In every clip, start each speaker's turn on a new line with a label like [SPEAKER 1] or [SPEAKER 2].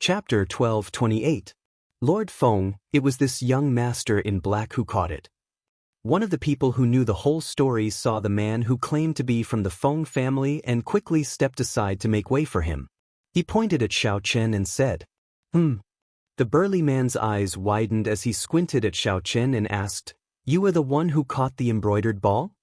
[SPEAKER 1] Chapter 12:28. Lord Feng, it was this young master in black who caught it. One of the people who knew the whole story saw the man who claimed to be from the Feng family and quickly stepped aside to make way for him. He pointed at Xiao Chen and said, The burly man's eyes widened as he squinted at Xiao Chen and asked, You are the one who caught the embroidered ball?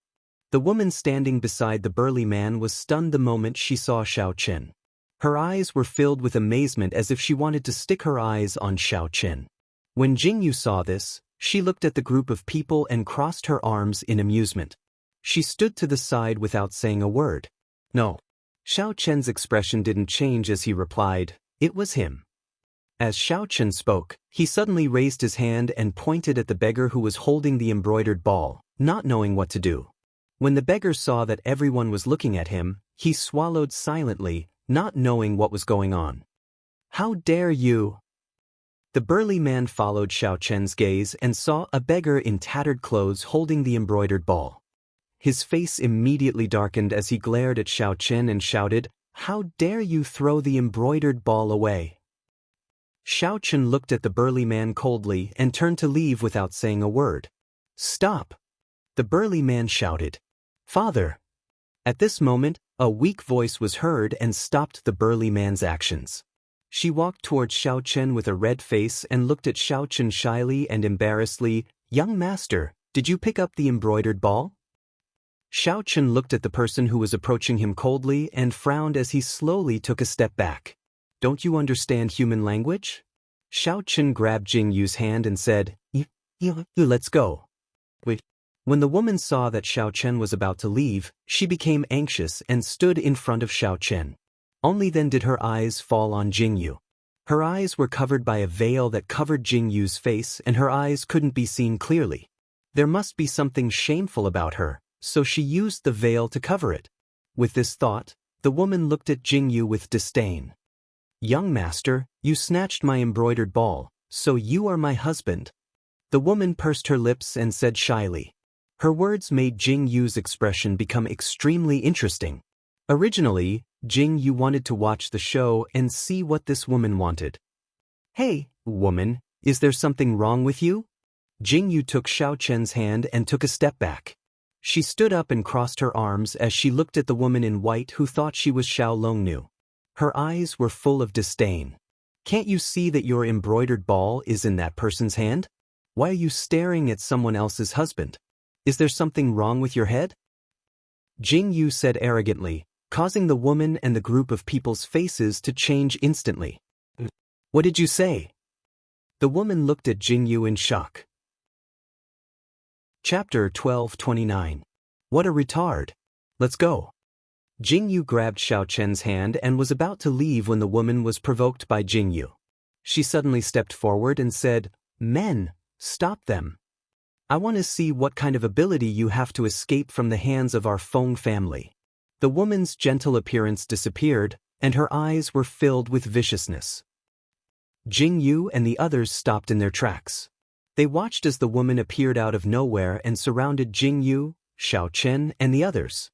[SPEAKER 1] The woman standing beside the burly man was stunned the moment she saw Xiao Chen. Her eyes were filled with amazement as if she wanted to stick her eyes on Xiao Chen. When Jingyu saw this, she looked at the group of people and crossed her arms in amusement. She stood to the side without saying a word. No. Xiao Chen's expression didn't change as he replied, It was him. As Xiao Chen spoke, he suddenly raised his hand and pointed at the beggar who was holding the embroidered ball, not knowing what to do. When the beggar saw that everyone was looking at him, he swallowed silently, not knowing what was going on. How dare you? The burly man followed Xiao Chen's gaze and saw a beggar in tattered clothes holding the embroidered ball. His face immediately darkened as he glared at Xiao Chen and shouted, How dare you throw the embroidered ball away? Xiao Chen looked at the burly man coldly and turned to leave without saying a word. Stop! The burly man shouted. Father! At this moment, a weak voice was heard and stopped the burly man's actions. She walked towards Xiao Chen with a red face and looked at Xiao Chen shyly and embarrassedly. Young master, did you pick up the embroidered ball? Xiao Chen looked at the person who was approaching him coldly and frowned as he slowly took a step back. Don't you understand human language? Xiao Chen grabbed Jingyu's hand and said, Let's go. Wait. When the woman saw that Xiao Chen was about to leave, she became anxious and stood in front of Xiao Chen. Only then did her eyes fall on Jingyu. Her eyes were covered by a veil that covered Jingyu's face and her eyes couldn't be seen clearly. There must be something shameful about her, so she used the veil to cover it. With this thought, the woman looked at Jingyu with disdain. Young master, you snatched my embroidered ball, so you are my husband. The woman pursed her lips and said shyly. Her words made Jingyu's expression become extremely interesting. Originally, Jingyu wanted to watch the show and see what this woman wanted. Hey, woman, is there something wrong with you? Jingyu took Xiao Chen's hand and took a step back. She stood up and crossed her arms as she looked at the woman in white who thought she was Xiao Longnu. Her eyes were full of disdain. Can't you see that your embroidered ball is in that person's hand? Why are you staring at someone else's husband? Is there something wrong with your head? Jingyu said arrogantly, causing the woman and the group of people's faces to change instantly. What did you say? The woman looked at Jingyu in shock. Chapter 12:29. What a retard. Let's go. Jingyu grabbed Xiao Chen's hand and was about to leave when the woman was provoked by Jingyu. She suddenly stepped forward and said, Men, stop them. I want to see what kind of ability you have to escape from the hands of our Feng family. The woman's gentle appearance disappeared, and her eyes were filled with viciousness. Jingyu and the others stopped in their tracks. They watched as the woman appeared out of nowhere and surrounded Jingyu, Xiao Chen, and the others.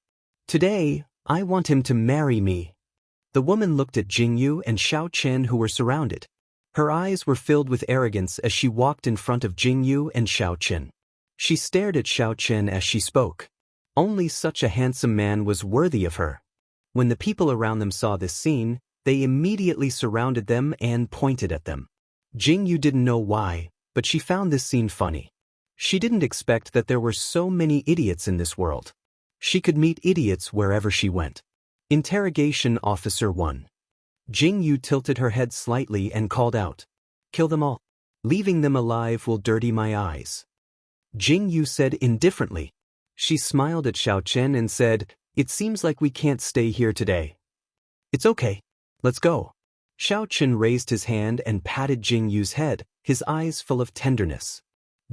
[SPEAKER 1] Today, I want him to marry me. The woman looked at Jingyu and Xiao Chen who were surrounded. Her eyes were filled with arrogance as she walked in front of Jingyu and Xiao Chen. She stared at Xiao Chen as she spoke. Only such a handsome man was worthy of her. When the people around them saw this scene, they immediately surrounded them and pointed at them. Jingyu didn't know why, but she found this scene funny. She didn't expect that there were so many idiots in this world. She could meet idiots wherever she went. Interrogation Officer 1. Jingyu tilted her head slightly and called out, Kill them all. Leaving them alive will dirty my eyes. Jingyu said indifferently. She smiled at Xiao Chen and said, It seems like we can't stay here today. It's okay. Let's go. Xiao Chen raised his hand and patted Jingyu's head, his eyes full of tenderness.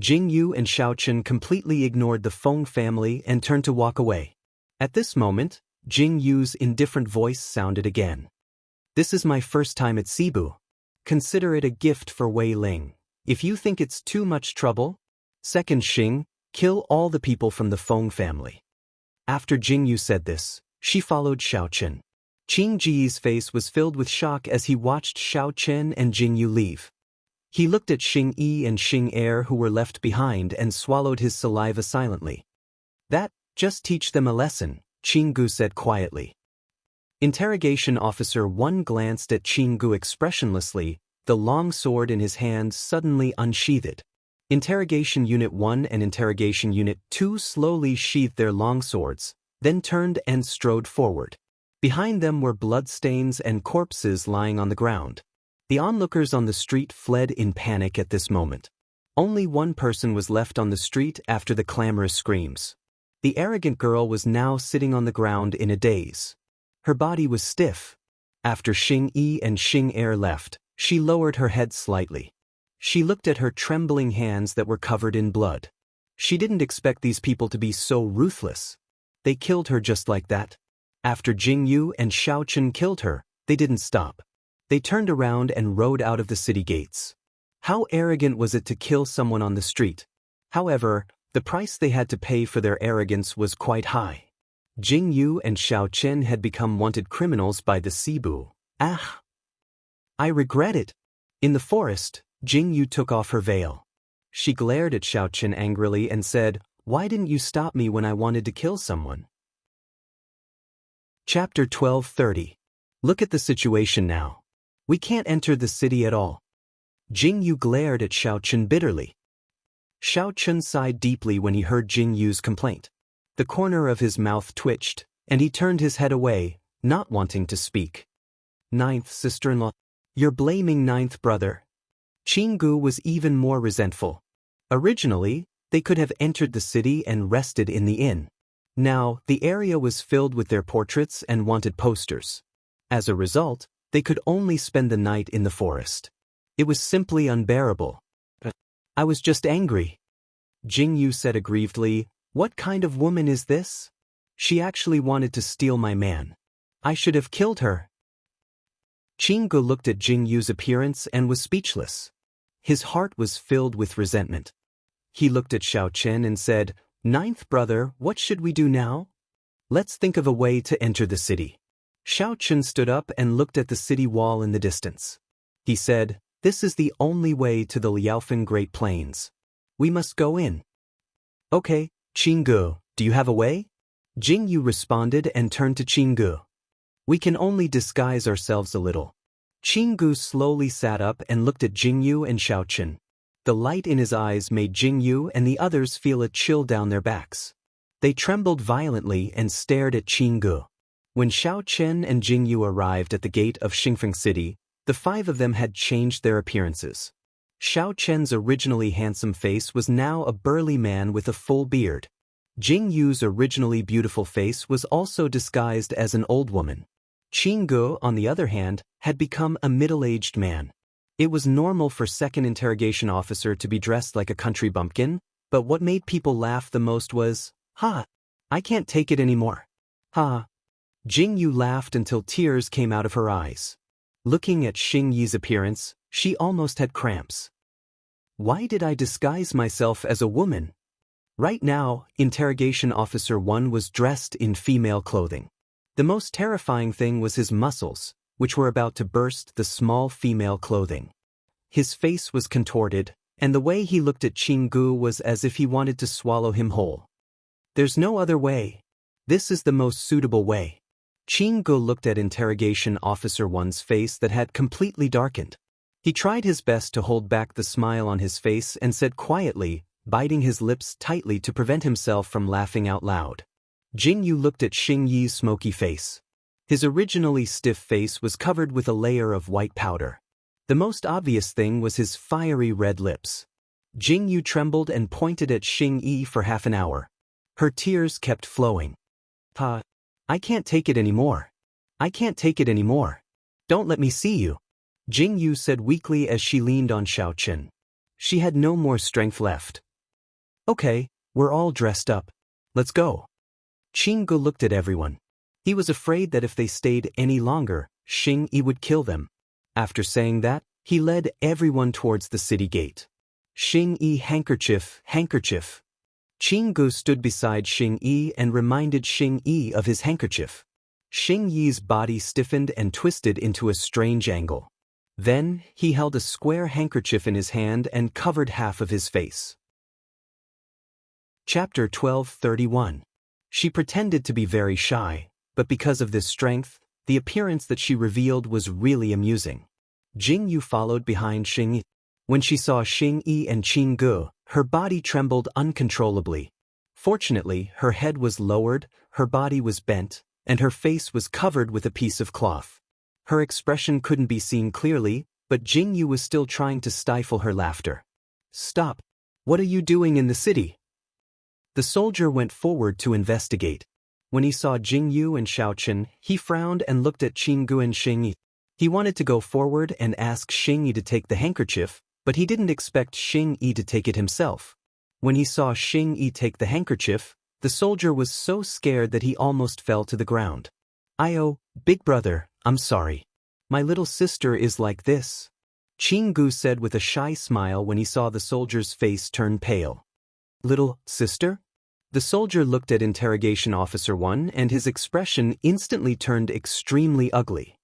[SPEAKER 1] Jingyu and Xiao Chen completely ignored the Feng family and turned to walk away. At this moment, Jingyu's indifferent voice sounded again. This is my first time at Cebu. Consider it a gift for Wei Ling. If you think it's too much trouble, Second Xing, kill all the people from the Feng family. After Jingyu said this, she followed Xiao Chen. Qing Ji's face was filled with shock as he watched Xiao Chen and Jing Yu leave. He looked at Xing Yi and Xing Er who were left behind and swallowed his saliva silently. That, just teach them a lesson, Qing Gu said quietly. Interrogation Officer 1 glanced at Qing Gu expressionlessly, the long sword in his hands suddenly unsheathed. Interrogation Unit 1 and Interrogation Unit 2 slowly sheathed their long swords, then turned and strode forward. Behind them were bloodstains and corpses lying on the ground. The onlookers on the street fled in panic at this moment. Only one person was left on the street after the clamorous screams. The arrogant girl was now sitting on the ground in a daze. Her body was stiff. After Xing Yi and Xing Er left, she lowered her head slightly. She looked at her trembling hands that were covered in blood. She didn't expect these people to be so ruthless. They killed her just like that. After Jing Yu and Xiao Chen killed her, they didn't stop. They turned around and rode out of the city gates. How arrogant was it to kill someone on the street? However, the price they had to pay for their arrogance was quite high. Jing Yu and Xiao Chen had become wanted criminals by the Cebu. Ah! I regret it. In the forest, Jing Yu took off her veil. She glared at Xiao Chen angrily and said, "Why didn't you stop me when I wanted to kill someone?" Chapter 12:30. Look at the situation now. We can't enter the city at all. Jing Yu glared at Xiao Chen bitterly. Xiao Chen sighed deeply when he heard Jing Yu's complaint. The corner of his mouth twitched, and he turned his head away, not wanting to speak. Ninth sister-in-law. You're blaming ninth brother. Qing Gu was even more resentful. Originally, they could have entered the city and rested in the inn. Now, the area was filled with their portraits and wanted posters. As a result, they could only spend the night in the forest. It was simply unbearable. I was just angry. Jing Yu said aggrievedly, "What kind of woman is this? She actually wanted to steal my man. I should have killed her." Qing Gu looked at Jing Yu's appearance and was speechless. His heart was filled with resentment. He looked at Xiao Chen and said, "Ninth brother, what should we do now? Let's think of a way to enter the city." Xiao Chen stood up and looked at the city wall in the distance. He said, "This is the only way to the Liaofeng Great Plains. We must go in." "Okay, Qing Gu, do you have a way?" Jing Yu responded and turned to Qing Gu. "We can only disguise ourselves a little." Qing Gu slowly sat up and looked at Jing Yu and Xiao Chen. The light in his eyes made Jing Yu and the others feel a chill down their backs. They trembled violently and stared at Qing Gu. When Xiao Chen and Jing Yu arrived at the gate of Xingfeng City, the five of them had changed their appearances. Xiao Chen's originally handsome face was now a burly man with a full beard. Jing Yu's originally beautiful face was also disguised as an old woman. Qing Gu, on the other hand, had become a middle-aged man. It was normal for second interrogation officer to be dressed like a country bumpkin, but what made people laugh the most was, "Ha! I can't take it anymore. Ha!" Jing Yu laughed until tears came out of her eyes. Looking at Xing Yi's appearance, she almost had cramps. Why did I disguise myself as a woman? Right now, Interrogation Officer 1 was dressed in female clothing. The most terrifying thing was his muscles, which were about to burst the small female clothing. His face was contorted, and the way he looked at Qing Gu was as if he wanted to swallow him whole. There's no other way. This is the most suitable way. Qing Gu looked at Interrogation Officer 1's face that had completely darkened. He tried his best to hold back the smile on his face and said quietly, biting his lips tightly to prevent himself from laughing out loud. Jing Yu looked at Xing Yi's smoky face. His originally stiff face was covered with a layer of white powder. The most obvious thing was his fiery red lips. Jing Yu trembled and pointed at Xing Yi for half an hour. Her tears kept flowing. "Pa, I can't take it anymore. I can't take it anymore. Don't let me see you," Jing Yu said weakly as she leaned on Xiao Chen. She had no more strength left. "Okay, we're all dressed up. Let's go." Qing Gu looked at everyone. He was afraid that if they stayed any longer, Xing Yi would kill them. After saying that, he led everyone towards the city gate. "Xing Yi, handkerchief, handkerchief." Qing Gu stood beside Xing Yi and reminded Xing Yi of his handkerchief. Xing Yi's body stiffened and twisted into a strange angle. Then, he held a square handkerchief in his hand and covered half of his face. Chapter 12:31. She pretended to be very shy, but because of this strength, the appearance that she revealed was really amusing. Jing Yu followed behind Xing Yi. When she saw Xing Yi and Qing Gu, her body trembled uncontrollably. Fortunately, her head was lowered, her body was bent, and her face was covered with a piece of cloth. Her expression couldn't be seen clearly, but Jing Yu was still trying to stifle her laughter. "Stop! What are you doing in the city?" The soldier went forward to investigate. When he saw Jing Yu and Xiao Chen, he frowned and looked at Qing Gu and Xing Yi. He wanted to go forward and ask Xing Yi to take the handkerchief, but he didn't expect Xing Yi to take it himself. When he saw Xing Yi take the handkerchief, the soldier was so scared that he almost fell to the ground. "Oh, big brother, I'm sorry. My little sister is like this," Qing Gu said with a shy smile when he saw the soldier's face turn pale. "Little sister?" The soldier looked at Interrogation Officer 1 and his expression instantly turned extremely ugly.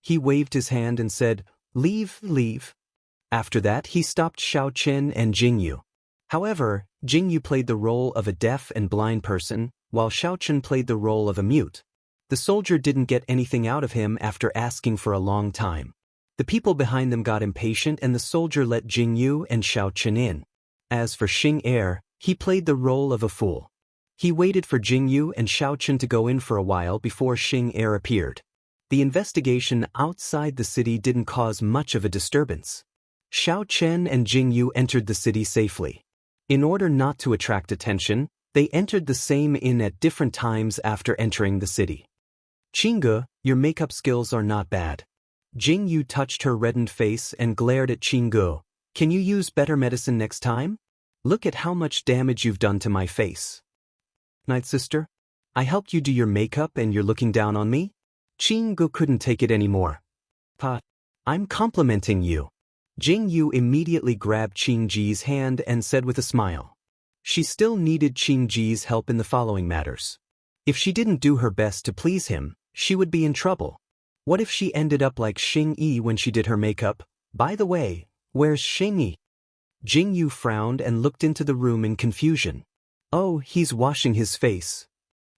[SPEAKER 1] He waved his hand and said, "Leave, leave." After that, he stopped Xiao Chen and Jing Yu. However, Jing Yu played the role of a deaf and blind person, while Xiao Chen played the role of a mute. The soldier didn't get anything out of him after asking for a long time. The people behind them got impatient and the soldier let Jing Yu and Xiao Chen in. As for Xing Er, he played the role of a fool. He waited for Jing Yu and Xiao Chen to go in for a while before Xing Er appeared. The investigation outside the city didn't cause much of a disturbance. Xiao Chen and Jing Yu entered the city safely. In order not to attract attention, they entered the same inn at different times after entering the city. "Qinggu, your makeup skills are not bad." Jing Yu touched her reddened face and glared at Qinggu. "Can you use better medicine next time? Look at how much damage you've done to my face." "Night sister? I helped you do your makeup and you're looking down on me?" Qinggu couldn't take it anymore. "Pa, I'm complimenting you." Jing Yu immediately grabbed Qing Ji's hand and said with a smile. She still needed Qing Ji's help in the following matters. If she didn't do her best to please him, she would be in trouble. What if she ended up like Xing Yi when she did her makeup? By the way, where's Xing Yi? Jing Yu frowned and looked into the room in confusion. "Oh, he's washing his face."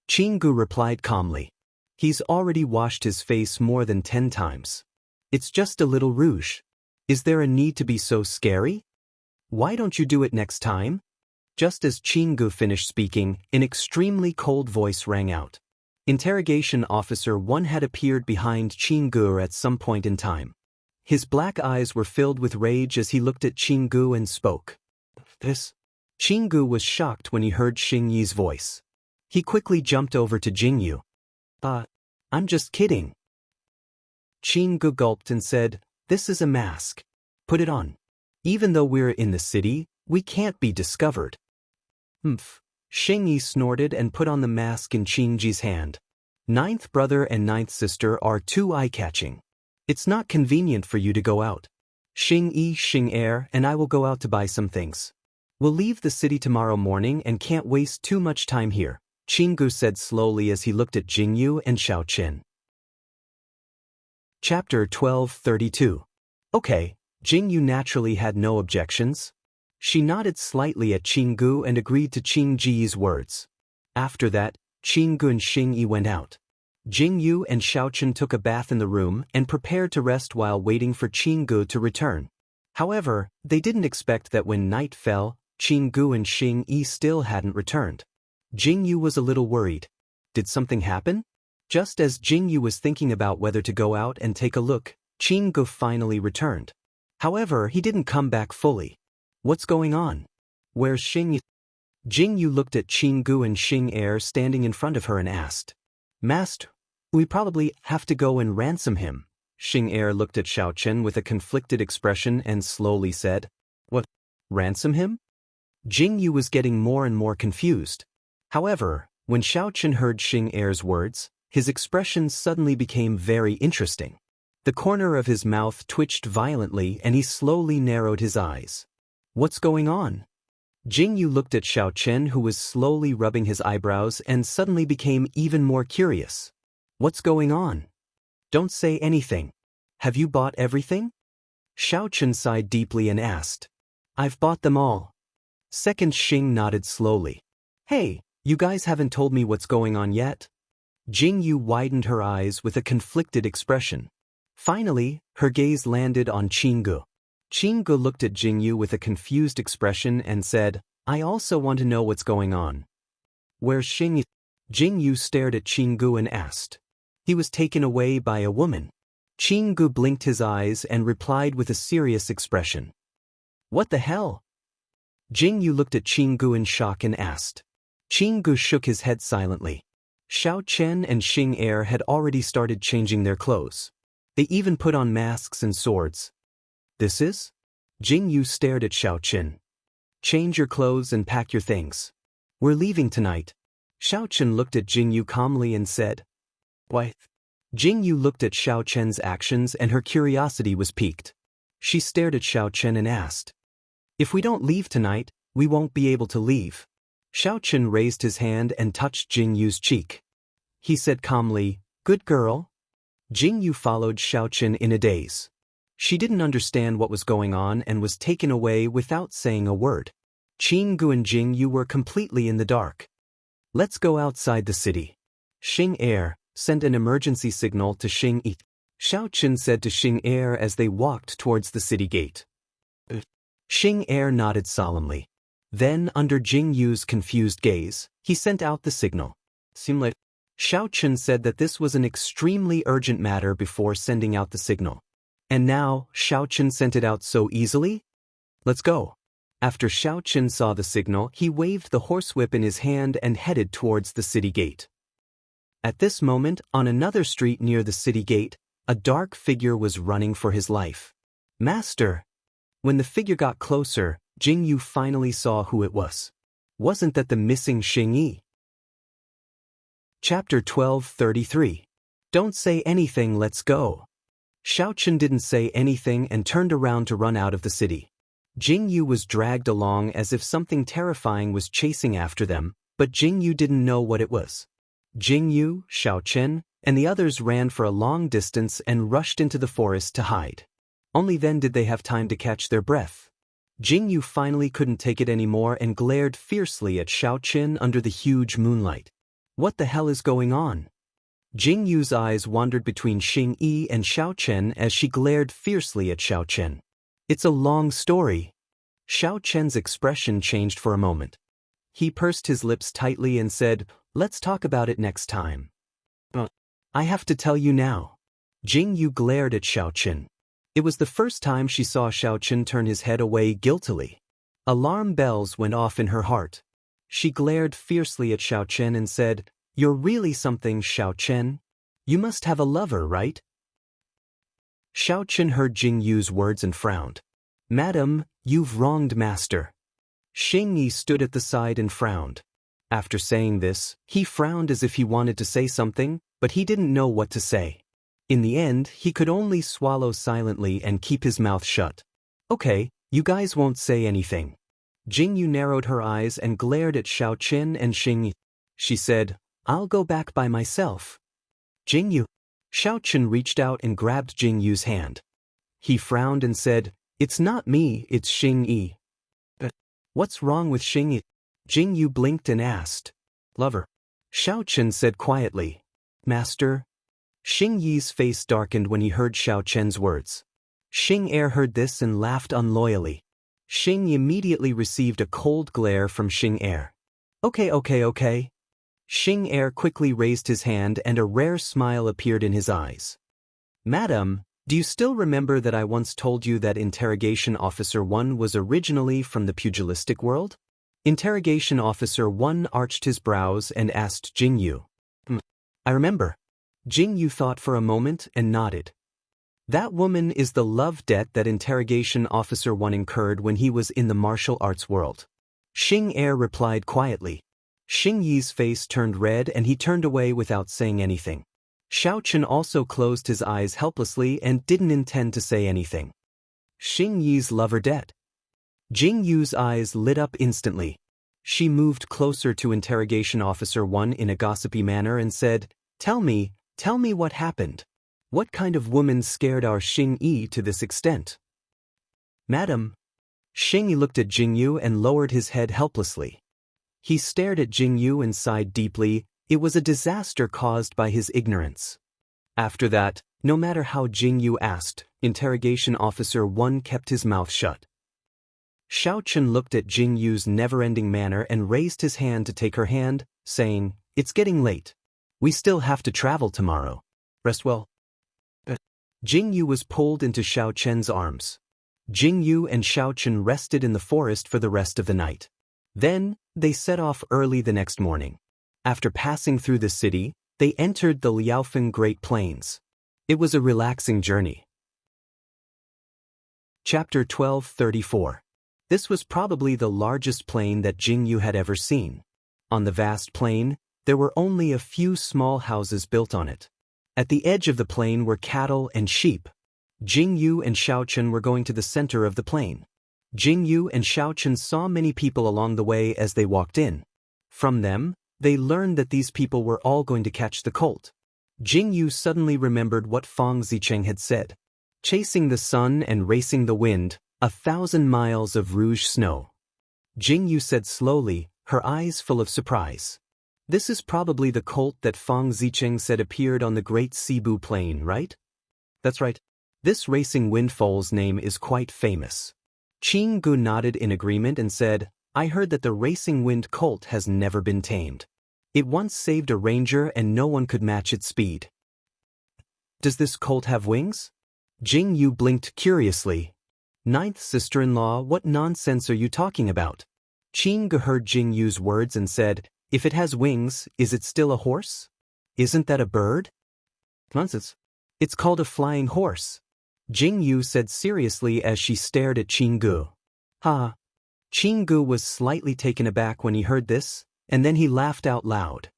[SPEAKER 1] Qing Gu replied calmly. "He's already washed his face more than 10 times. It's just a little rouge. Is there a need to be so scary? Why don't you do it next time?" Just as Qing Gu finished speaking, an extremely cold voice rang out. Interrogation Officer 1 had appeared behind Qing Gu at some point in time. His black eyes were filled with rage as he looked at Qing Gu and spoke. "This?" Qing Gu was shocked when he heard Xing Yi's voice. He quickly jumped over to Jing Yu. I'm just kidding." Qing Gu gulped and said, "This is a mask. Put it on. Even though we're in the city, we can't be discovered." "Humph." Xing Yi snorted and put on the mask in Qing Ji's hand. "Ninth brother and ninth sister are too eye-catching. It's not convenient for you to go out. Xing Yi, Xing Er, and I will go out to buy some things. We'll leave the city tomorrow morning and can't waste too much time here," Qing Gu said slowly as he looked at Jing Yu and Xiao Chen. Chapter 12:32. Okay, Jing Yu naturally had no objections. She nodded slightly at Qing Gu and agreed to Qing Ji's words. After that, Qing Gu and Xing Yi went out. Jing Yu and Xiao Chen took a bath in the room and prepared to rest while waiting for Qing Gu to return. However, they didn't expect that when night fell, Qing Gu and Xing Yi still hadn't returned. Jing Yu was a little worried. Did something happen? Just as Jing Yu was thinking about whether to go out and take a look, Qing Gu finally returned. However, he didn't come back fully. What's going on? Where's Xing Yi? Jing Yu looked at Qing Gu and Xing Er standing in front of her and asked, "Master, we probably have to go and ransom him." Xing Er looked at Xiao Chen with a conflicted expression and slowly said, "What? Ransom him?" Jing Yu was getting more and more confused. However, when Xiao Chen heard Xing Er's words, his expression suddenly became very interesting. The corner of his mouth twitched violently and he slowly narrowed his eyes. "What's going on?" Jing Yu looked at Xiao Chen, who was slowly rubbing his eyebrows, and suddenly became even more curious. What's going on? Don't say anything. Have you bought everything? Xiao Chen sighed deeply and asked. I've bought them all. Second Xing nodded slowly. Hey, you guys haven't told me what's going on yet? Jingyu widened her eyes with a conflicted expression. Finally, her gaze landed on Qinggu. Qinggu looked at Jingyu with a confused expression and said, I also want to know what's going on. Where's Xing? Jingyu stared at Qinggu and asked. He was taken away by a woman. Qinggu blinked his eyes and replied with a serious expression. What the hell? Jingyu looked at Qinggu in shock and asked. Qinggu shook his head silently. Xiao Chen and Xing Er had already started changing their clothes. They even put on masks and swords. This is? Jingyu stared at Xiao Chen. Change your clothes and pack your things. We're leaving tonight. Xiao Chen looked at Jingyu calmly and said. What? Jingyu looked at Xiao Chen's actions and her curiosity was piqued. She stared at Xiao Chen and asked. If we don't leave tonight, we won't be able to leave. Xiao Chen raised his hand and touched Jingyu's cheek. He said calmly, Good girl. Jingyu followed Xiao Chen in a daze. She didn't understand what was going on and was taken away without saying a word. Qinggu and Jingyu were completely in the dark. Let's go outside the city. Xing Er, send an emergency signal to Xing Yi. Xiao Chen said to Xing Er as they walked towards the city gate. Xing Er nodded solemnly. Then, under Jingyu's confused gaze, he sent out the signal. Xiao Chen said that this was an extremely urgent matter before sending out the signal. And now, Xiao Chen sent it out so easily? Let's go. After Xiao Chen saw the signal, he waved the horsewhip in his hand and headed towards the city gate. At this moment, on another street near the city gate, a dark figure was running for his life. Master! When the figure got closer, Jingyu finally saw who it was. Wasn't that the missing Xing Yi? Chapter 12:33. Don't say anything, let's go. Xiao Chen didn't say anything and turned around to run out of the city. Jingyu was dragged along as if something terrifying was chasing after them, but Jingyu didn't know what it was. Jingyu, Xiao Chen, and the others ran for a long distance and rushed into the forest to hide. Only then did they have time to catch their breath. Jingyu finally couldn't take it anymore and glared fiercely at Xiao Chen under the huge moonlight. What the hell is going on? Jingyu's eyes wandered between Xing Yi and Xiao Chen as she glared fiercely at Xiao Chen. It's a long story. Xiao Chen's expression changed for a moment. He pursed his lips tightly and said, Let's talk about it next time. I have to tell you now. Jingyu glared at Xiao Chen. It was the first time she saw Xiao Chen turn his head away guiltily. Alarm bells went off in her heart. She glared fiercely at Xiao Chen and said, You're really something, Xiao Chen. You must have a lover, right? Xiao Chen heard Jingyu's words and frowned. Madam, you've wronged master. Xing Yi stood at the side and frowned. After saying this, he frowned as if he wanted to say something, but he didn't know what to say. In the end, he could only swallow silently and keep his mouth shut. Okay, you guys won't say anything. Jingyu narrowed her eyes and glared at Xiao Chen and Xing Yi. She said, I'll go back by myself. Jingyu. Xiao Chen reached out and grabbed Jingyu's hand. He frowned and said, It's not me, it's Xing Yi. What's wrong with Xing Yi? Jingyu blinked and asked. Lover. Xiao Chen said quietly. Master. Xing Yi's face darkened when he heard Xiao Chen's words. Xing Er heard this and laughed unloyally. Xing Yi immediately received a cold glare from Xing Er. Okay. Xing Er quickly raised his hand and a rare smile appeared in his eyes. Madam, do you still remember that I once told you that Interrogation Officer 1 was originally from the pugilistic world? Interrogation Officer 1 arched his brows and asked Jingyu. I remember. Jingyu thought for a moment and nodded. That woman is the love debt that Interrogation Officer 1 incurred when he was in the martial arts world. Xing Er replied quietly. Xing Yi's face turned red and he turned away without saying anything. Xiao Chen also closed his eyes helplessly and didn't intend to say anything. Xing Yi's lover debt. Jingyu's eyes lit up instantly. She moved closer to Interrogation Officer 1 in a gossipy manner and said, Tell me, Tell me what happened. What kind of woman scared our Xing Yi to this extent? Madam. Xing Yi looked at Jing Yu and lowered his head helplessly. He stared at Jing Yu and sighed deeply. It was a disaster caused by his ignorance. After that, no matter how Jing Yu asked, Interrogation Officer 1 kept his mouth shut. Xiao Chen looked at Jing Yu's never-ending manner and raised his hand to take her hand, saying, "It's getting late. We still have to travel tomorrow. Rest well." Jing Yu was pulled into Xiao Chen's arms. Jing Yu and Xiao Chen rested in the forest for the rest of the night. Then, they set off early the next morning. After passing through the city, they entered the Liaofeng Great Plains. It was a relaxing journey. Chapter 12:34. This was probably the largest plain that Jing Yu had ever seen. On the vast plain, there were only a few small houses built on it. At the edge of the plain were cattle and sheep. Jing Yu and Xiao Chen were going to the center of the plain. Jing Yu and Xiao Chen saw many people along the way as they walked in. From them, they learned that these people were all going to catch the colt. Jing Yu suddenly remembered what Fang Zicheng had said. Chasing the sun and racing the wind, 1,000 miles of rouge snow. Jing Yu said slowly, her eyes full of surprise. This is probably the colt that Fang Zicheng said appeared on the Great Cebu Plain, right? That's right. This racing windfoal's name is quite famous. Qing Gu nodded in agreement and said, I heard that the racing wind colt has never been tamed. It once saved a ranger and no one could match its speed. Does this colt have wings? Jing Yu blinked curiously. Ninth sister-in-law, what nonsense are you talking about? Qing Gu heard Jing Yu's words and said, if it has wings, is it still a horse? Isn't that a bird? Nonsense. It's called a flying horse. Jing Yu said seriously as she stared at Qing Gu. Ha! Qing Gu was slightly taken aback when he heard this, and then he laughed out loud.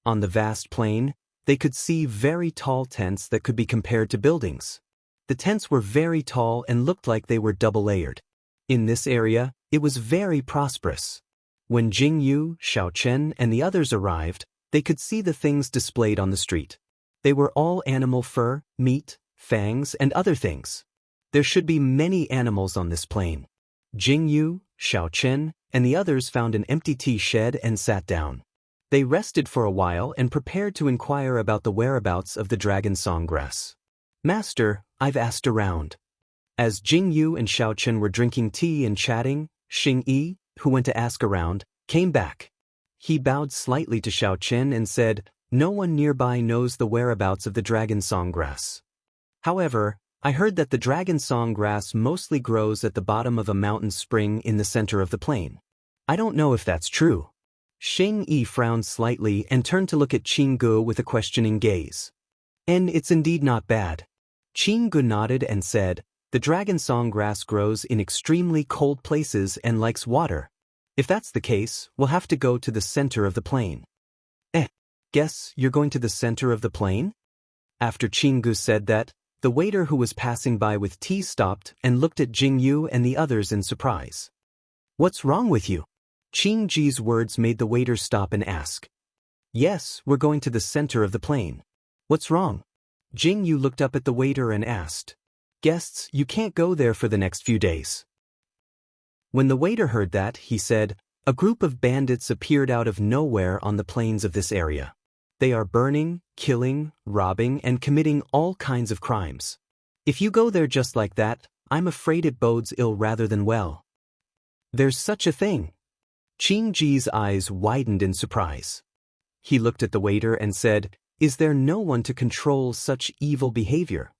[SPEAKER 1] On the vast plain, they could see very tall tents that could be compared to buildings. The tents were very tall and looked like they were double-layered. In this area, it was very prosperous. When Jing Yu, Xiao Chen, and the others arrived, they could see the things displayed on the street. They were all animal fur, meat, fangs, and other things. There should be many animals on this plain. Jing Yu, Xiao Chen, and the others found an empty tea shed and sat down. They rested for a while and prepared to inquire about the whereabouts of the dragon songgrass. Master, I've asked around. As Jing Yu and Xiao Chen were drinking tea and chatting, Xing Yi, who went to ask around, came back. He bowed slightly to Xiao Chen and said, no one nearby knows the whereabouts of the dragon songgrass. However, I heard that the dragon songgrass mostly grows at the bottom of a mountain spring in the center of the plain. I don't know if that's true. Xing Yi frowned slightly and turned to look at Qing Gu with a questioning gaze. And it's indeed not bad. Qing Gu nodded and said, the dragon songgrass grows in extremely cold places and likes water. If that's the case, we'll have to go to the center of the plain. Guess you're going to the center of the plain? After Qing Gu said that, the waiter who was passing by with tea stopped and looked at Jing Yu and the others in surprise. What's wrong with you? Qing Ji's words made the waiter stop and ask. Yes, we're going to the center of the plain. What's wrong? Jing Yu looked up at the waiter and asked. Guests, you can't go there for the next few days. When the waiter heard that, he said, a group of bandits appeared out of nowhere on the plains of this area. They are burning, killing, robbing, and committing all kinds of crimes. If you go there just like that, I'm afraid it bodes ill rather than well. There's such a thing. Qing Ji's eyes widened in surprise. He looked at the waiter and said, is there no one to control such evil behavior?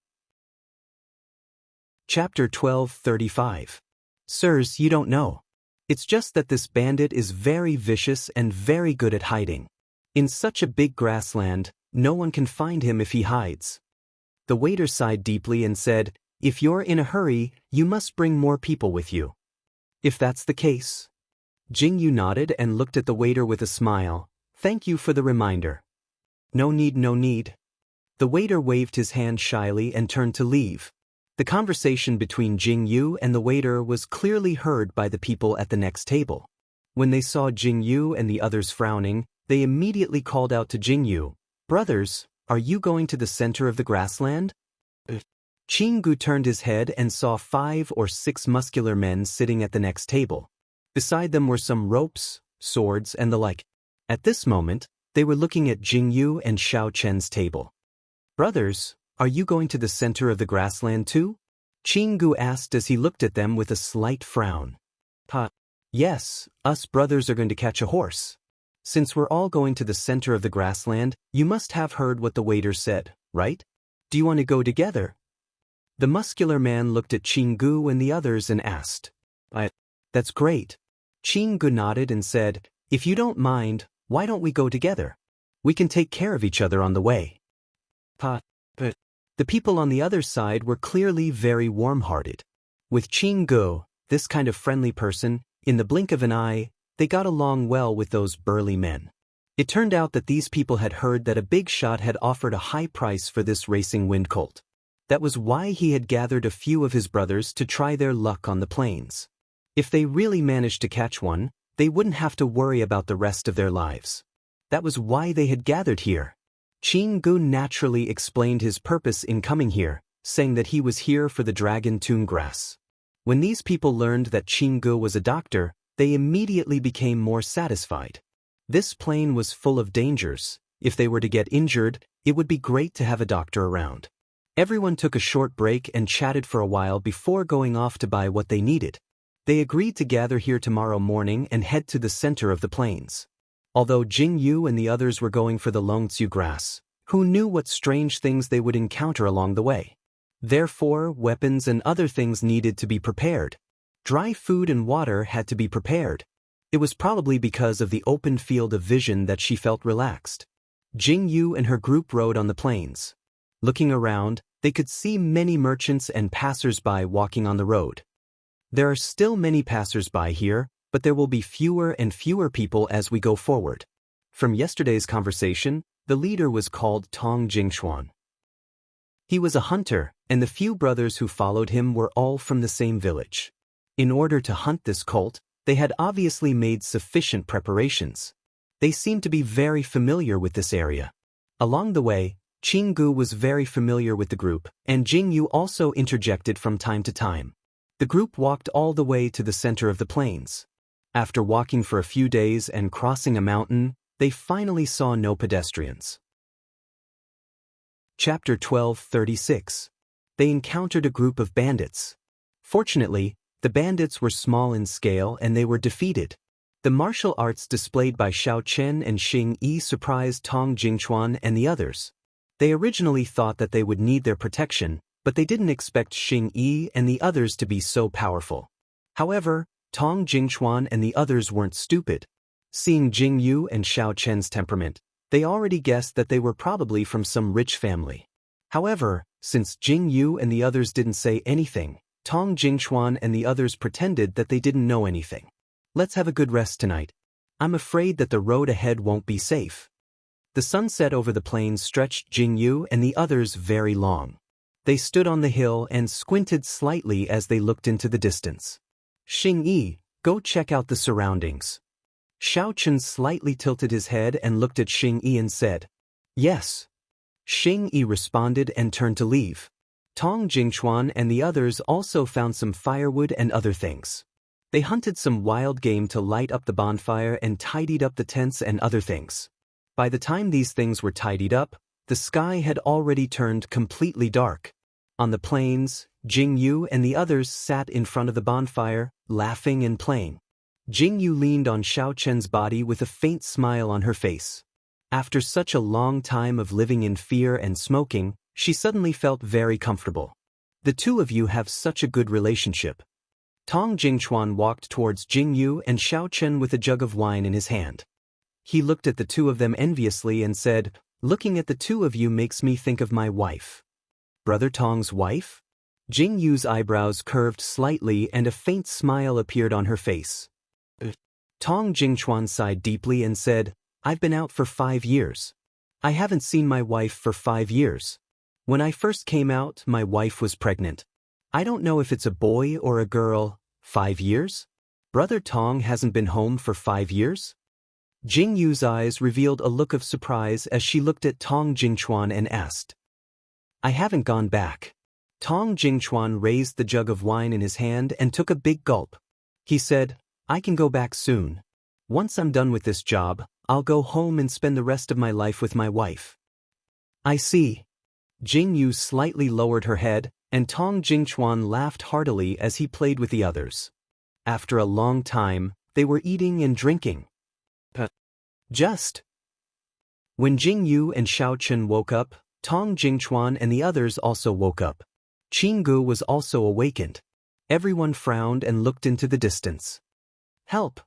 [SPEAKER 1] Chapter 12:35. Sirs, you don't know. It's just that this bandit is very vicious and very good at hiding. In such a big grassland, no one can find him if he hides. The waiter sighed deeply and said, if you're in a hurry, you must bring more people with you. If that's the case. Jing Yu nodded and looked at the waiter with a smile. Thank you for the reminder. No need, no need. The waiter waved his hand shyly and turned to leave. The conversation between Jing Yu and the waiter was clearly heard by the people at the next table. When they saw Jing Yu and the others frowning, they immediately called out to Jing Yu, brothers, are you going to the center of the grassland? Chingu turned his head and saw 5 or 6 muscular men sitting at the next table. Beside them were some ropes, swords, and the like. At this moment, they were looking at Jingyu and Xiao Chen's table. Brothers, are you going to the center of the grassland too? Chingu asked as he looked at them with a slight frown. Yes, us brothers are going to catch a horse. Since we're all going to the center of the grassland, you must have heard what the waiter said, right? Do you want to go together? The muscular man looked at Chingu and the others and asked. That's great. Chingu nodded and said, if you don't mind, why don't we go together? We can take care of each other on the way. The people on the other side were clearly very warm-hearted. With Chingu, this kind of friendly person, in the blink of an eye, they got along well with those burly men. It turned out that these people had heard that a big shot had offered a high price for this racing wind colt. That was why he had gathered a few of his brothers to try their luck on the plains. If they really managed to catch one, they wouldn't have to worry about the rest of their lives. That was why they had gathered here. Chingu naturally explained his purpose in coming here, saying that he was here for the dragon tune grass. When these people learned that Chingu was a doctor, they immediately became more satisfied. This plain was full of dangers. If they were to get injured, it would be great to have a doctor around. Everyone took a short break and chatted for a while before going off to buy what they needed. They agreed to gather here tomorrow morning and head to the center of the plains. Although Jingyu and the others were going for the Longtsu grass, who knew what strange things they would encounter along the way? Therefore, weapons and other things needed to be prepared. Dry food and water had to be prepared. It was probably because of the open field of vision that she felt relaxed. Jingyu and her group rode on the plains. Looking around, they could see many merchants and passers-by walking on the road. There are still many passers-by here, but there will be fewer and fewer people as we go forward. From yesterday's conversation, the leader was called Tong Jingchuan. He was a hunter, and the few brothers who followed him were all from the same village. In order to hunt this colt, they had obviously made sufficient preparations. They seemed to be very familiar with this area. Along the way, Chingu was very familiar with the group, and Jingyu also interjected from time to time. The group walked all the way to the center of the plains. After walking for a few days and crossing a mountain, they finally saw no pedestrians. Chapter 12:36. They encountered a group of bandits. Fortunately, the bandits were small in scale and they were defeated. The martial arts displayed by Xiao Chen and Xing Yi surprised Tong Jingchuan and the others. They originally thought that they would need their protection, but they didn't expect Xing Yi and the others to be so powerful. However, Tong Jingchuan and the others weren't stupid. Seeing Jingyu and Xiao Chen's temperament, they already guessed that they were probably from some rich family. However, since Jingyu and the others didn't say anything, Tong Jingchuan and the others pretended that they didn't know anything. Let's have a good rest tonight. I'm afraid that the road ahead won't be safe. The sunset over the plains stretched Jingyu and the others very long. They stood on the hill and squinted slightly as they looked into the distance. Xing Yi, go check out the surroundings. Xiao Chen slightly tilted his head and looked at Xing Yi and said, yes. Xing Yi responded and turned to leave. Tong Jingchuan and the others also found some firewood and other things. They hunted some wild game to light up the bonfire and tidied up the tents and other things. By the time these things were tidied up, the sky had already turned completely dark. On the plains, Jingyu and the others sat in front of the bonfire, laughing and playing. Jingyu leaned on Xiao Chen's body with a faint smile on her face. After such a long time of living in fear and smoking, she suddenly felt very comfortable. The two of you have such a good relationship. Tong Jingchuan walked towards Jingyu and Xiao Chen with a jug of wine in his hand. He looked at the two of them enviously and said, looking at the two of you makes me think of my wife. Brother Tong's wife? Jingyu's eyebrows curved slightly and a faint smile appeared on her face. Tong Jingchuan sighed deeply and said, I've been out for 5 years. I haven't seen my wife for 5 years. When I first came out, my wife was pregnant. I don't know if it's a boy or a girl. 5 years? Brother Tong hasn't been home for 5 years? Jing Yu's eyes revealed a look of surprise as she looked at Tong Jingchuan and asked, "I haven't gone back." Tong Jingchuan raised the jug of wine in his hand and took a big gulp. He said, "I can go back soon. Once I'm done with this job, I'll go home and spend the rest of my life with my wife." "I see." Jing Yu slightly lowered her head, and Tong Jingchuan laughed heartily as he played with the others. After a long time, they were eating and drinking. Just when Jing Yu and Xiao Chen woke up, Tong Jingchuan and the others also woke up. Qinggu was also awakened. Everyone frowned and looked into the distance. "Help!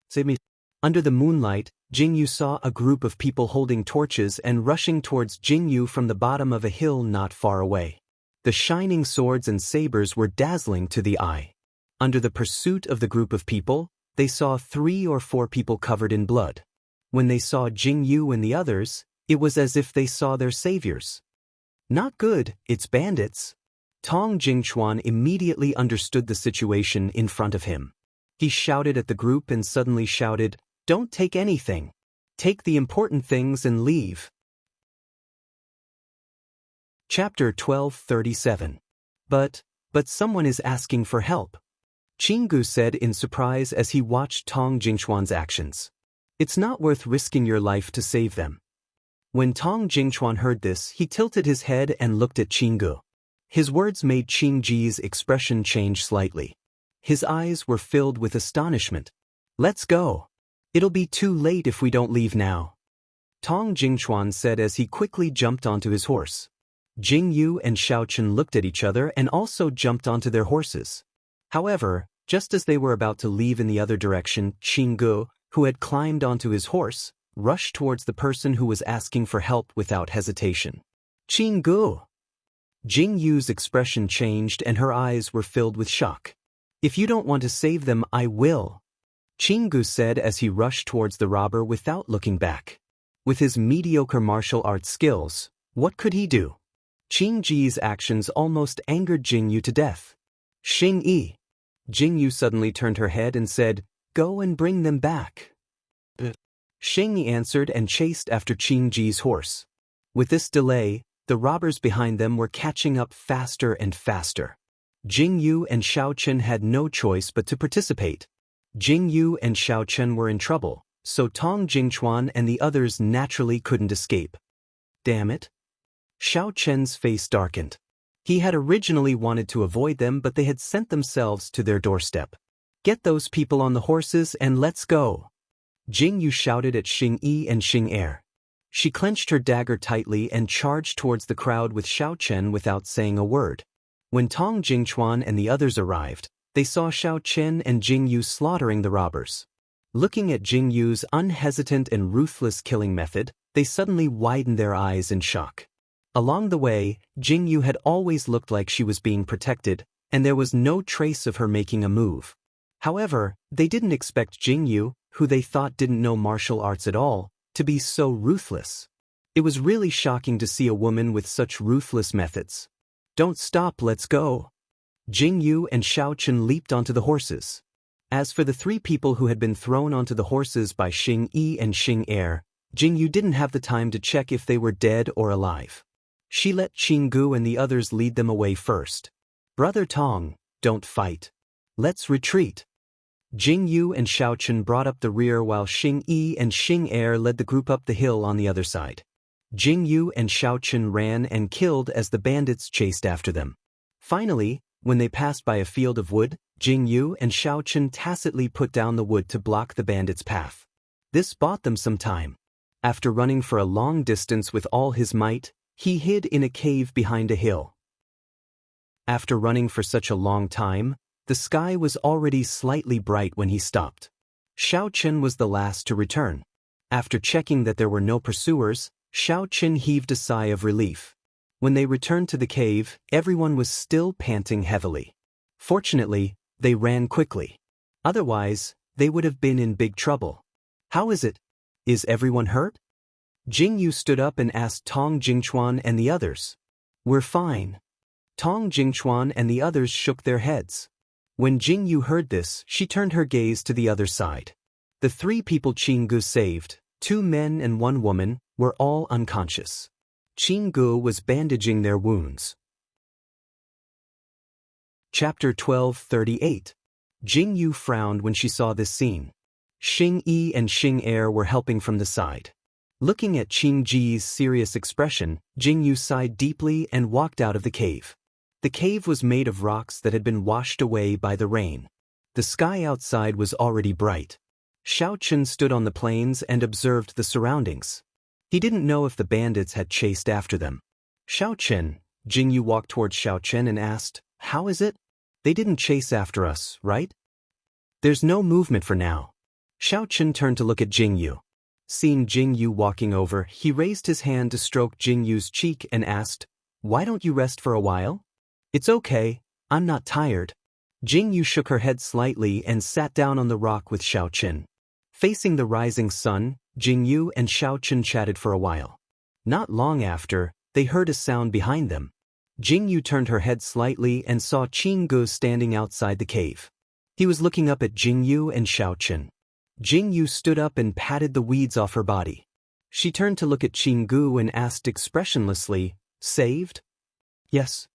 [SPEAKER 1] Save me!" Under the moonlight, Jing Yu saw a group of people holding torches and rushing towards Jing Yu from the bottom of a hill not far away. The shining swords and sabers were dazzling to the eye. Under the pursuit of the group of people, they saw 3 or 4 people covered in blood. When they saw Jing Yu and the others, it was as if they saw their saviors. "Not good, it's bandits." Tong Jingchuan immediately understood the situation in front of him. He shouted at the group and suddenly shouted, "Don't take anything. Take the important things and leave." Chapter 12:37. But someone is asking for help," Qinggu said in surprise as he watched Tong Jingchuan's actions. "It's not worth risking your life to save them." When Tong Jingchuan heard this, he tilted his head and looked at Qinggu. His words made Qingji's expression change slightly. His eyes were filled with astonishment. "Let's go. It'll be too late if we don't leave now," Tong Jingchuan said as he quickly jumped onto his horse. Jing Yu and Xiao Chen looked at each other and also jumped onto their horses. However, just as they were about to leave in the other direction, Qinggu, who had climbed onto his horse, rushed towards the person who was asking for help without hesitation. "Qinggu!" Jing Yu's expression changed and her eyes were filled with shock. "If you don't want to save them, I will," Qinggu said as he rushed towards the robber without looking back. With his mediocre martial arts skills, what could he do? Qingji's actions almost angered Jing Yu to death. "Xing Yi." Jing Yu suddenly turned her head and said, "Go and bring them back." Xing Yi answered and chased after Qingji's horse. With this delay, the robbers behind them were catching up faster and faster. Jing Yu and Xiao Chen had no choice but to participate. Jing Yu and Xiao Chen were in trouble, so Tong Jingchuan and the others naturally couldn't escape. "Damn it." Xiao Chen's face darkened. He had originally wanted to avoid them, but they had sent themselves to their doorstep. "Get those people on the horses and let's go," Jing Yu shouted at Xing Yi and Xing Er. She clenched her dagger tightly and charged towards the crowd with Xiao Chen without saying a word. When Tong Jingchuan and the others arrived, they saw Xiao Chen and Jing Yu slaughtering the robbers. Looking at Jing Yu's unhesitant and ruthless killing method, they suddenly widened their eyes in shock. Along the way, Jing Yu had always looked like she was being protected, and there was no trace of her making a move. However, they didn't expect Jing Yu, who they thought didn't know martial arts at all, to be so ruthless. It was really shocking to see a woman with such ruthless methods. "Don't stop, let's go." Jing Yu and Xiao Chen leaped onto the horses. As for the 3 people who had been thrown onto the horses by Xing Yi and Xing Er, Jing Yu didn't have the time to check if they were dead or alive. She let Qinggu and the others lead them away first. "Brother Tong, don't fight. Let's retreat." Jing Yu and Xiao Chen brought up the rear while Xing Yi and Xing Er led the group up the hill on the other side. Jing Yu and Xiao Chen ran and killed as the bandits chased after them. Finally, when they passed by a field of wood, Jing Yu and Xiao Chen tacitly put down the wood to block the bandits' path. This bought them some time. After running for a long distance with all his might, he hid in a cave behind a hill. After running for such a long time, the sky was already slightly bright when he stopped. Xiao Chen was the last to return. After checking that there were no pursuers, Xiao Chen heaved a sigh of relief. When they returned to the cave, everyone was still panting heavily. Fortunately, they ran quickly. Otherwise, they would have been in big trouble. "How is it? Is everyone hurt?" Jing Yu stood up and asked Tong Jingchuan and the others. "We're fine." Tong Jingchuan and the others shook their heads. When Jing Yu heard this, she turned her gaze to the other side. The 3 people Qinggu saved, 2 men and 1 woman, were all unconscious. Qinggu was bandaging their wounds. Chapter 12:38. Jingyu frowned when she saw this scene. Xing Yi and Xing Er were helping from the side. Looking at Qing Ji's serious expression, Jingyu sighed deeply and walked out of the cave. The cave was made of rocks that had been washed away by the rain. The sky outside was already bright. Xiaochen stood on the plains and observed the surroundings. He didn't know if the bandits had chased after them. Xiaochen, Jingyu walked towards Xiaochen and asked, "How is it? They didn't chase after us, right?" "There's no movement for now." Xiaochen turned to look at Jingyu. Seeing Jingyu walking over, he raised his hand to stroke Jingyu's cheek and asked, "Why don't you rest for a while?" "It's okay, I'm not tired." Jingyu shook her head slightly and sat down on the rock with Xiaochen. Facing the rising sun, Jingyu and Xiaochen chatted for a while. Not long after, they heard a sound behind them. Jingyu turned her head slightly and saw Qinggu standing outside the cave. He was looking up at Jingyu and Xiaochen. Jingyu stood up and patted the weeds off her body. She turned to look at Qinggu and asked expressionlessly, "Saved?" "Yes."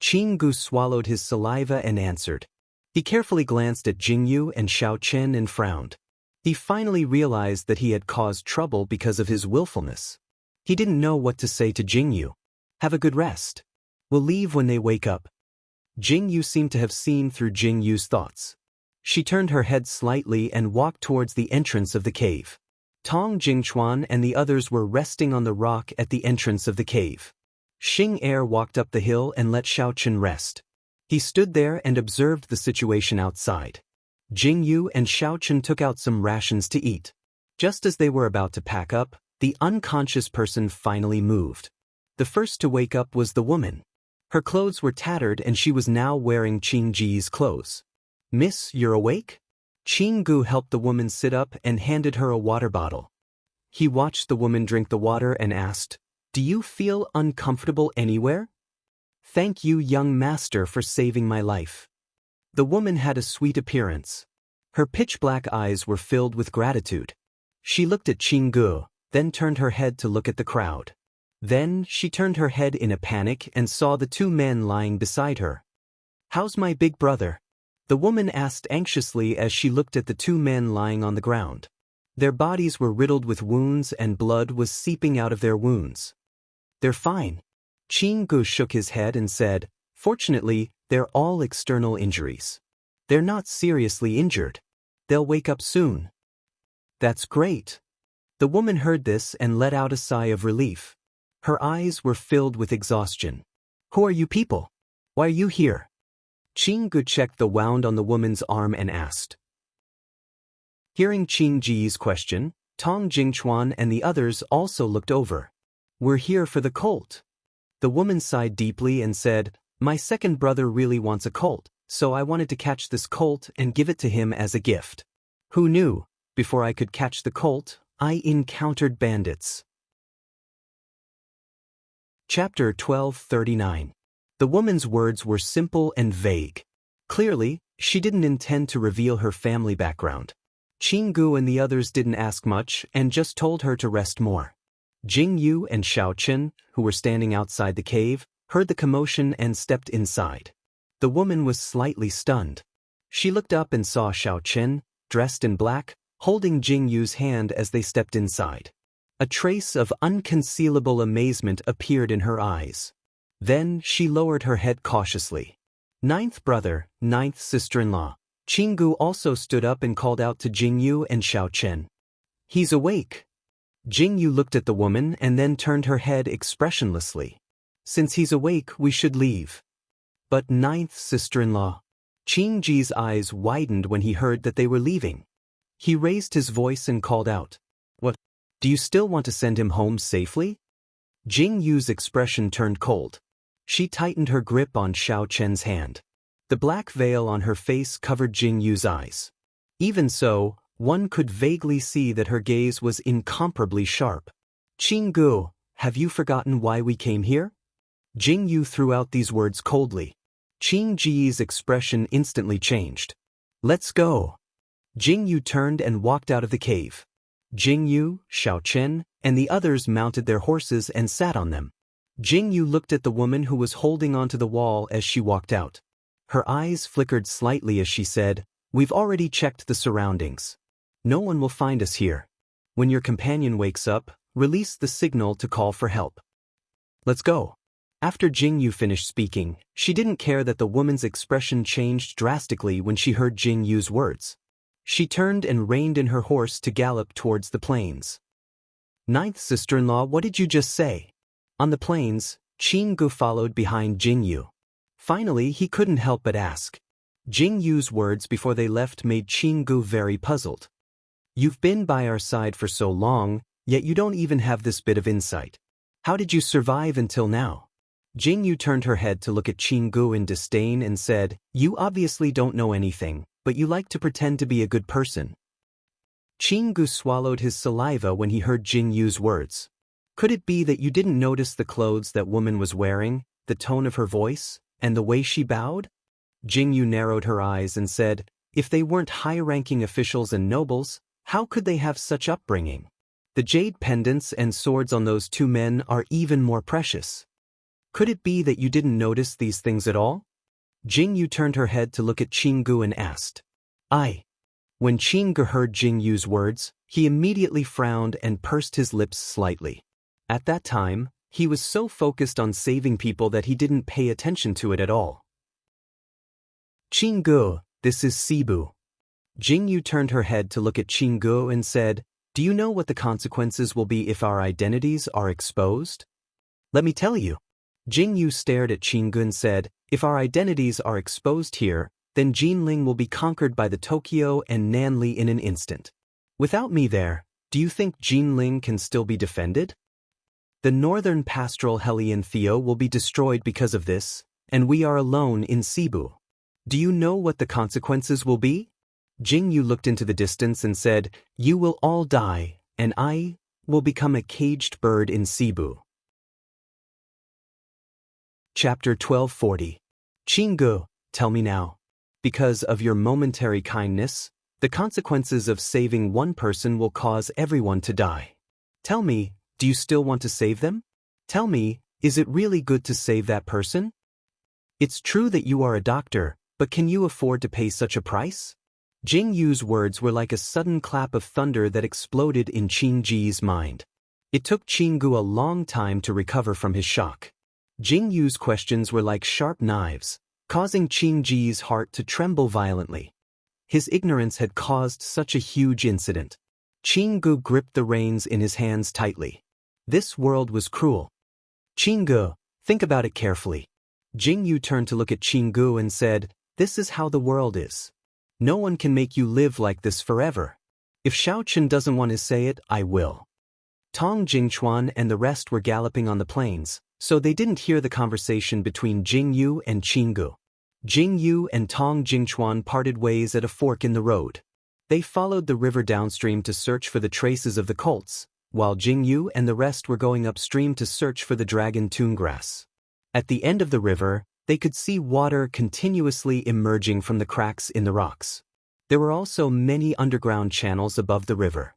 [SPEAKER 1] Qinggu swallowed his saliva and answered. He carefully glanced at Jingyu and Xiaochen and frowned. He finally realized that he had caused trouble because of his willfulness. He didn't know what to say to Jingyu. "Have a good rest. We'll leave when they wake up." Jingyu seemed to have seen through Jingyu's thoughts. She turned her head slightly and walked towards the entrance of the cave. Tong Jingchuan and the others were resting on the rock at the entrance of the cave. Xing Er walked up the hill and let Xiaochen rest. He stood there and observed the situation outside. Jingyu and Xiaochen took out some rations to eat. Just as they were about to pack up, the unconscious person finally moved. The first to wake up was the woman. Her clothes were tattered and she was now wearing Qingji's clothes. "Miss, you're awake?" Qinggu helped the woman sit up and handed her a water bottle. He watched the woman drink the water and asked, "Do you feel uncomfortable anywhere?" "Thank you, young master, for saving my life." The woman had a sweet appearance. Her pitch-black eyes were filled with gratitude. She looked at Qinggu, then turned her head to look at the crowd. Then she turned her head in a panic and saw the 2 men lying beside her. "How's my big brother?" the woman asked anxiously as she looked at the 2 men lying on the ground. Their bodies were riddled with wounds and blood was seeping out of their wounds. "They're fine." Qinggu shook his head and said, "Fortunately, they're all external injuries. They're not seriously injured. They'll wake up soon." "That's great." The woman heard this and let out a sigh of relief. Her eyes were filled with exhaustion. "Who are you people? Why are you here?" Qinggu checked the wound on the woman's arm and asked. Hearing Qingji's question, Tong Jingchuan and the others also looked over. "We're here for the colt." The woman sighed deeply and said, "My second brother really wants a colt, so I wanted to catch this colt and give it to him as a gift. Who knew, before I could catch the colt, I encountered bandits." Chapter 12:39. The woman's words were simple and vague. Clearly, she didn't intend to reveal her family background. Qinggu and the others didn't ask much and just told her to rest more. Jingyu and Xiaochen, who were standing outside the cave, heard the commotion and stepped inside. The woman was slightly stunned. She looked up and saw Xiaochen, dressed in black, holding Jingyu's hand as they stepped inside. A trace of unconcealable amazement appeared in her eyes. Then she lowered her head cautiously. "Ninth brother, ninth sister-in-law." Qinggu also stood up and called out to Jingyu and Xiaochen. "He's awake." Jingyu looked at the woman and then turned her head expressionlessly. "Since he's awake, we should leave." "But ninth sister-in-law." Qingji's eyes widened when he heard that they were leaving. He raised his voice and called out, "What? Do you still want to send him home safely?" Jingyu's expression turned cold. She tightened her grip on Xiaochen's hand. The black veil on her face covered Jingyu's eyes. Even so, one could vaguely see that her gaze was incomparably sharp. "Qinggu, have you forgotten why we came here?" Jingyu threw out these words coldly. Qingji's expression instantly changed. "Let's go." Jing Yu turned and walked out of the cave. Jing Yu, Xiao Chen, and the others mounted their horses and sat on them. Jing Yu looked at the woman who was holding onto the wall as she walked out. Her eyes flickered slightly as she said, "We've already checked the surroundings. No one will find us here. When your companion wakes up, release the signal to call for help. Let's go." After Jing Yu finished speaking, she didn't care that the woman's expression changed drastically when she heard Jing Yu's words. She turned and reined in her horse to gallop towards the plains. "Ninth sister-in-law, what did you just say?" On the plains, Qin Gu followed behind Jing Yu. Finally, he couldn't help but ask. Jing Yu's words before they left made Qin Gu very puzzled. "You've been by our side for so long, yet you don't even have this bit of insight. How did you survive until now?" Jing Yu turned her head to look at Qin Gu in disdain and said, "You obviously don't know anything, but you like to pretend to be a good person." Qin Gu swallowed his saliva when he heard Jing Yu's words. Could it be that you didn't notice the clothes that woman was wearing, the tone of her voice, and the way she bowed? Jing Yu narrowed her eyes and said, "If they weren't high-ranking officials and nobles, how could they have such upbringing? The jade pendants and swords on those two men are even more precious. Could it be that you didn't notice these things at all?" Jing Yu turned her head to look at Qin Gu and asked. "I." When Qin Gu heard Jing Yu's words, he immediately frowned and pursed his lips slightly. At that time, he was so focused on saving people that he didn't pay attention to it at all. "Qin Gu, this is Cebu." Jing Yu turned her head to look at Qin Gu and said, "Do you know what the consequences will be if our identities are exposed?" "Let me tell you." Jing Yu stared at Qin Gu and said, "If our identities are exposed here, then Jinling will be conquered by the Tokyo and Nanli in an instant. Without me there, do you think Jinling can still be defended? The northern pastoral Helian Theo will be destroyed because of this, and we are alone in Cebu. Do you know what the consequences will be?" Jing Yu looked into the distance and said, "You will all die, and I will become a caged bird in Cebu." Chapter 1240. Qin Gu, tell me now. Because of your momentary kindness, the consequences of saving one person will cause everyone to die. Tell me, do you still want to save them? Tell me, is it really good to save that person? It's true that you are a doctor, but can you afford to pay such a price? Jing Yu's words were like a sudden clap of thunder that exploded in Qin Ji's mind. It took Qin Gu a long time to recover from his shock. Jing Yu's questions were like sharp knives, causing Qin Ji's heart to tremble violently. His ignorance had caused such a huge incident. Qin Gu gripped the reins in his hands tightly. This world was cruel. "Qin Gu, think about it carefully." Jing Yu turned to look at Qin Gu and said, "This is how the world is. No one can make you live like this forever. If Xiao Chen doesn't want to say it, I will." Tong Jingchuan and the rest were galloping on the plains, so they didn't hear the conversation between Jing Yu and Qin Gu. Jing Yu and Tong Jingchuan parted ways at a fork in the road. They followed the river downstream to search for the traces of the colts, while Jing Yu and the rest were going upstream to search for the dragon toongrass. At the end of the river, they could see water continuously emerging from the cracks in the rocks. There were also many underground channels above the river.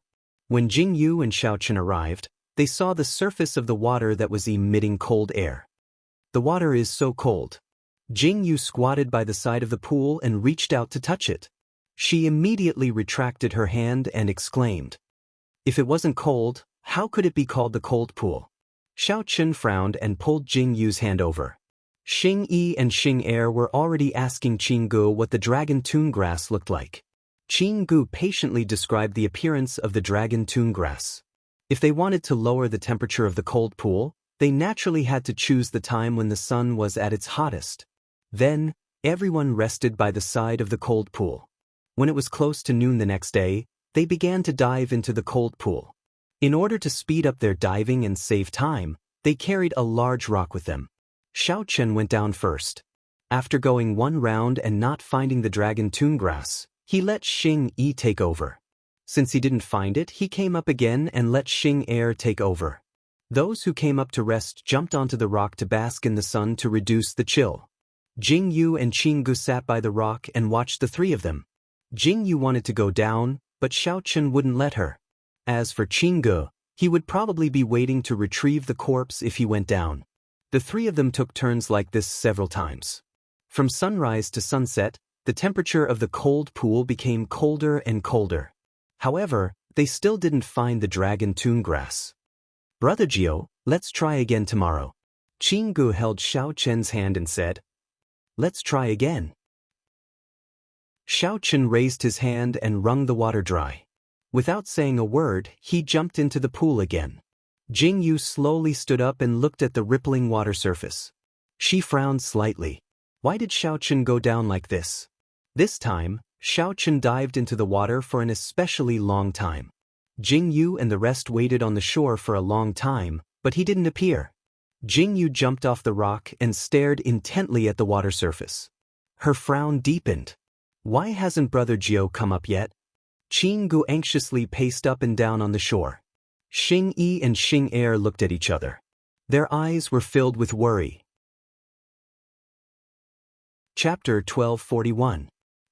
[SPEAKER 1] When Jing Yu and Xiao Chen arrived, they saw the surface of the water that was emitting cold air. The water is so cold. Jing Yu squatted by the side of the pool and reached out to touch it. She immediately retracted her hand and exclaimed, "If it wasn't cold, how could it be called the cold pool?" Xiao Chen frowned and pulled Jing Yu's hand over. Xing Yi and Xing Er were already asking Qin Gu what the dragon toongrass looked like. Qin Gu patiently described the appearance of the dragon toongrass. If they wanted to lower the temperature of the cold pool, they naturally had to choose the time when the sun was at its hottest. Then, everyone rested by the side of the cold pool. When it was close to noon the next day, they began to dive into the cold pool. In order to speed up their diving and save time, they carried a large rock with them. Xiao Chen went down first. After going one round and not finding the dragon toongrass, he let Xing Yi take over. Since he didn't find it, he came up again and let Xing Er take over. Those who came up to rest jumped onto the rock to bask in the sun to reduce the chill. Jing Yu and Qin Gu sat by the rock and watched the three of them. Jing Yu wanted to go down, but Xiao Chen wouldn't let her. As for Qingge, he would probably be waiting to retrieve the corpse if he went down. The three of them took turns like this several times. From sunrise to sunset, the temperature of the cold pool became colder and colder. However, they still didn't find the dragon tune grass. Brother Jiao, let's try again tomorrow. Qingge held Xiao Chen's hand and said, "Let's try again." Xiao Chen raised his hand and wrung the water dry. Without saying a word, he jumped into the pool again. Jing Yu slowly stood up and looked at the rippling water surface. She frowned slightly. Why did Xiao Chen go down like this? This time, Xiao Chen dived into the water for an especially long time. Jing Yu and the rest waited on the shore for a long time, but he didn't appear. Jing Yu jumped off the rock and stared intently at the water surface. Her frown deepened. Why hasn't Brother Jiao come up yet? Qingge anxiously paced up and down on the shore. Xing Yi and Xing Er looked at each other. Their eyes were filled with worry. Chapter 1241.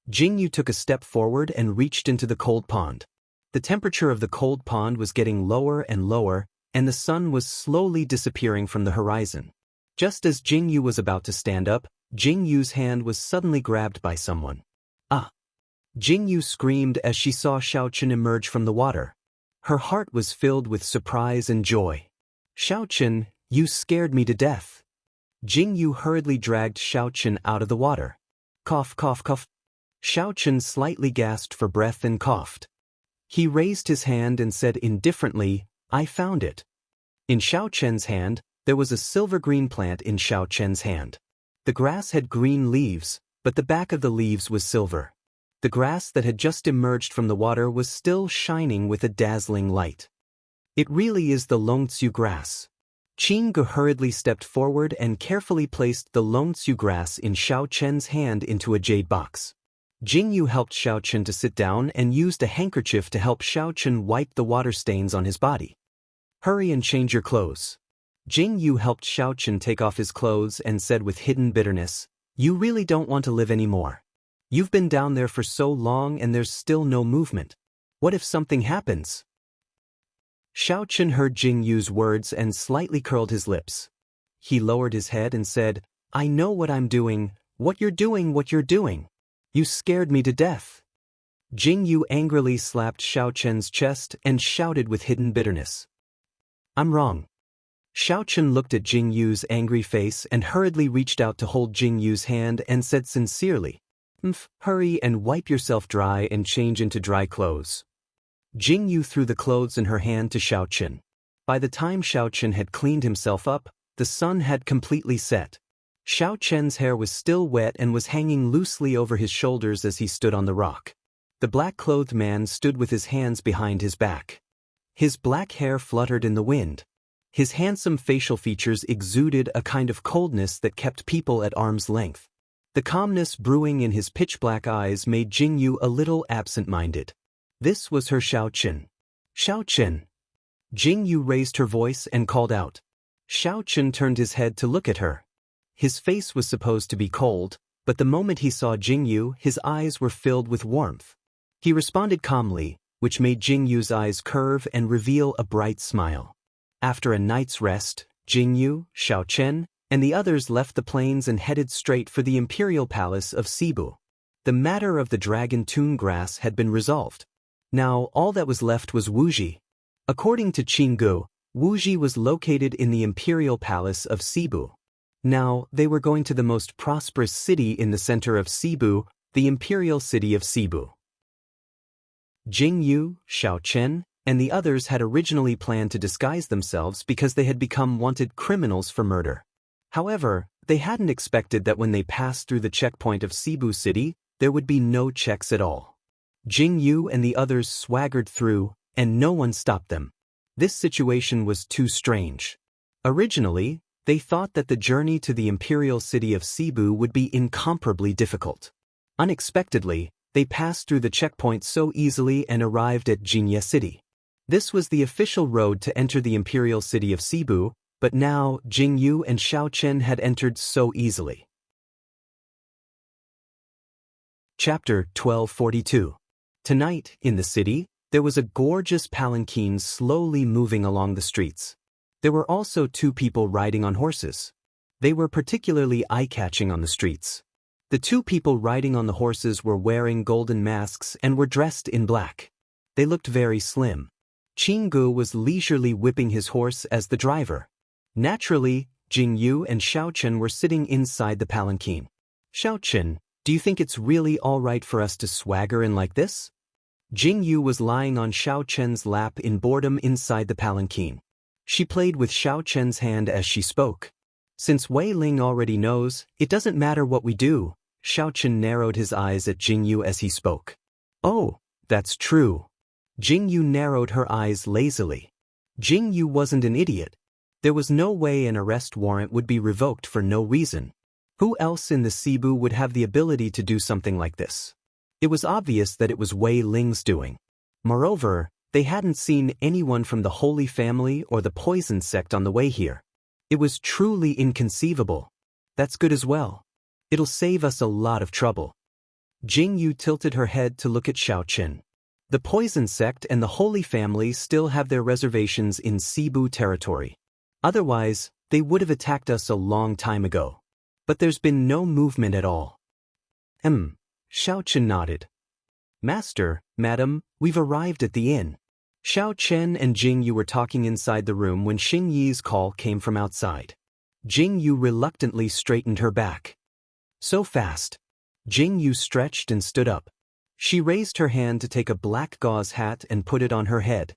[SPEAKER 1] Jing Yu took a step forward and reached into the cold pond. The temperature of the cold pond was getting lower and lower, and the sun was slowly disappearing from the horizon. Just as Jing Yu was about to stand up, Jing Yu's hand was suddenly grabbed by someone. "Ah!" Jing Yu screamed as she saw Xiao Chen emerge from the water. Her heart was filled with surprise and joy. "Xiao Chen, you scared me to death." Jing Yu hurriedly dragged Xiao Chen out of the water. Cough, cough, cough. Xiao Chen slightly gasped for breath and coughed. He raised his hand and said indifferently, "I found it." In Xiao Chen's hand, there was a silver-green plant in Xiao Chen's hand. The grass had green leaves, but the back of the leaves was silver. The grass that had just emerged from the water was still shining with a dazzling light. "It really is the Longtsu grass." Qingge hurriedly stepped forward and carefully placed the Longtsu grass in Xiao Chen's hand into a jade box. Jing Yu helped Xiao Chen to sit down and used a handkerchief to help Xiao Chen wipe the water stains on his body. "Hurry and change your clothes." Jing Yu helped Xiao Chen take off his clothes and said with hidden bitterness, "You really don't want to live anymore. You've been down there for so long and there's still no movement. What if something happens?" Xiao Chen heard Jing Yu's words and slightly curled his lips. He lowered his head and said, "I know what I'm doing, what you're doing. You scared me to death." Jing Yu angrily slapped Xiao Chen's chest and shouted with hidden bitterness, "I'm wrong." Xiao Chen looked at Jing Yu's angry face and hurriedly reached out to hold Jing Yu's hand and said sincerely, "Hurry and wipe yourself dry and change into dry clothes." Jing Yu threw the clothes in her hand to Xiao Chen. By the time Xiao Chen had cleaned himself up, the sun had completely set. Xiao Chen's hair was still wet and was hanging loosely over his shoulders as he stood on the rock. The black-clothed man stood with his hands behind his back. His black hair fluttered in the wind. His handsome facial features exuded a kind of coldness that kept people at arm's length. The calmness brewing in his pitch-black eyes made Jing Yu a little absent-minded. This was her Xiao Chen. "Xiao Chen." Jing Yu raised her voice and called out. Xiao Chen turned his head to look at her. His face was supposed to be cold, but the moment he saw Jing Yu, his eyes were filled with warmth. He responded calmly, which made Jing Yu's eyes curve and reveal a bright smile. After a night's rest, Jing Yu, Xiao Chen, and the others left the plains and headed straight for the imperial palace of Cebu. The matter of the dragon tune grass had been resolved. Now all that was left was Wuji. According to Qingge, Wuji was located in the imperial palace of Cebu. Now they were going to the most prosperous city in the center of Cebu, the imperial city of Cebu. Jing Yu, Xiao Chen, and the others had originally planned to disguise themselves because they had become wanted criminals for murder. However, they hadn't expected that when they passed through the checkpoint of Cebu City, there would be no checks at all. Jing Yu and the others swaggered through, and no one stopped them. This situation was too strange. Originally, they thought that the journey to the imperial city of Cebu would be incomparably difficult. Unexpectedly, they passed through the checkpoint so easily and arrived at Jinya City. This was the official road to enter the imperial city of Cebu, but now Jing Yu and Xiao Chen had entered so easily. Chapter 1242. Tonight, in the city, there was a gorgeous palanquin slowly moving along the streets. There were also two people riding on horses. They were particularly eye-catching on the streets. The two people riding on the horses were wearing golden masks and were dressed in black. They looked very slim. Qinggu was leisurely whipping his horse as the driver. Naturally, Jingyu and Xiaochen were sitting inside the palanquin. Xiaochen, do you think it's really all right for us to swagger in like this? Jingyu was lying on Xiaochen's lap in boredom inside the palanquin. She played with Xiaochen's hand as she spoke. Since Wei Ling already knows, it doesn't matter what we do, Xiaochen narrowed his eyes at Jingyu as he spoke. Oh, that's true. Jingyu narrowed her eyes lazily. Jingyu wasn't an idiot. There was no way an arrest warrant would be revoked for no reason. Who else in the Cebu would have the ability to do something like this? It was obvious that it was Wei Ling's doing. Moreover, they hadn't seen anyone from the Holy Family or the Poison Sect on the way here. It was truly inconceivable. That's good as well. It'll save us a lot of trouble. Jingyu tilted her head to look at Xiaochen. The Poison Sect and the Holy Family still have their reservations in Cebu territory. Otherwise, they would have attacked us a long time ago. But there's been no movement at all. Xiaochen nodded. Master, madam, we've arrived at the inn. Xiaochen and Jingyu were talking inside the room when Xing Yi's call came from outside. Jingyu reluctantly straightened her back. So fast. Jingyu stretched and stood up. She raised her hand to take a black gauze hat and put it on her head.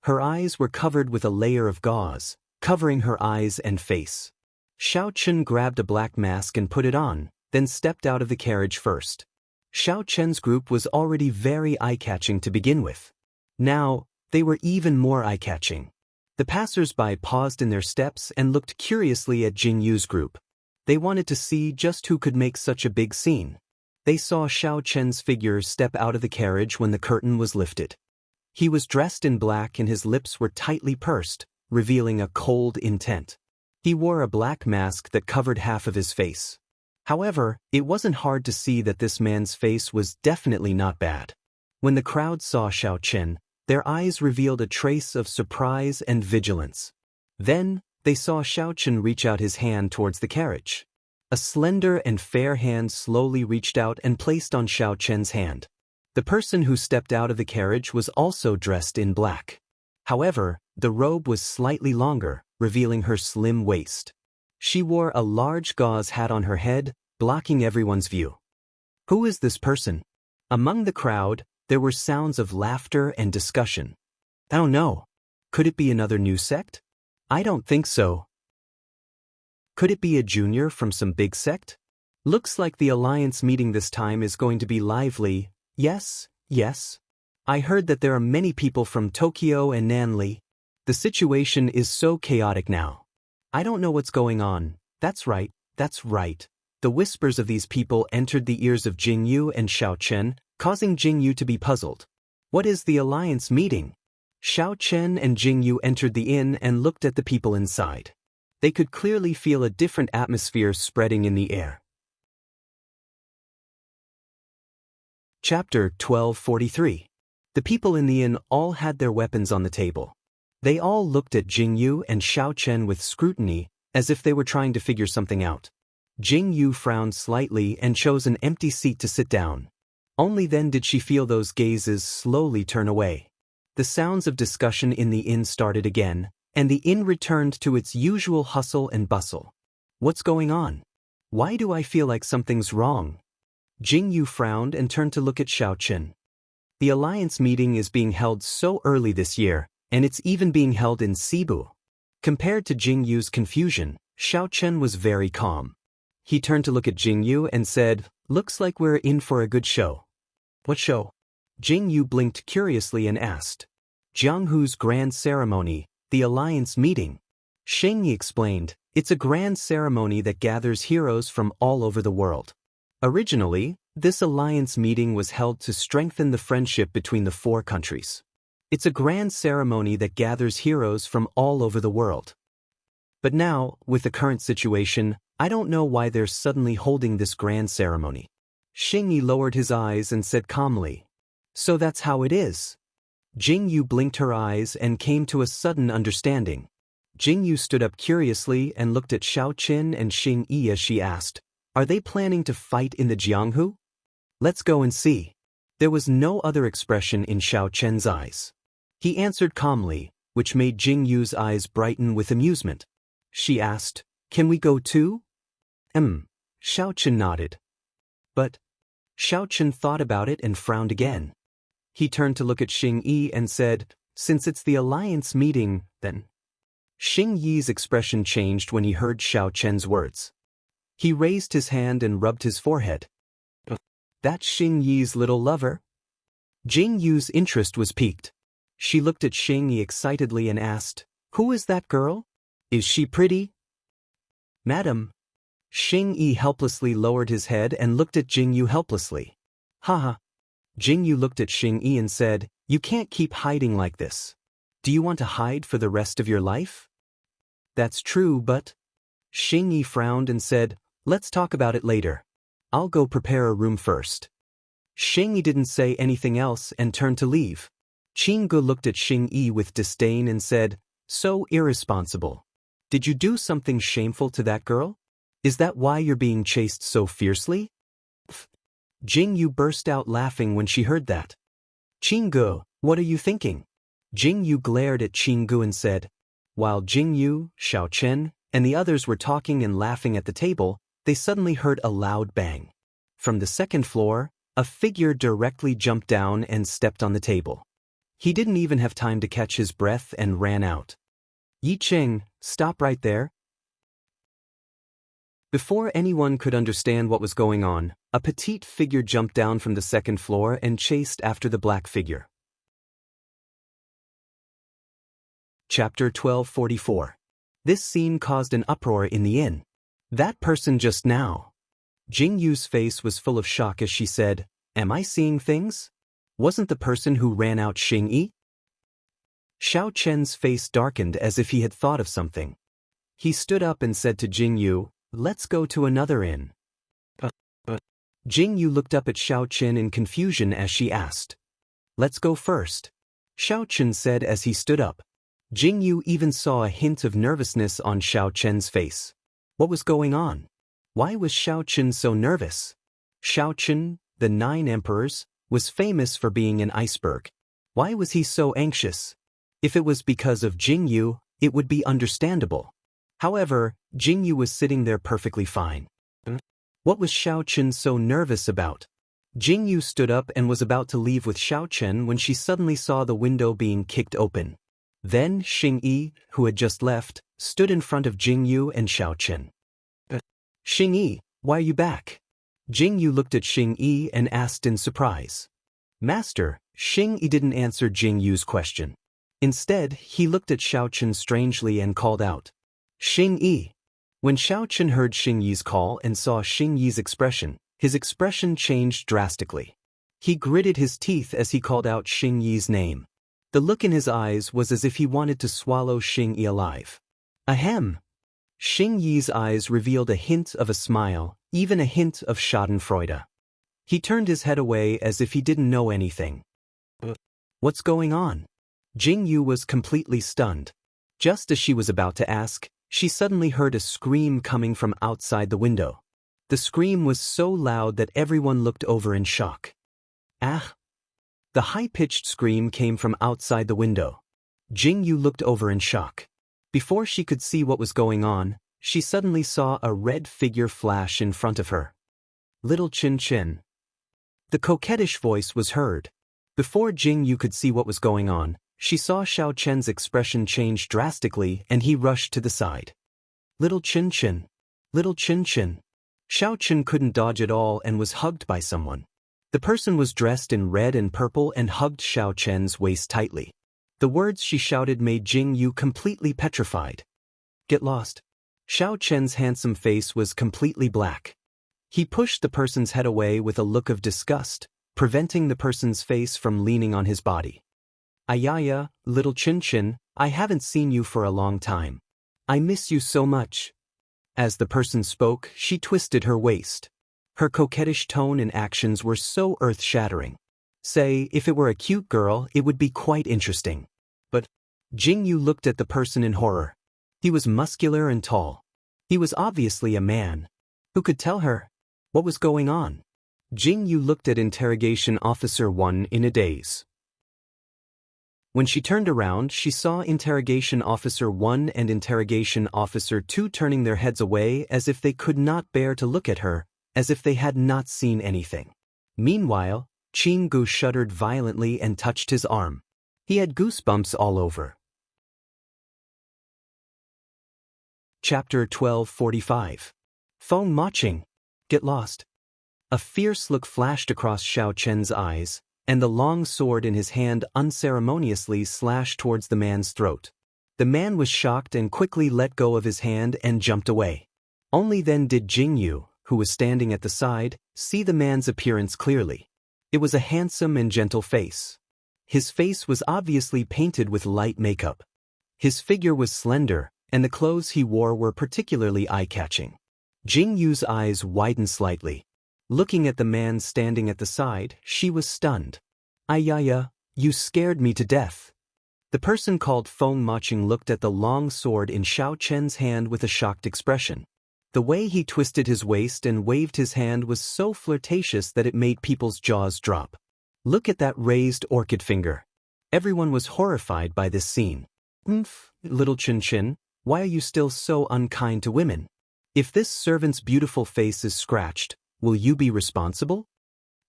[SPEAKER 1] Her eyes were covered with a layer of gauze, covering her eyes and face. Xiaochen grabbed a black mask and put it on, then stepped out of the carriage first. Xiaochen's group was already very eye-catching to begin with. Now, they were even more eye-catching. The passers-by paused in their steps and looked curiously at Jingyu's group. They wanted to see just who could make such a big scene. They saw Xiaochen's figure step out of the carriage when the curtain was lifted. He was dressed in black and his lips were tightly pursed, revealing a cold intent. He wore a black mask that covered half of his face. However, it wasn't hard to see that this man's face was definitely not bad. When the crowd saw Xiaochen, their eyes revealed a trace of surprise and vigilance. Then, they saw Xiaochen reach out his hand towards the carriage. A slender and fair hand slowly reached out and placed on Xiaochen's hand. The person who stepped out of the carriage was also dressed in black. However, the robe was slightly longer, revealing her slim waist. She wore a large gauze hat on her head, blocking everyone's view. Who is this person? Among the crowd, there were sounds of laughter and discussion. I don't know. Could it be another new sect? I don't think so. Could it be a junior from some big sect? Looks like the alliance meeting this time is going to be lively. Yes. I heard that there are many people from Tokyo and Nanli. The situation is so chaotic now. I don't know what's going on. That's right. The whispers of these people entered the ears of Jingyu and Xiaochen, causing Jingyu to be puzzled. What is the alliance meeting? Xiaochen and Jingyu entered the inn and looked at the people inside. They could clearly feel a different atmosphere spreading in the air. Chapter 1243. The people in the inn all had their weapons on the table. They all looked at Jingyu and Xiaochen with scrutiny, as if they were trying to figure something out. Jingyu frowned slightly and chose an empty seat to sit down. Only then did she feel those gazes slowly turn away. The sounds of discussion in the inn started again, and the inn returned to its usual hustle and bustle. What's going on? Why do I feel like something's wrong? Jingyu frowned and turned to look at Xiaochen. The alliance meeting is being held so early this year, and it's even being held in Cebu. Compared to Jingyu's confusion, Xiaochen was very calm. He turned to look at Jingyu and said, "Looks like we're in for a good show." What show? Jingyu blinked curiously and asked. Jianghu's grand ceremony, the alliance meeting. Shengyi explained, it's a grand ceremony that gathers heroes from all over the world. Originally, this alliance meeting was held to strengthen the friendship between the four countries. It's a grand ceremony that gathers heroes from all over the world. But now, with the current situation, I don't know why they're suddenly holding this grand ceremony. Xingyi lowered his eyes and said calmly. So that's how it is. Jingyu blinked her eyes and came to a sudden understanding. Jingyu stood up curiously and looked at Xiaoqin and Xingyi as she asked, Are they planning to fight in the Jianghu? Let's go and see. There was no other expression in Xiaoqin's eyes. He answered calmly, which made Jingyu's eyes brighten with amusement. She asked, Can we go too? Xiaoqin nodded. But Xiaoqin thought about it and frowned again. He turned to look at Xingyi and said, Since it's the alliance meeting, then. Xingyi's expression changed when he heard Xiaoqin's words. He raised his hand and rubbed his forehead. That's Xingyi's little lover? Jingyu's interest was piqued. She looked at Xingyi excitedly and asked, Who is that girl? Is she pretty? Madam. Xingyi helplessly lowered his head and looked at Jingyu helplessly. Haha. Jingyu looked at Xingyi and said, You can't keep hiding like this. Do you want to hide for the rest of your life? That's true, but. Xingyi frowned and said, Let's talk about it later. I'll go prepare a room first. Xingyi didn't say anything else and turned to leave. Qinggu looked at Xingyi with disdain and said, So irresponsible. Did you do something shameful to that girl? Is that why you're being chased so fiercely? Jingyu burst out laughing when she heard that. Qinggu, what are you thinking? Jingyu glared at Qinggu and said. While Jingyu, Xiaoqin, and the others were talking and laughing at the table, they suddenly heard a loud bang. From the second floor, a figure directly jumped down and stepped on the table. He didn't even have time to catch his breath and ran out. Yi Qing, stop right there. Before anyone could understand what was going on, a petite figure jumped down from the second floor and chased after the black figure. Chapter 1244. This scene caused an uproar in the inn. That person just now. Jingyu's face was full of shock as she said, Am I seeing things? Wasn't the person who ran out Xingyi? Xiaoqian's face darkened as if he had thought of something. He stood up and said to Jingyu, Let's go to another inn. Jingyu looked up at Xiaoqin in confusion as she asked. Let's go first. Xiaoqin said as he stood up. Jingyu even saw a hint of nervousness on Xiaoqian's face. What was going on? Why was Xiaoqin so nervous? Xiaoqin, the 9 emperors, was famous for being an iceberg. Why was he so anxious? If it was because of Jingyu, it would be understandable. However, Jingyu was sitting there perfectly fine. What was Xiaoqin so nervous about? Jingyu stood up and was about to leave with Xiaoqin when she suddenly saw the window being kicked open. Then Xingyi, who had just left, stood in front of Jingyu and Xiaoqin. Xingyi, why are you back? Jingyu looked at Xingyi and asked in surprise. Master, Xingyi didn't answer Jingyu's question. Instead, he looked at Xiaoqin strangely and called out. Xingyi. When Xiaoqin heard Xingyi's call and saw Xingyi's expression, his expression changed drastically. He gritted his teeth as he called out Xingyi's name. The look in his eyes was as if he wanted to swallow Xingyi alive. Ahem. Xingyi's eyes revealed a hint of a smile, even a hint of schadenfreude. He turned his head away as if he didn't know anything. What's going on? Jingyu was completely stunned. Just as she was about to ask, she suddenly heard a scream coming from outside the window. The scream was so loud that everyone looked over in shock. Ah! The high-pitched scream came from outside the window. Jingyu looked over in shock. Before she could see what was going on, she suddenly saw a red figure flash in front of her. Little Chin Chin. The coquettish voice was heard. Before Jingyu could see what was going on, she saw Xiaoqian's expression change drastically and he rushed to the side. Little Chin Chin. Little Chin Chin. Xiaoqian couldn't dodge at all and was hugged by someone. The person was dressed in red and purple and hugged Xiaoqian's waist tightly. The words she shouted made Jingyu completely petrified. Get lost. Xiaoqian's handsome face was completely black. He pushed the person's head away with a look of disgust, preventing the person's face from leaning on his body. Ayaya, little Chin Chin, I haven't seen you for a long time. I miss you so much. As the person spoke, she twisted her waist. Her coquettish tone and actions were so earth-shattering. Say, if it were a cute girl, it would be quite interesting. But Jingyu looked at the person in horror. He was muscular and tall. He was obviously a man. Who could tell her what was going on? Jingyu looked at Interrogation Officer 1 in a daze. When she turned around, she saw Interrogation Officer 1 and Interrogation Officer 2 turning their heads away as if they could not bear to look at her, as if they had not seen anything. Meanwhile, Chingu shuddered violently and touched his arm. He had goosebumps all over. Chapter 1245. Feng Maching. Get lost. A fierce look flashed across Xiao Chen's eyes, and the long sword in his hand unceremoniously slashed towards the man's throat. The man was shocked and quickly let go of his hand and jumped away. Only then did Jingyu, who was standing at the side, see the man's appearance clearly. It was a handsome and gentle face. His face was obviously painted with light makeup. His figure was slender, and the clothes he wore were particularly eye-catching. Jingyu's eyes widened slightly. Looking at the man standing at the side, she was stunned. Ayaya, you scared me to death. The person called Feng Maching looked at the long sword in Xiao Chen's hand with a shocked expression. The way he twisted his waist and waved his hand was so flirtatious that it made people's jaws drop. Look at that raised orchid finger. Everyone was horrified by this scene. Little Chin, why are you still so unkind to women? If this servant's beautiful face is scratched, will you be responsible?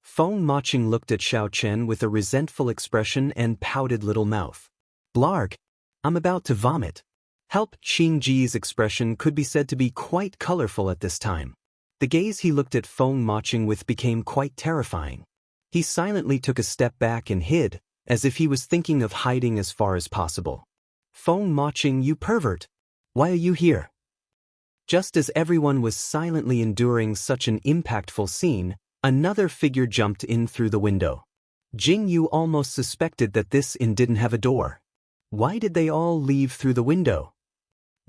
[SPEAKER 1] Feng Maching looked at Xiao Chen with a resentful expression and pouted little mouth. Blarg! I'm about to vomit. Help! Qingji's expression could be said to be quite colorful at this time. The gaze he looked at Feng Maching with became quite terrifying. He silently took a step back and hid, as if he was thinking of hiding as far as possible. Feng Maching, you pervert! Why are you here? Just as everyone was silently enduring such an impactful scene, another figure jumped in through the window. Jingyu almost suspected that this inn didn't have a door. Why did they all leave through the window?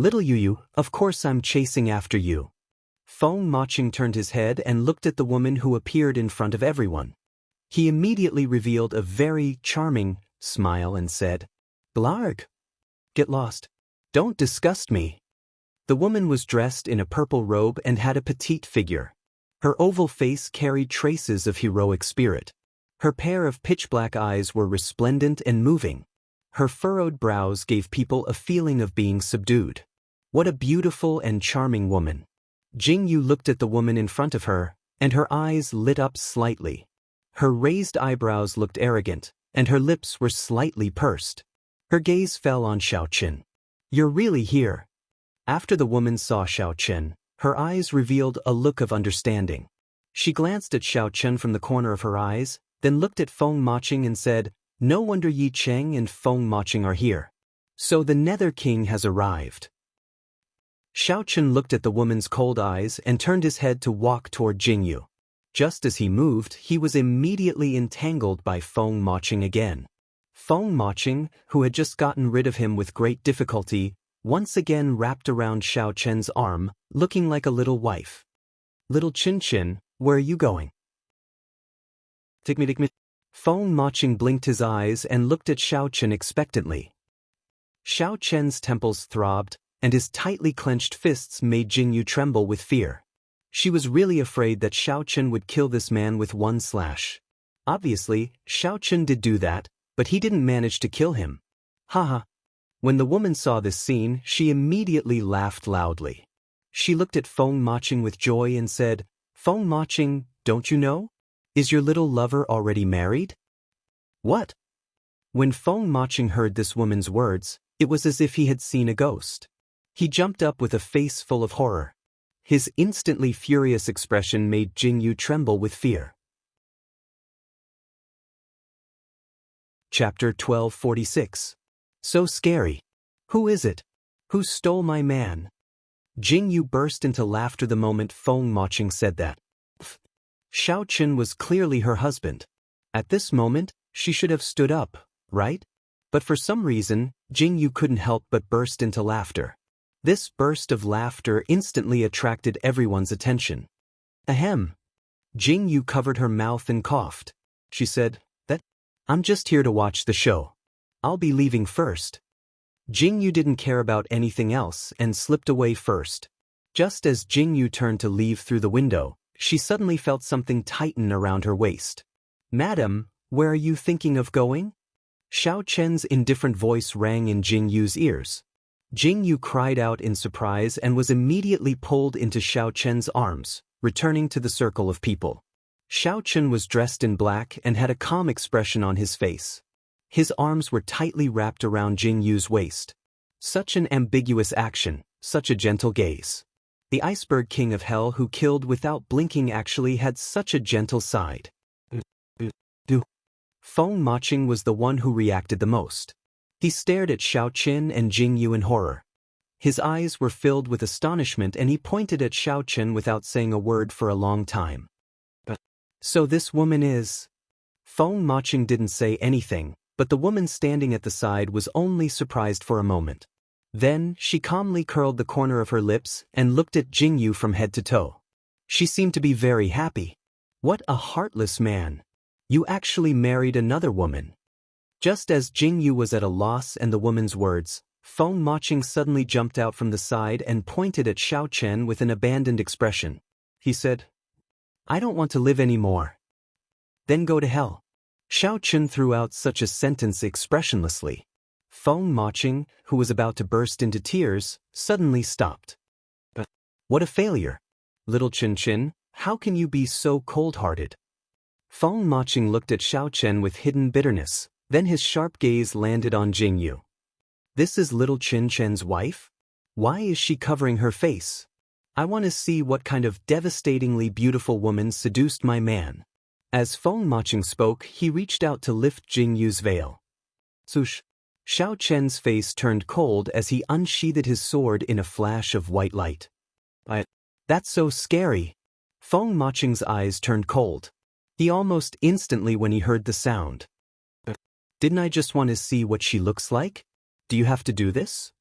[SPEAKER 1] Little Yu, of course I'm chasing after you. Feng Maching turned his head and looked at the woman who appeared in front of everyone. He immediately revealed a very charming smile and said, Blarg! Get lost. Don't disgust me. The woman was dressed in a purple robe and had a petite figure. Her oval face carried traces of heroic spirit. Her pair of pitch-black eyes were resplendent and moving. Her furrowed brows gave people a feeling of being subdued. What a beautiful and charming woman. Jingyu looked at the woman in front of her, and her eyes lit up slightly. Her raised eyebrows looked arrogant, and her lips were slightly pursed. Her gaze fell on Xiao Chen. You're really here. After the woman saw Xiao Chen, her eyes revealed a look of understanding. She glanced at Xiao Chen from the corner of her eyes, then looked at Feng Maching and said, No wonder Yi Cheng and Feng Maching are here. So the Nether King has arrived. Xiao Chen looked at the woman's cold eyes and turned his head to walk toward Jingyu. Just as he moved, he was immediately entangled by Feng Maching again. Feng Maching, who had just gotten rid of him with great difficulty, once again wrapped around Xiao Chen's arm, looking like a little wife. Little Chin, where are you going? Take me. Feng Maching blinked his eyes and looked at Xiao Chen expectantly. Xiao Chen's temples throbbed, and his tightly clenched fists made Jingyu tremble with fear. She was really afraid that Xiao Chen would kill this man with one slash. Obviously, Xiao Chen did do that, but he didn't manage to kill him. Haha. When the woman saw this scene, she immediately laughed loudly. She looked at Feng Maching with joy and said, Feng Maching, don't you know? Is your little lover already married? What? When Feng Maching heard this woman's words, it was as if he had seen a ghost. He jumped up with a face full of horror. His instantly furious expression made Jingyu tremble with fear. Chapter 1246. So scary. Who is it? Who stole my man? Jingyu burst into laughter the moment Feng Maching said that. Xiao Chen was clearly her husband. At this moment, she should have stood up, right? But for some reason, Jingyu couldn't help but burst into laughter. This burst of laughter instantly attracted everyone's attention. Ahem. Jing Yu covered her mouth and coughed. She said, I'm just here to watch the show. I'll be leaving first. Jing Yu didn't care about anything else and slipped away first. Just as Jing Yu turned to leave through the window, she suddenly felt something tighten around her waist. Madam, where are you thinking of going? Xiao Chen's indifferent voice rang in Jing Yu's ears. Jing Yu cried out in surprise and was immediately pulled into Xiao Chen's arms, returning to the circle of people. Xiao Chen was dressed in black and had a calm expression on his face. His arms were tightly wrapped around Jing Yu's waist. Such an ambiguous action, such a gentle gaze. The iceberg king of hell who killed without blinking actually had such a gentle side. Feng Maching was the one who reacted the most. He stared at Xiao Chen and Jing Yu in horror. His eyes were filled with astonishment and he pointed at Xiao Chen without saying a word for a long time. So this woman is… Feng Maching didn't say anything, but the woman standing at the side was only surprised for a moment. Then, she calmly curled the corner of her lips and looked at Jing Yu from head to toe. She seemed to be very happy. What a heartless man. You actually married another woman. Just as Jing Yu was at a loss and the woman's words, Feng Maching suddenly jumped out from the side and pointed at Xiao Chen with an abandoned expression. He said, I don't want to live anymore. Then go to hell. Xiao Chen threw out such a sentence expressionlessly. Feng Maching, who was about to burst into tears, suddenly stopped. But what a failure. Little Chin Chin, how can you be so cold-hearted? Feng Maching looked at Xiao Chen with hidden bitterness, then his sharp gaze landed on Jing Yu. This is little Chin Chen's wife? Why is she covering her face? I want to see what kind of devastatingly beautiful woman seduced my man. As Feng Maching spoke, he reached out to lift Jing Yu's veil. Swoosh! Xiao Chen's face turned cold as he unsheathed his sword in a flash of white light. That's so scary. Feng Maching's eyes turned cold. He almost instantly when he heard the sound. Didn't I just want to see what she looks like? Do you have to do this?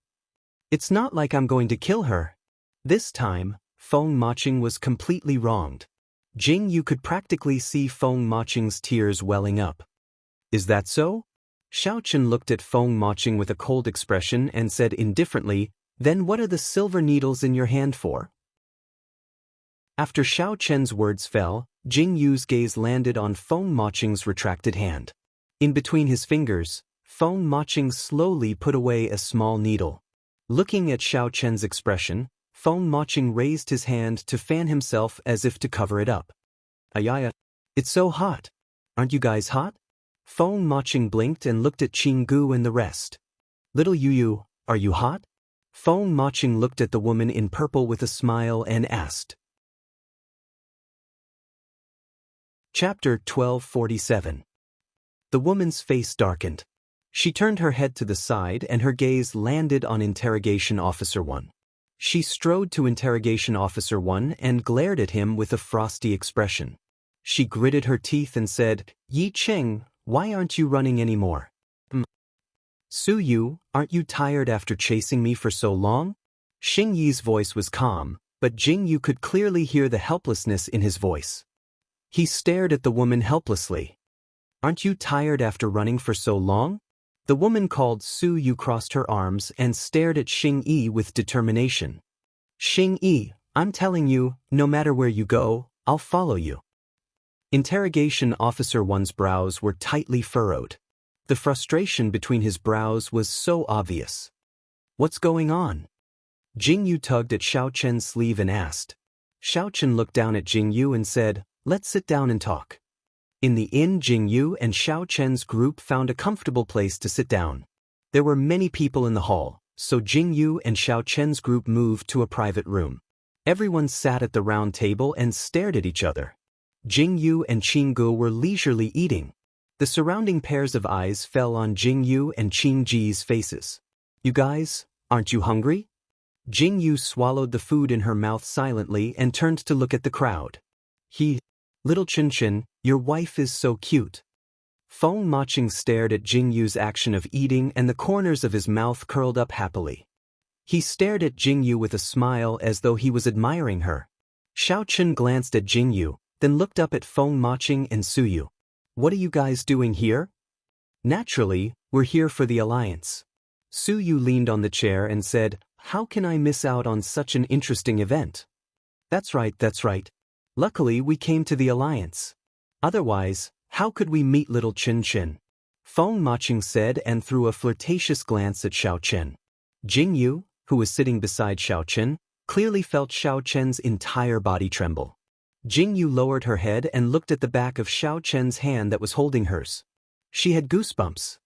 [SPEAKER 1] It's not like I'm going to kill her. This time, Feng Maching was completely wronged. Jing Yu could practically see Feng Maching's tears welling up. Is that so? Xiao Chen looked at Feng Maching with a cold expression and said indifferently, Then what are the silver needles in your hand for? After Xiao Chen's words fell, Jing Yu's gaze landed on Feng Maching's retracted hand. In between his fingers, Feng Maching slowly put away a small needle. Looking at Xiao Chen's expression, Feng Maching raised his hand to fan himself as if to cover it up. Ayaya, it's so hot. Aren't you guys hot? Feng Maching blinked and looked at Qing Gu and the rest. Little Yu, are you hot? Feng Maching looked at the woman in purple with a smile and asked. Chapter 1247. The woman's face darkened. She turned her head to the side and her gaze landed on Interrogation Officer 1. She strode to Interrogation Officer 1 and glared at him with a frosty expression. She gritted her teeth and said, Yi Cheng, why aren't you running anymore? Su Yu, aren't you tired after chasing me for so long? Xing Yi's voice was calm, but Jing Yu could clearly hear the helplessness in his voice. He stared at the woman helplessly. Aren't you tired after running for so long? The woman called Su Yu crossed her arms and stared at Xing Yi with determination. Xing Yi, I'm telling you, no matter where you go, I'll follow you. Interrogation Officer 1's brows were tightly furrowed. The frustration between his brows was so obvious. What's going on? Jing Yu tugged at Xiao Chen's sleeve and asked. Xiao Chen looked down at Jing Yu and said, Let's sit down and talk. In the inn, Jing Yu and Xiao Chen's group found a comfortable place to sit down. There were many people in the hall, so Jing Yu and Xiao Chen's group moved to a private room. Everyone sat at the round table and stared at each other. Jing Yu and Qing Gu were leisurely eating. The surrounding pairs of eyes fell on Jing Yu and Qing Ji's faces. You guys, aren't you hungry? Jing Yu swallowed the food in her mouth silently and turned to look at the crowd. Little Chin Chin, your wife is so cute. Feng Maching stared at Jing Yu's action of eating and the corners of his mouth curled up happily. He stared at Jing Yu with a smile as though he was admiring her. Xiao Chen glanced at Jing Yu, then looked up at Feng Maching and Suyu. What are you guys doing here? Naturally, we're here for the alliance. Suyu leaned on the chair and said, how can I miss out on such an interesting event? That's right, that's right. Luckily we came to the alliance. Otherwise, how could we meet little Chin Chin? Feng Maching said and threw a flirtatious glance at Xiao Chen. Jingyu, who was sitting beside Xiao Chen, clearly felt Xiao Chen's entire body tremble. Jingyu lowered her head and looked at the back of Xiao Chen's hand that was holding hers. She had goosebumps.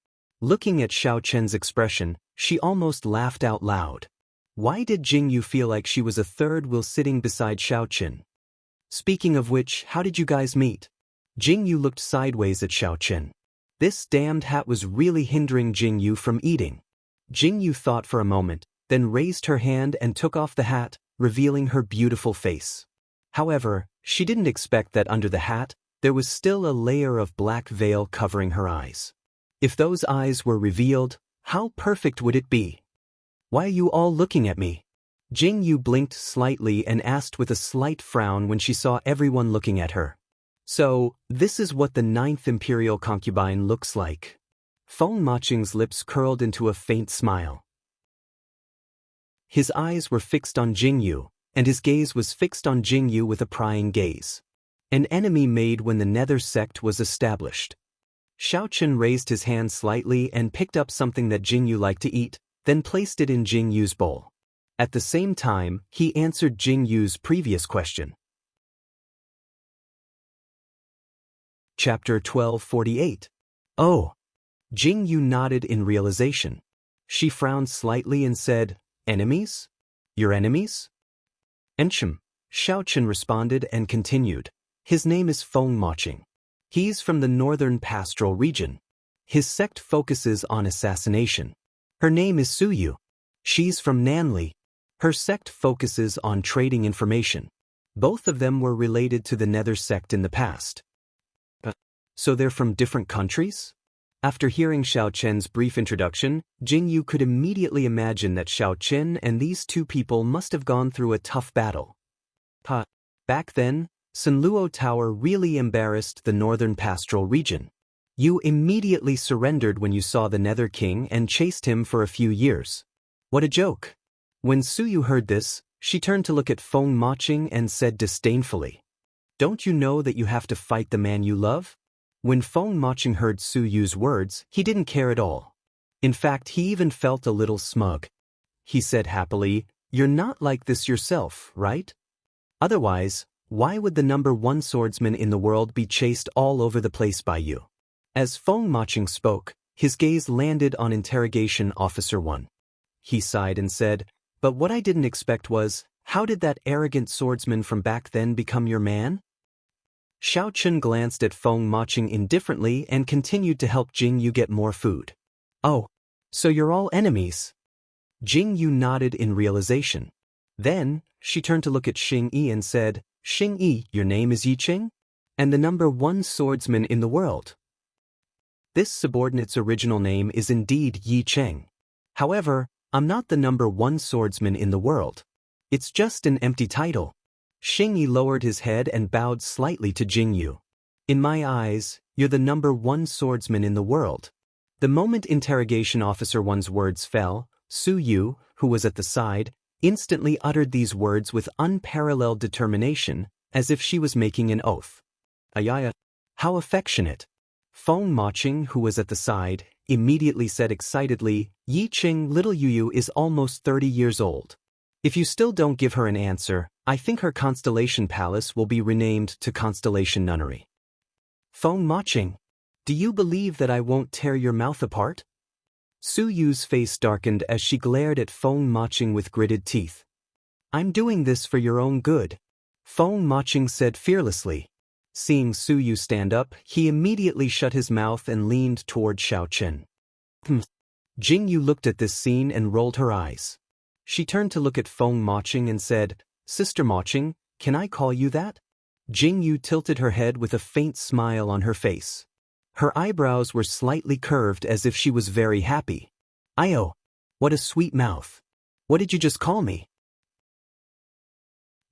[SPEAKER 1] Looking at Xiao Chen's expression, she almost laughed out loud. Why did Jingyu feel like she was a third wheel sitting beside Xiao Chen? Speaking of which, how did you guys meet? Jingyu looked sideways at Xiao Chen. This damned hat was really hindering Jingyu from eating. Jingyu thought for a moment, then raised her hand and took off the hat, revealing her beautiful face. However, she didn't expect that under the hat, there was still a layer of black veil covering her eyes. If those eyes were revealed, how perfect would it be? Why are you all looking at me? Jingyu blinked slightly and asked with a slight frown when she saw everyone looking at her. So, this is what the 9th Imperial concubine looks like. Feng Maching's lips curled into a faint smile. His eyes were fixed on Jingyu, and his gaze was fixed on Jingyu with a prying gaze. An enemy made when the Nether sect was established. Xiao Chen raised his hand slightly and picked up something that Jingyu liked to eat, then placed it in Jingyu's bowl. At the same time, he answered Jingyu's previous question. Chapter 1248. Oh. Jingyu nodded in realization. She frowned slightly and said, enemies? Your enemies? Enchim, Xiao Chen responded and continued. His name is Feng Maching. He's from the northern pastoral region. His sect focuses on assassination. Her name is Suyu. She's from Nanli. Her sect focuses on trading information. Both of them were related to the Nether sect in the past. So they're from different countries? After hearing Xiao Chen's brief introduction, Jingyu could immediately imagine that Xiao Chen and these two people must have gone through a tough battle. Back then, Sunluo Tower really embarrassed the northern pastoral region. You immediately surrendered when you saw the Nether King and chased him for a few years. What a joke. When Suyu heard this, she turned to look at Feng Maching and said disdainfully, don't you know that you have to fight the man you love? When Feng Maching heard Suyu's words, he didn't care at all. In fact, he even felt a little smug. He said happily, you're not like this yourself, right? Otherwise, why would the number 1 swordsman in the world be chased all over the place by you? As Feng Maching spoke, his gaze landed on Interrogation Officer 1. He sighed and said, but what I didn't expect was, how did that arrogant swordsman from back then become your man? Xiao Chen glanced at Feng Maching indifferently and continued to help Jingyu get more food. Oh, so you're all enemies? Jingyu nodded in realization. Then, she turned to look at Xing Yi and said, Xing Yi, your name is Yi Qing? And the number 1 swordsman in the world. This subordinate's original name is indeed Yi Cheng. However, I'm not the number 1 swordsman in the world. It's just an empty title. Xing Yi lowered his head and bowed slightly to Jingyu. In my eyes, you're the number 1 swordsman in the world. The moment Interrogation Officer 1's words fell, Suyu, who was at the side, instantly uttered these words with unparalleled determination, as if she was making an oath. Ayaya. How affectionate. Feng Maching, who was at the side, immediately said excitedly, Yi Qing, little Yuyu is almost 30 years old. If you still don't give her an answer, I think her Constellation Palace will be renamed to Constellation Nunnery. Feng Maching, do you believe that I won't tear your mouth apart? Suyu's face darkened as she glared at Feng Maching with gritted teeth. I'm doing this for your own good, Feng Maching said fearlessly. Seeing Suyu stand up, he immediately shut his mouth and leaned toward Xiao Chen. Jingyu looked at this scene and rolled her eyes. She turned to look at Feng Maching and said, Sister Maching, can I call you that? Jingyu tilted her head with a faint smile on her face. Her eyebrows were slightly curved as if she was very happy. Ayo, what a sweet mouth. What did you just call me?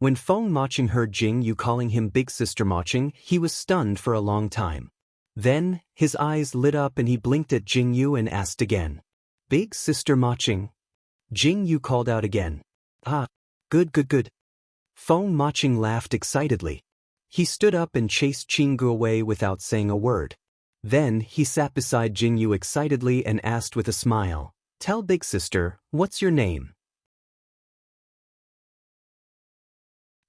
[SPEAKER 1] When Feng Maching heard Jing Yu calling him Big Sister Maching, he was stunned for a long time. Then, his eyes lit up and he blinked at Jing Yu and asked again. Big Sister Maching? Jing Yu called out again. Ah, good. Feng Maching laughed excitedly. He stood up and chased Qinggu away without saying a word. Then, he sat beside Jing Yu excitedly and asked with a smile, Tell Big Sister, what's your name?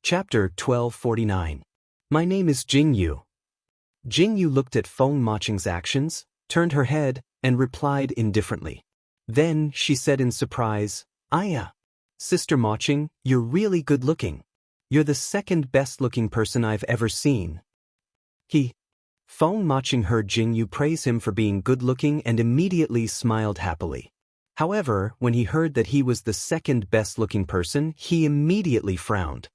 [SPEAKER 1] Chapter 1249. My name is Jing Yu. Jing Yu looked at Feng Maching's actions, turned her head, and replied indifferently. Then, she said in surprise, Sister Maching, you're really good-looking. You're the second best-looking person I've ever seen. Feng Maching heard Jing Yu praise him for being good-looking and immediately smiled happily. However, when he heard that he was the second best-looking person, he immediately frowned.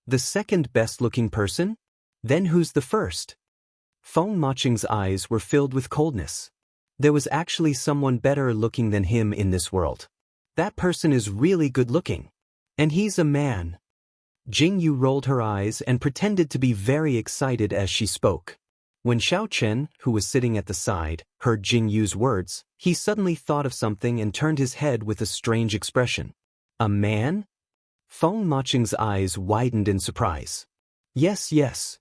[SPEAKER 1] The second best-looking person? Then who's the first? Feng Maching's eyes were filled with coldness. There was actually someone better looking than him in this world. That person is really good-looking. And he's a man. Jing Yu rolled her eyes and pretended to be very excited as she spoke. When Xiao Chen, who was sitting at the side, heard Jing Yu's words, he suddenly thought of something and turned his head with a strange expression. A man? Feng Maching's eyes widened in surprise. Yes.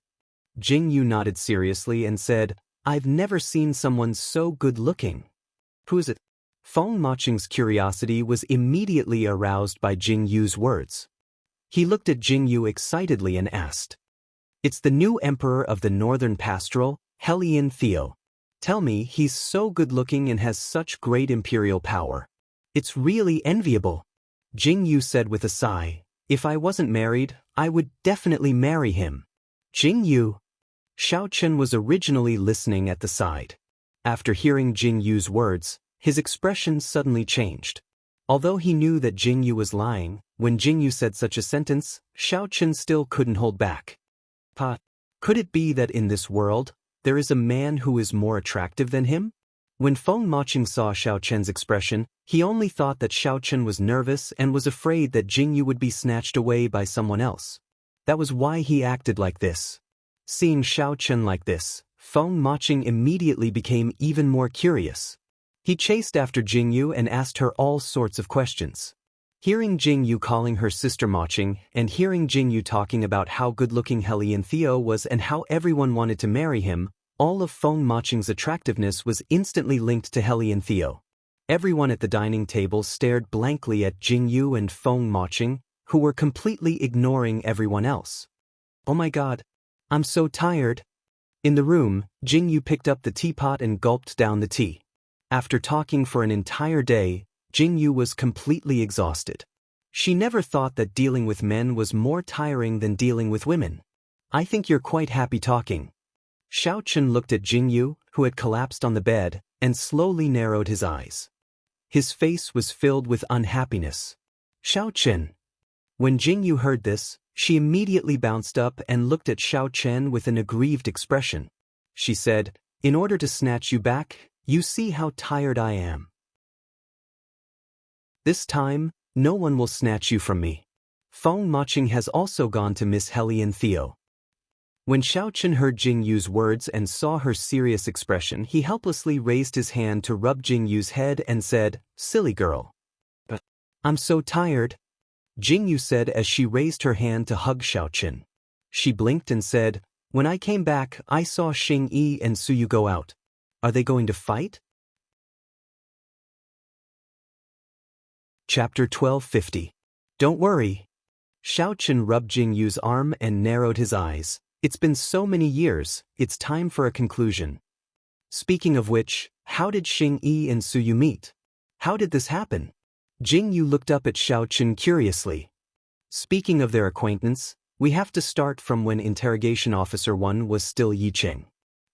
[SPEAKER 1] Jing Yu nodded seriously and said, I've never seen someone so good-looking. Who is it? Feng Maching's curiosity was immediately aroused by Jing Yu's words. He looked at Jing Yu excitedly and asked. It's the new emperor of the Northern Pastoral, Helian Theo. Tell me, he's so good-looking and has such great imperial power. It's really enviable. Jing Yu said with a sigh, If I wasn't married, I would definitely marry him. Jing Yu. Xiao Chen was originally listening at the side. After hearing Jing Yu's words, his expression suddenly changed. Although he knew that Jing Yu was lying, when Jing Yu said such a sentence, Xiao Chen still couldn't hold back. Could it be that in this world, there is a man who is more attractive than him? When Feng Maching saw Xiao Chen's expression, he only thought that Xiao Chen was nervous and was afraid that Jing Yu would be snatched away by someone else. That was why he acted like this. Seeing Xiao Chen like this, Feng Maching immediately became even more curious. He chased after Jing Yu and asked her all sorts of questions. Hearing Jing Yu calling her Sister Maching and hearing Jing Yu talking about how good-looking Helian Theo was and how everyone wanted to marry him, all of Feng Maching's attractiveness was instantly linked to Helian Theo. Everyone at the dining table stared blankly at Jing Yu and Feng Maching, who were completely ignoring everyone else. Oh my god, I'm so tired. In the room, Jing Yu picked up the teapot and gulped down the tea. After talking for an entire day, Jing Yu was completely exhausted. She never thought that dealing with men was more tiring than dealing with women. I think you're quite happy talking. Xiao Chen looked at Jing Yu, who had collapsed on the bed, and slowly narrowed his eyes. His face was filled with unhappiness. Xiao Chen. When Jing Yu heard this, she immediately bounced up and looked at Xiao Chen with an aggrieved expression. She said, In order to snatch you back, you see how tired I am. This time, no one will snatch you from me. Feng Maching has also gone to Miss Helian Theo. When Xiao Chen heard Jing Yu's words and saw her serious expression, he helplessly raised his hand to rub Jing Yu's head and said, Silly girl. But I'm so tired. Jing Yu said as she raised her hand to hug Xiao Chen. She blinked and said, When I came back, I saw Xing Yi and Su Yu go out. Are they going to fight? Chapter 1250. Don't worry. Xiao Chen rubbed Jing Yu's arm and narrowed his eyes. It's been so many years, it's time for a conclusion. Speaking of which, how did Xing Yi and Su Yu meet? How did this happen? Jing Yu looked up at Xiao Chen curiously. Speaking of their acquaintance, we have to start from when Interrogation Officer 1 was still Yi Cheng.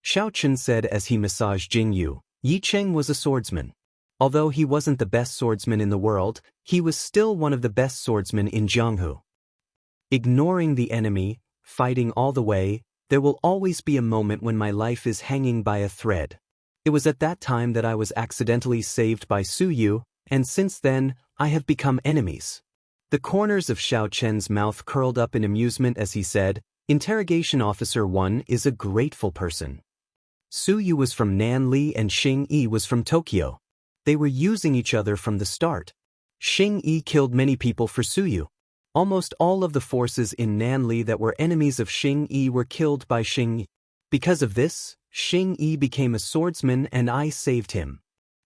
[SPEAKER 1] Xiao Chen said as he massaged Jing Yu. Yi Cheng was a swordsman. Although he wasn't the best swordsman in the world, he was still one of the best swordsmen in Jianghu. Ignoring the enemy, fighting all the way, there will always be a moment when my life is hanging by a thread. It was at that time that I was accidentally saved by Su Yu, and since then, I have become enemies. The corners of Xiao Chen's mouth curled up in amusement as he said, Interrogation Officer 1 is a grateful person. Su Yu was from Nanli and Xing Yi was from Tokyo. They were using each other from the start. Xing Yi killed many people for Su Yu. Almost all of the forces in Nanli that were enemies of Xing Yi were killed by Xing Yi. Because of this, Xing Yi became a swordsman and I saved him.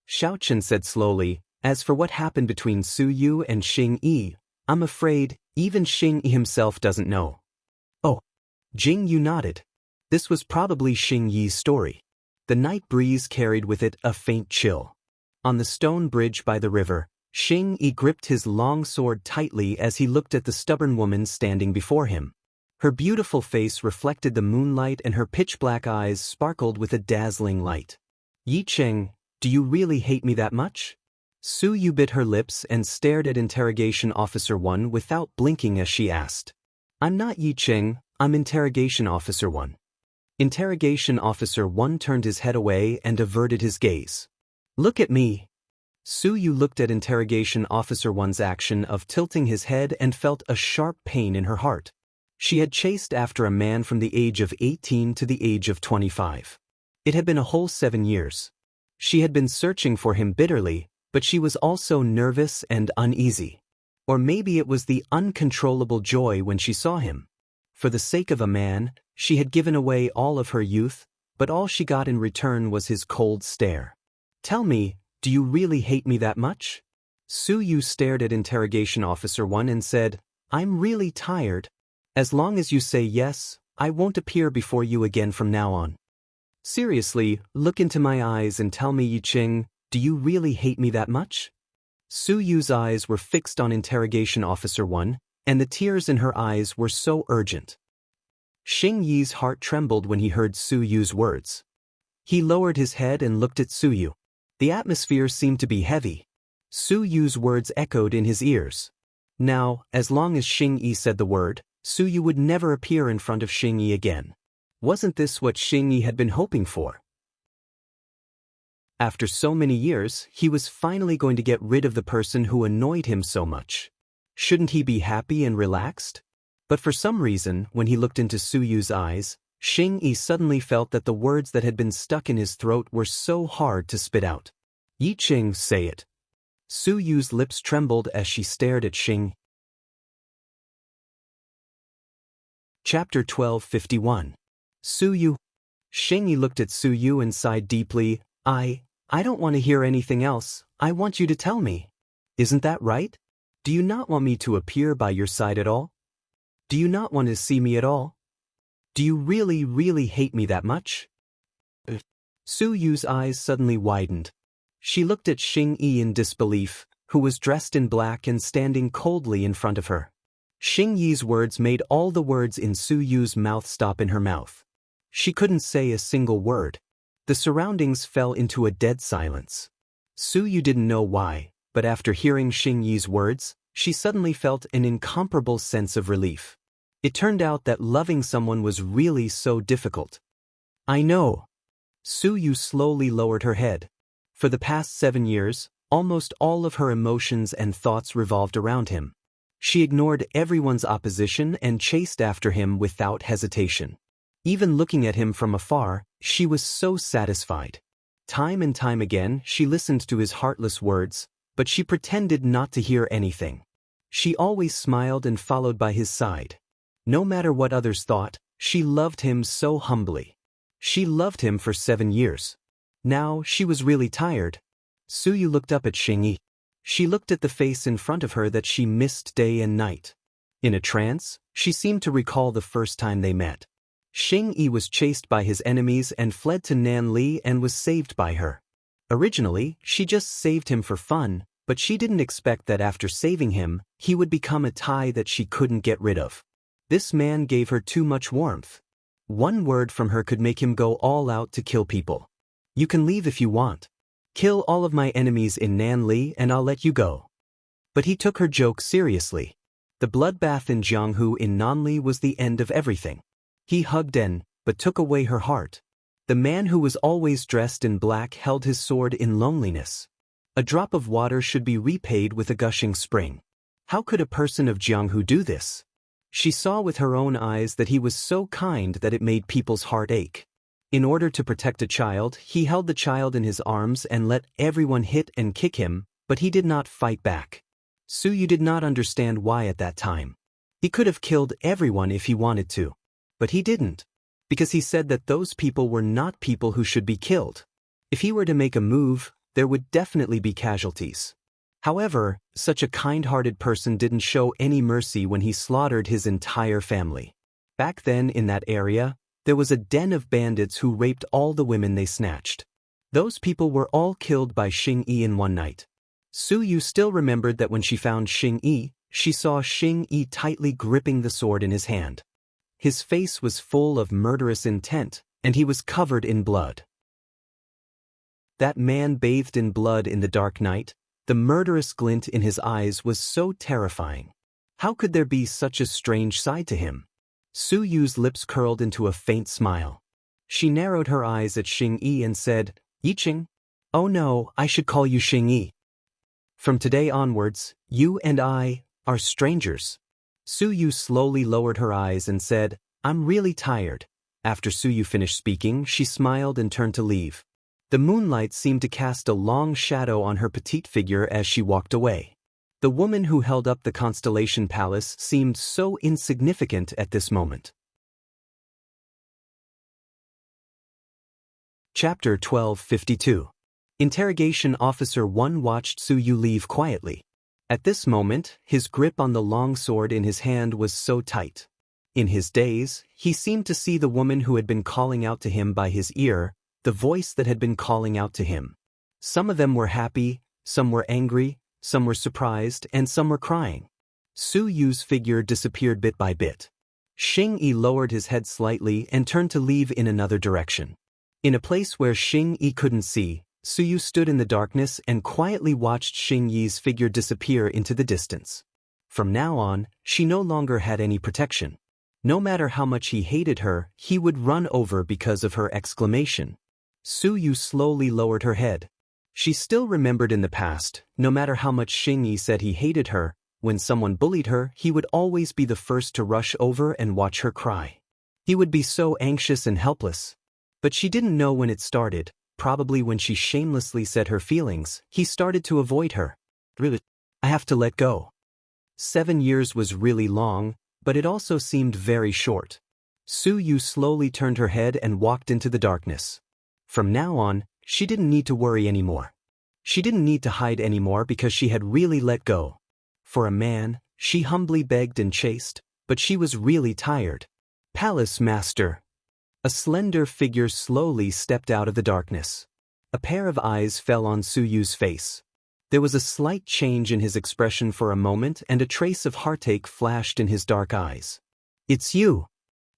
[SPEAKER 1] Xiao Chen said slowly, as for what happened between Su Yu and Xing Yi, I'm afraid even Xing Yi himself doesn't know. Oh. Jing Yu nodded. This was probably Xing Yi's story. The night breeze carried with it a faint chill. On the stone bridge by the river, Xing Yi gripped his long sword tightly as he looked at the stubborn woman standing before him. Her beautiful face reflected the moonlight and her pitch-black eyes sparkled with a dazzling light. Yi Cheng, do you really hate me that much? Su Yu bit her lips and stared at Interrogation Officer 1 without blinking as she asked. I'm not Yi Cheng, I'm Interrogation Officer 1. Interrogation Officer 1 turned his head away and averted his gaze. Look at me. Su Yu looked at Interrogation Officer 1's action of tilting his head and felt a sharp pain in her heart. She had chased after a man from the age of 18 to the age of 25. It had been a whole 7 years. She had been searching for him bitterly, but she was also nervous and uneasy. Or maybe it was the uncontrollable joy when she saw him. For the sake of a man, she had given away all of her youth, but all she got in return was his cold stare. Tell me, do you really hate me that much? Su Yu stared at Interrogation Officer 1 and said, I'm really tired. As long as you say yes, I won't appear before you again from now on. Seriously, look into my eyes and tell me, Yi Cheng, do you really hate me that much? Su Yu's eyes were fixed on Interrogation Officer 1, and the tears in her eyes were so urgent. Xing Yi's heart trembled when he heard Su Yu's words. He lowered his head and looked at Su Yu. The atmosphere seemed to be heavy. Su Yu's words echoed in his ears. Now, as long as Xing Yi said the word, Su Yu would never appear in front of Xing Yi again. Wasn't this what Xing Yi had been hoping for? After so many years, he was finally going to get rid of the person who annoyed him so much. Shouldn't he be happy and relaxed? But for some reason, when he looked into Su Yu's eyes, Xing Yi suddenly felt that the words that had been stuck in his throat were so hard to spit out. Yi Cheng, say it. Su Yu's lips trembled as she stared at Xing. Chapter 1251. Su Yu. Xing Yi looked at Su Yu and sighed deeply. I don't want to hear anything else. I want you to tell me. Isn't that right? Do you not want me to appear by your side at all? Do you not want to see me at all? Do you really, really hate me that much? Su Yu's eyes suddenly widened. She looked at Xing Yi in disbelief, who was dressed in black and standing coldly in front of her. Xing Yi's words made all the words in Su Yu's mouth stop in her mouth. She couldn't say a single word. The surroundings fell into a dead silence. Su Yu didn't know why, but after hearing Xing Yi's words, she suddenly felt an incomparable sense of relief. It turned out that loving someone was really so difficult. I know. Su Yu slowly lowered her head. For the past 7 years, almost all of her emotions and thoughts revolved around him. She ignored everyone's opposition and chased after him without hesitation. Even looking at him from afar, she was so satisfied. Time and time again, she listened to his heartless words, but she pretended not to hear anything. She always smiled and followed by his side. No matter what others thought, she loved him so humbly. She loved him for 7 years. Now, she was really tired. Su Yu looked up at Xing Yi. She looked at the face in front of her that she missed day and night. In a trance, she seemed to recall the first time they met. Xing Yi was chased by his enemies and fled to Nanli and was saved by her. Originally, she just saved him for fun, but she didn't expect that after saving him, he would become a tie that she couldn't get rid of. This man gave her too much warmth. One word from her could make him go all out to kill people. You can leave if you want. Kill all of my enemies in Nanli and I'll let you go. But he took her joke seriously. The bloodbath in Jianghu in Nanli was the end of everything. He hugged En, but took away her heart. The man who was always dressed in black held his sword in loneliness. A drop of water should be repaid with a gushing spring. How could a person of Jianghu do this? She saw with her own eyes that he was so kind that it made people's heart ache. In order to protect a child, he held the child in his arms and let everyone hit and kick him, but he did not fight back. Su Yu did not understand why at that time. He could have killed everyone if he wanted to. But he didn't. Because he said that those people were not people who should be killed. If he were to make a move, there would definitely be casualties. However, such a kind-hearted person didn't show any mercy when he slaughtered his entire family. Back then in that area, there was a den of bandits who raped all the women they snatched. Those people were all killed by Xing Yi in one night. Su Yu still remembered that when she found Xing Yi, she saw Xing Yi tightly gripping the sword in his hand. His face was full of murderous intent, and he was covered in blood. That man bathed in blood in the dark night. The murderous glint in his eyes was so terrifying. How could there be such a strange side to him? Su Yu's lips curled into a faint smile. She narrowed her eyes at Xing Yi and said, "Yiqing? Oh no, I should call you Xing Yi. From today onwards, you and I are strangers." Su Yu slowly lowered her eyes and said, "I'm really tired." After Su Yu finished speaking, she smiled and turned to leave. The moonlight seemed to cast a long shadow on her petite figure as she walked away. The woman who held up the Constellation Palace seemed so insignificant at this moment. Chapter 1252. Interrogation Officer 1 watched Su Yu leave quietly. At this moment, his grip on the long sword in his hand was so tight. In his daze, he seemed to see the woman who had been calling out to him by his ear, the voice that had been calling out to him. Some of them were happy, some were angry, some were surprised, and some were crying. Su Yu's figure disappeared bit by bit. Xing Yi lowered his head slightly and turned to leave in another direction. In a place where Xing Yi couldn't see, Su Yu stood in the darkness and quietly watched Xing Yi's figure disappear into the distance. From now on, she no longer had any protection. No matter how much he hated her, he would run over because of her exclamation. Su Yu slowly lowered her head. She still remembered in the past, no matter how much Xing Yi said he hated her, when someone bullied her, he would always be the first to rush over and watch her cry. He would be so anxious and helpless. But she didn't know when it started, probably when she shamelessly said her feelings, he started to avoid her. "Really, I have to let go." 7 years was really long, but it also seemed very short. Su Yu slowly turned her head and walked into the darkness. From now on, she didn't need to worry anymore. She didn't need to hide anymore because she had really let go. For a man, she humbly begged and chased, but she was really tired. "Palace Master." A slender figure slowly stepped out of the darkness. A pair of eyes fell on Su Yu's face. There was a slight change in his expression for a moment and a trace of heartache flashed in his dark eyes. "It's you."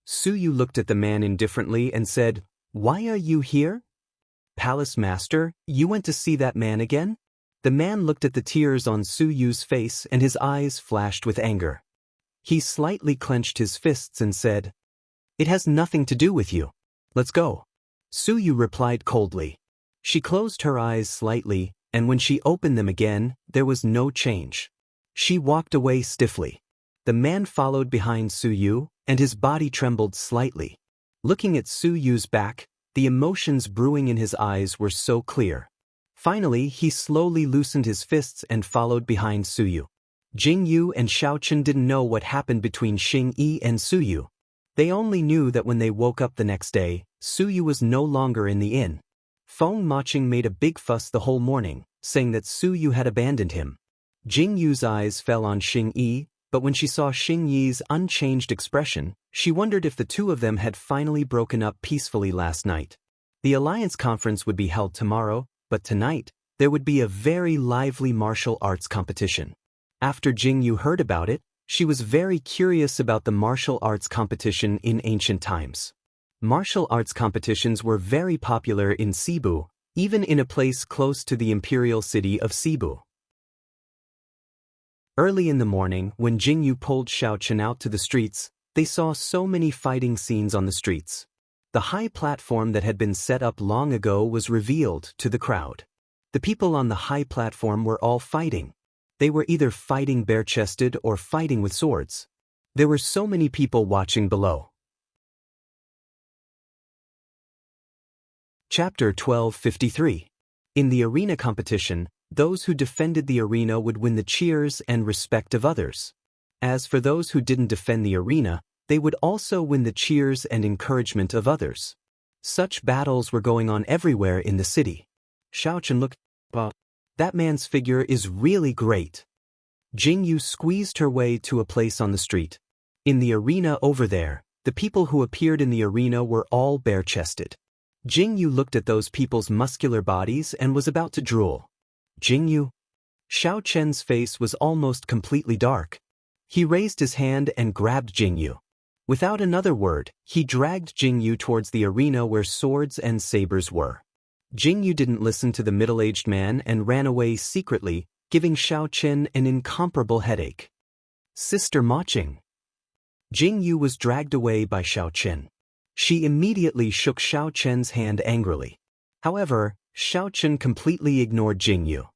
[SPEAKER 1] Su Yu looked at the man indifferently and said, "Why are you here?" "Palace Master, you went to see that man again?" The man looked at the tears on Su Yu's face and his eyes flashed with anger. He slightly clenched his fists and said, "It has nothing to do with you. Let's go." Su Yu replied coldly. She closed her eyes slightly, and when she opened them again, there was no change. She walked away stiffly. The man followed behind Su Yu, and his body trembled slightly. Looking at Su Yu's back, the emotions brewing in his eyes were so clear. Finally, he slowly loosened his fists and followed behind Su Yu. Jing Yu and Xiao Chen didn't know what happened between Xing Yi and Su Yu. They only knew that when they woke up the next day, Su Yu was no longer in the inn. Feng Maching made a big fuss the whole morning, saying that Su Yu had abandoned him. Jing Yu's eyes fell on Xing Yi, but when she saw Xing Yi's unchanged expression, she wondered if the two of them had finally broken up peacefully last night. The alliance conference would be held tomorrow, but tonight, there would be a very lively martial arts competition. After Jing Yu heard about it, she was very curious about the martial arts competition in ancient times. Martial arts competitions were very popular in Cebu, even in a place close to the imperial city of Cebu. Early in the morning, when Jing Yu pulled Xiao Chen out to the streets, they saw so many fighting scenes on the streets. The high platform that had been set up long ago was revealed to the crowd. The people on the high platform were all fighting. They were either fighting bare-chested or fighting with swords. There were so many people watching below. Chapter 1253. In the arena competition, those who defended the arena would win the cheers and respect of others. As for those who didn't defend the arena, they would also win the cheers and encouragement of others. Such battles were going on everywhere in the city. Xiaochen looked up. That man's figure is really great. Jingyu squeezed her way to a place on the street. In the arena over there, the people who appeared in the arena were all bare-chested. Jingyu looked at those people's muscular bodies and was about to drool. Jingyu? Xiaochen's face was almost completely dark. He raised his hand and grabbed Jingyu. Without another word, he dragged Jingyu towards the arena where swords and sabers were. Jingyu didn't listen to the middle-aged man and ran away secretly, giving Xiaochen an incomparable headache. Sister Maching. Jingyu was dragged away by Xiaochen. She immediately shook Xiaochen's hand angrily. However, Xiaochen completely ignored Jingyu.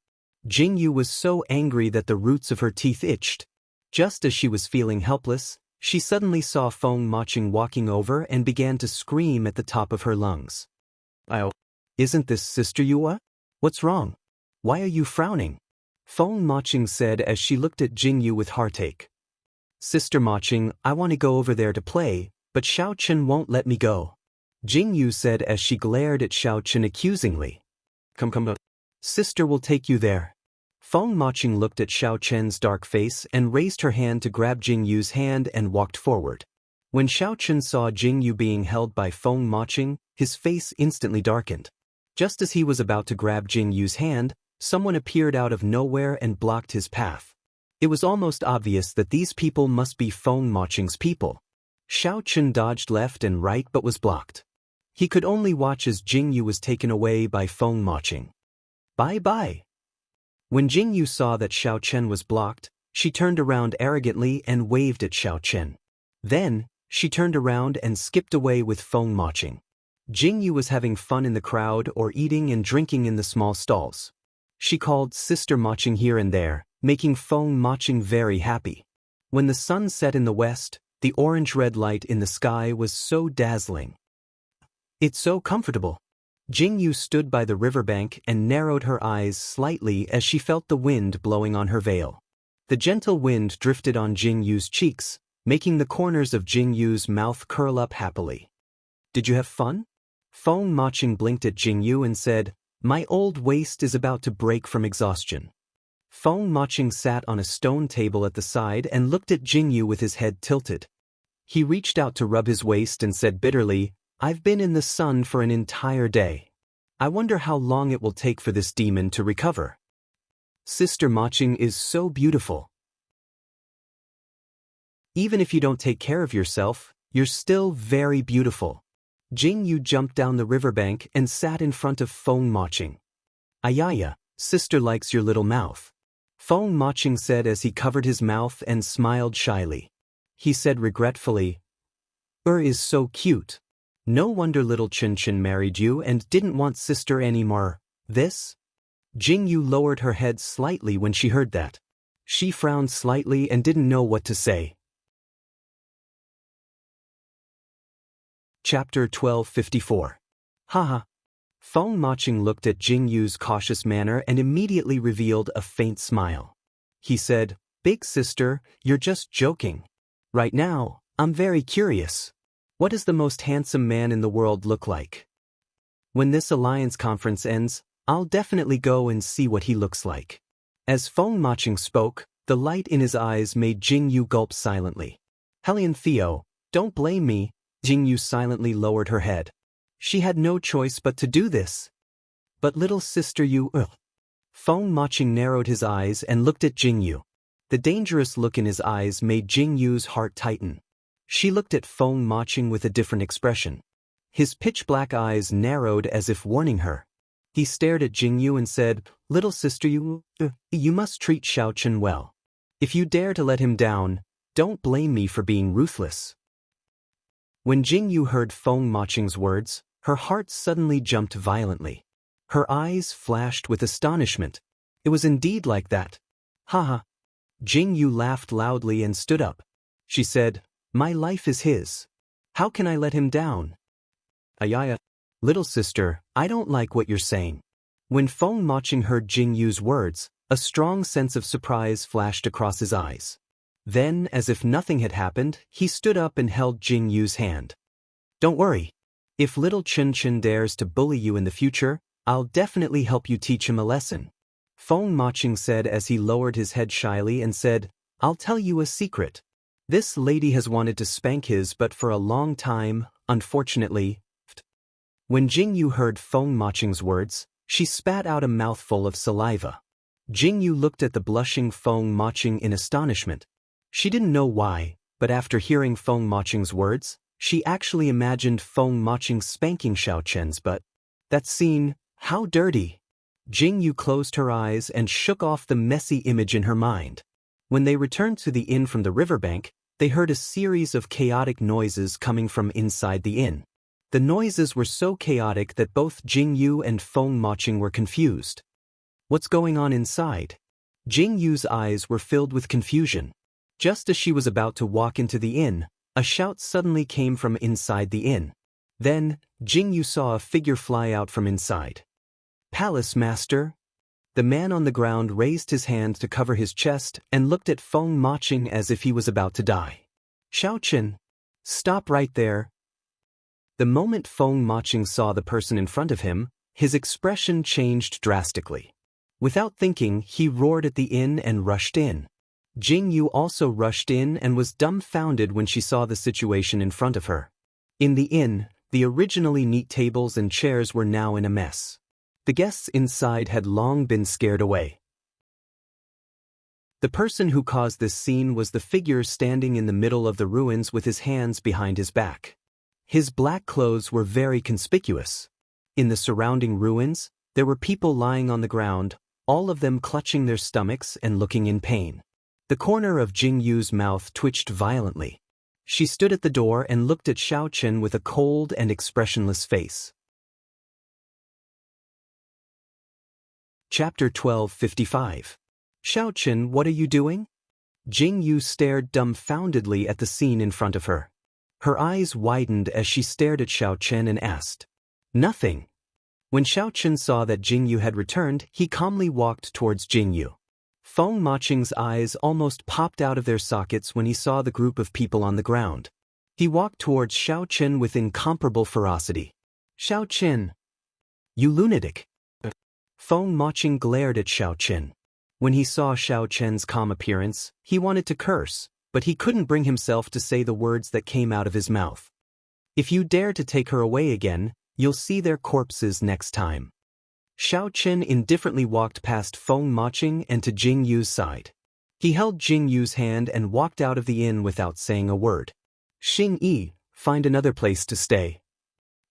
[SPEAKER 1] Jingyu was so angry that the roots of her teeth itched. Just as she was feeling helpless, she suddenly saw Feng Maching walking over and began to scream at the top of her lungs. "Oh, isn't this Sister Yua? What's wrong? Why are you frowning?" Feng Maching said as she looked at Jingyu with heartache. "Sister Maching, I want to go over there to play, but Xiaochen won't let me go," Jingyu said as she glared at Xiaochen accusingly. Come. Sister will take you there." Feng Maching looked at Xiaochen's dark face and raised her hand to grab Jingyu's hand and walked forward. When Xiaochen saw Jingyu being held by Feng Maching, his face instantly darkened. Just as he was about to grab Jingyu's hand, someone appeared out of nowhere and blocked his path. It was almost obvious that these people must be Feng Maching's people. Xiaochen dodged left and right but was blocked. He could only watch as Jingyu was taken away by Feng Maching. Bye-bye. When Jingyu saw that Xiaochen was blocked, she turned around arrogantly and waved at Xiaochen. Then, she turned around and skipped away with Feng Maching. Jingyu was having fun in the crowd or eating and drinking in the small stalls. She called Sister Maching here and there, making Feng Maching very happy. When the sun set in the west, the orange-red light in the sky was so dazzling. "It's so comfortable." Jingyu stood by the riverbank and narrowed her eyes slightly as she felt the wind blowing on her veil. The gentle wind drifted on Jingyu's cheeks, making the corners of Jingyu's mouth curl up happily. "Did you have fun?" Feng Maching blinked at Jingyu and said, "My old waist is about to break from exhaustion." Feng Maching sat on a stone table at the side and looked at Jingyu with his head tilted. He reached out to rub his waist and said bitterly, "I've been in the sun for an entire day. I wonder how long it will take for this demon to recover." Sister Maching is so beautiful. Even if you don't take care of yourself, you're still very beautiful. Jingyu jumped down the riverbank and sat in front of Feng Maching. "Ayaya, sister likes your little mouth," Feng Maching said as he covered his mouth and smiled shyly. He said regretfully, Is so cute. No wonder little Chin Chin married you and didn't want sister anymore." This? Jingyu lowered her head slightly when she heard that. She frowned slightly and didn't know what to say. Chapter 1254. Haha. Feng Maching looked at Jingyu's cautious manner and immediately revealed a faint smile. He said, "Big sister, you're just joking. Right now, I'm very curious. What does the most handsome man in the world look like? When this alliance conference ends, I'll definitely go and see what he looks like." As Feng Maching spoke, the light in his eyes made Jingyu gulp silently. "Hellion Theo, don't blame me." Jingyu silently lowered her head. She had no choice but to do this. "But little sister you Feng Maching narrowed his eyes and looked at Jingyu. The dangerous look in his eyes made Jingyu's heart tighten. She looked at Feng Maching with a different expression. His pitch-black eyes narrowed as if warning her. He stared at Jingyu and said, "Little sister you must treat Xiaochen well. If you dare to let him down, don't blame me for being ruthless." When Jingyu heard Feng Maching's words, her heart suddenly jumped violently. Her eyes flashed with astonishment. It was indeed like that. Haha. Jing Yu laughed loudly and stood up. She said, "My life is his. How can I let him down?" Ayaya. Little sister, I don't like what you're saying. When Feng Maching heard Jing Yu's words, a strong sense of surprise flashed across his eyes. Then, as if nothing had happened, he stood up and held Jing Yu's hand. Don't worry. If little Chen Chen dares to bully you in the future, I'll definitely help you teach him a lesson. Feng Maching said as he lowered his head shyly and said, I'll tell you a secret. This lady has wanted to spank his butt for a long time, unfortunately. When Jing Yu heard Feng Maching's words, she spat out a mouthful of saliva. Jing Yu looked at the blushing Feng Maching in astonishment. She didn't know why, but after hearing Feng Maching's words, she actually imagined Feng Maching spanking Xiao Chen's butt. That scene, how dirty! Jing Yu closed her eyes and shook off the messy image in her mind. When they returned to the inn from the riverbank, they heard a series of chaotic noises coming from inside the inn. The noises were so chaotic that both Jing Yu and Feng Maching were confused. What's going on inside? Jing Yu's eyes were filled with confusion. Just as she was about to walk into the inn, a shout suddenly came from inside the inn. Then, Jing Yu saw a figure fly out from inside. Palace Master? The man on the ground raised his hand to cover his chest and looked at Feng Maching as if he was about to die. Xiao Chen, stop right there. The moment Feng Maching saw the person in front of him, his expression changed drastically. Without thinking, he roared at the inn and rushed in. Jing Yu also rushed in and was dumbfounded when she saw the situation in front of her. In the inn, the originally neat tables and chairs were now in a mess. The guests inside had long been scared away. The person who caused this scene was the figure standing in the middle of the ruins with his hands behind his back. His black clothes were very conspicuous. In the surrounding ruins, there were people lying on the ground, all of them clutching their stomachs and looking in pain. The corner of Jing Yu's mouth twitched violently. She stood at the door and looked at Xiao Chen with a cold and expressionless face. Chapter 1255. Xiao Chen, what are you doing? Jing Yu stared dumbfoundedly at the scene in front of her. Her eyes widened as she stared at Xiao Chen and asked, Nothing. When Xiao Chen saw that Jing Yu had returned, he calmly walked towards Jing Yu. Feng Maching's eyes almost popped out of their sockets when he saw the group of people on the ground. He walked towards Xiao Chen with incomparable ferocity. Xiao Chen! You lunatic! Feng Maching glared at Xiao Chen. When he saw Xiao Chen's calm appearance, he wanted to curse, but he couldn't bring himself to say the words that came out of his mouth. If you dare to take her away again, you'll see their corpses next time. Xiao Chen indifferently walked past Feng Maching and to Jing Yu's side. He held Jing Yu's hand and walked out of the inn without saying a word. Xing Yi, find another place to stay.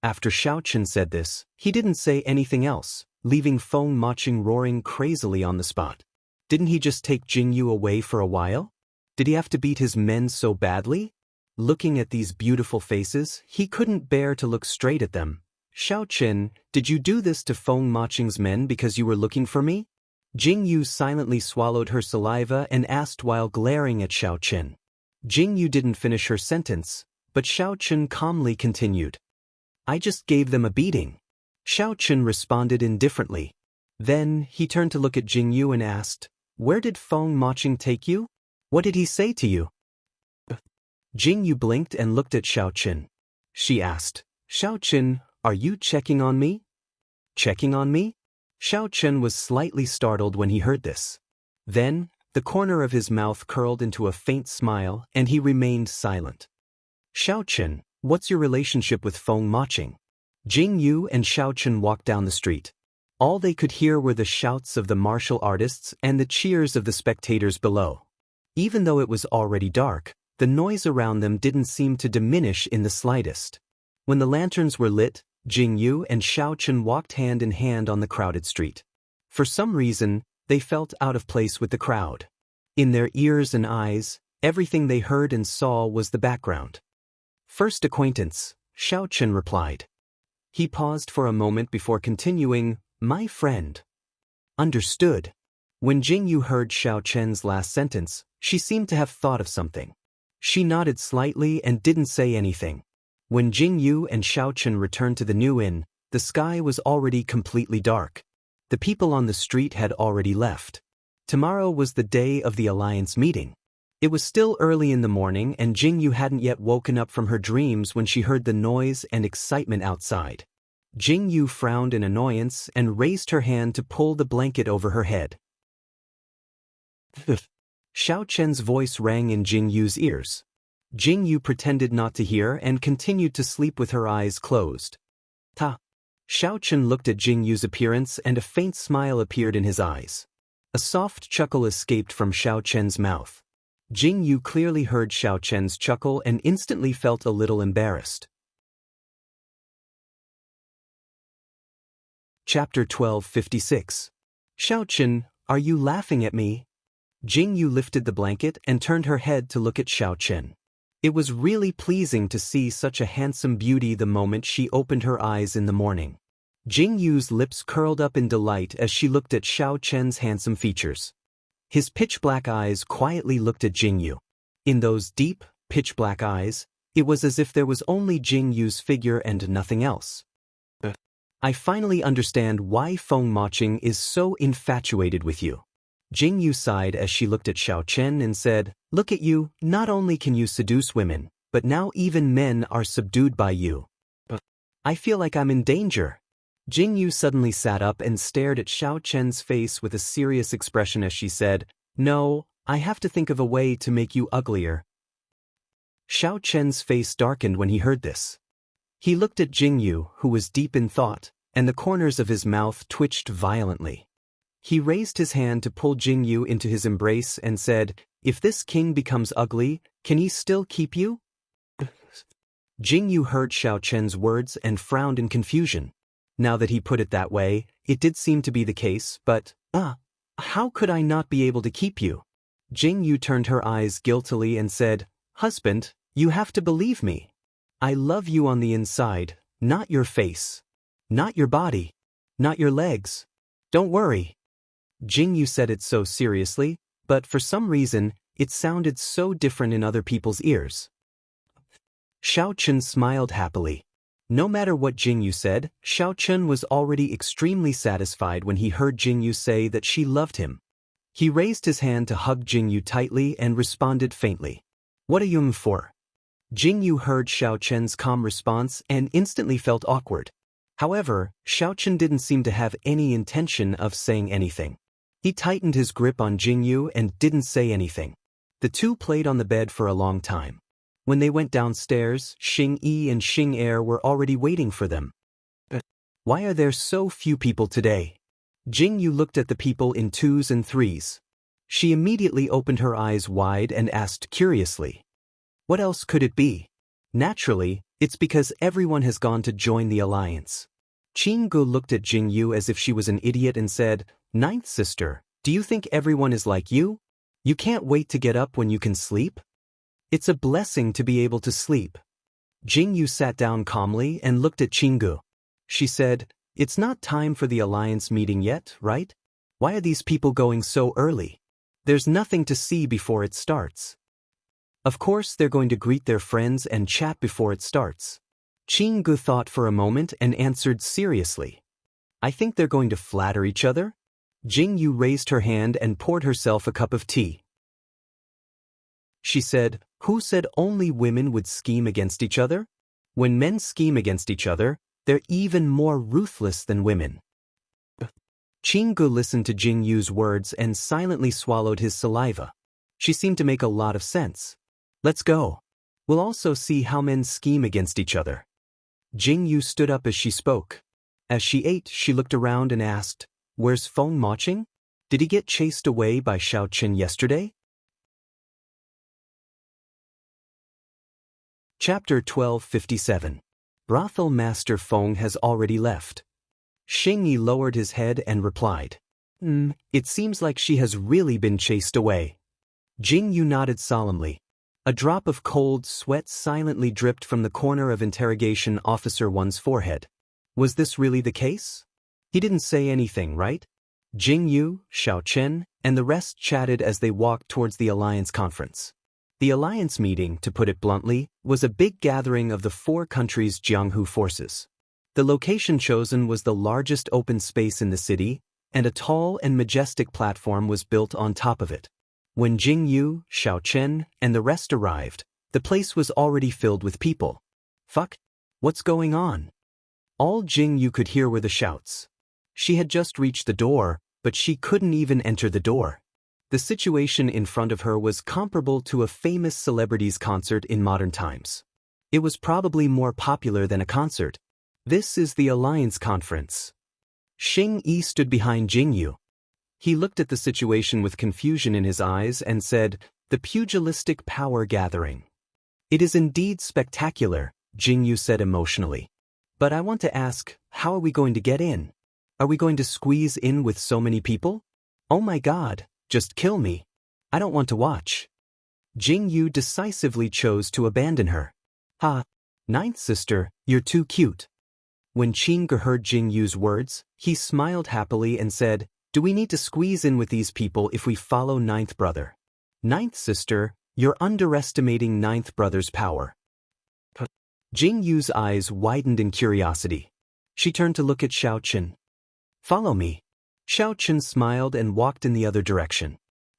[SPEAKER 1] After Xiao Chen said this, he didn't say anything else, leaving Feng Maching roaring crazily on the spot. Didn't he just take Jing Yu away for a while? Did he have to beat his men so badly? Looking at these beautiful faces, he couldn't bear to look straight at them. Xiao Chen, did you do this to Feng Maching's men because you were looking for me? Jing Yu silently swallowed her saliva and asked while glaring at Xiao Chen. Jing Yu didn't finish her sentence, but Xiao Chen calmly continued. I just gave them a beating. Xiao Chen responded indifferently. Then, he turned to look at Jing Yu and asked, Where did Feng Maching take you? What did he say to you? Jing Yu blinked and looked at Xiao Chen. She asked, Xiao Chen, are you checking on me? Checking on me? Xiao Chen was slightly startled when he heard this. Then, the corner of his mouth curled into a faint smile and he remained silent. Xiao Chen, what's your relationship with Feng Maching? Jing Yu and Xiao Chen walked down the street. All they could hear were the shouts of the martial artists and the cheers of the spectators below. Even though it was already dark, the noise around them didn't seem to diminish in the slightest. When the lanterns were lit, Jing Yu and Xiao Chen walked hand in hand on the crowded street. For some reason, they felt out of place with the crowd. In their ears and eyes, everything they heard and saw was the background. First acquaintance, Xiao Chen replied. He paused for a moment before continuing, My friend. Understood. When Jingyu heard Xiao Chen's last sentence, she seemed to have thought of something. She nodded slightly and didn't say anything. When Jingyu and Xiao Chen returned to the new inn, the sky was already completely dark. The people on the street had already left. Tomorrow was the day of the alliance meeting. It was still early in the morning and Jingyu hadn't yet woken up from her dreams when she heard the noise and excitement outside. Jingyu frowned in annoyance and raised her hand to pull the blanket over her head. Xiao Chen's voice rang in Jingyu's ears. Jingyu pretended not to hear and continued to sleep with her eyes closed. Xiao Chen looked at Jingyu's appearance and a faint smile appeared in his eyes. A soft chuckle escaped from Xiao Chen's mouth. Jingyu clearly heard Xiao Chen's chuckle and instantly felt a little embarrassed. Chapter 1256. Xiao Chen, are you laughing at me? Jingyu lifted the blanket and turned her head to look at Xiao Chen. It was really pleasing to see such a handsome beauty the moment she opened her eyes in the morning. Jingyu's lips curled up in delight as she looked at Xiao Chen's handsome features. His pitch-black eyes quietly looked at Jingyu. In those deep, pitch-black eyes, it was as if there was only Jingyu's figure and nothing else. I finally understand why Feng Maching is so infatuated with you. Jingyu sighed as she looked at Xiao Chen and said, look at you, not only can you seduce women, but now even men are subdued by you. I feel like I'm in danger. Jingyu suddenly sat up and stared at Xiao Chen's face with a serious expression as she said, no, I have to think of a way to make you uglier. Xiao Chen's face darkened when he heard this. He looked at Jingyu, who was deep in thought, and the corners of his mouth twitched violently. He raised his hand to pull Jingyu into his embrace and said, if this king becomes ugly, can he still keep you? Jingyu heard Xiao Chen's words and frowned in confusion. Now that he put it that way, it did seem to be the case, but, how could I not be able to keep you? Jingyu turned her eyes guiltily and said, husband, you have to believe me. I love you on the inside, not your face. Not your body. Not your legs. Don't worry. Jingyu said it so seriously, but for some reason, it sounded so different in other people's ears. Xiao Chen smiled happily. No matter what Jingyu said, Xiao Chen was already extremely satisfied when he heard Jingyu say that she loved him. He raised his hand to hug Jingyu tightly and responded faintly. What are you for? Jingyu heard Xiao Chen's calm response and instantly felt awkward. However, Xiao Chen didn't seem to have any intention of saying anything. He tightened his grip on Jingyu and didn't say anything. The two played on the bed for a long time. When they went downstairs, Xing Yi and Xing Er were already waiting for them. Why are there so few people today? Jingyu looked at the people in twos and threes. She immediately opened her eyes wide and asked curiously. What else could it be? Naturally, it's because everyone has gone to join the alliance. Qinggu looked at Jingyu as if she was an idiot and said, Ninth sister, do you think everyone is like you? You can't wait to get up when you can sleep? It's a blessing to be able to sleep. Jingyu sat down calmly and looked at Qinggu. She said, it's not time for the alliance meeting yet, right? Why are these people going so early? There's nothing to see before it starts. Of course they're going to greet their friends and chat before it starts. Qinggu thought for a moment and answered seriously. I think they're going to flatter each other. Jingyu raised her hand and poured herself a cup of tea. She said, who said only women would scheme against each other? When men scheme against each other, they're even more ruthless than women. Qinggu listened to Jingyu's words and silently swallowed his saliva. She seemed to make a lot of sense. Let's go. We'll also see how men scheme against each other. Jingyu stood up as she spoke. As she ate, she looked around and asked, where's Feng Maching? Did he get chased away by Xiao Chen yesterday? Chapter 1257. Brothel Master Feng has already left. Xing Yi lowered his head and replied. It seems like she has really been chased away. Jingyu nodded solemnly. A drop of cold sweat silently dripped from the corner of Interrogation Officer 1's forehead. Was this really the case? He didn't say anything, right? Jing Yu, Xiao Chen, and the rest chatted as they walked towards the Alliance conference. The Alliance meeting, to put it bluntly, was a big gathering of the 4 countries' Jianghu forces. The location chosen was the largest open space in the city, and a tall and majestic platform was built on top of it. When Jing Yu, Xiao Chen, and the rest arrived, the place was already filled with people. Fuck? What's going on? All Jing Yu could hear were the shouts. She had just reached the door, but she couldn't even enter the door. The situation in front of her was comparable to a famous celebrity's concert in modern times. It was probably more popular than a concert. This is the Alliance conference. Xing Yi stood behind Jing Yu. He looked at the situation with confusion in his eyes and said, "The pugilistic power gathering." "It is indeed spectacular," Jing Yu said emotionally. "But I want to ask, how are we going to get in? Are we going to squeeze in with so many people? Oh my God, just kill me. I don't want to watch." Jing Yu decisively chose to abandon her. "Ha, ninth sister, you're too cute." When Qing Ge heard Jing Yu's words, he smiled happily and said, "Do we need to squeeze in with these people if we follow ninth brother? Ninth sister, you're underestimating ninth brother's power." Jing Yu's eyes widened in curiosity. She turned to look at Xiao Chen. "Follow me." Xiao Chen smiled and walked in the other direction.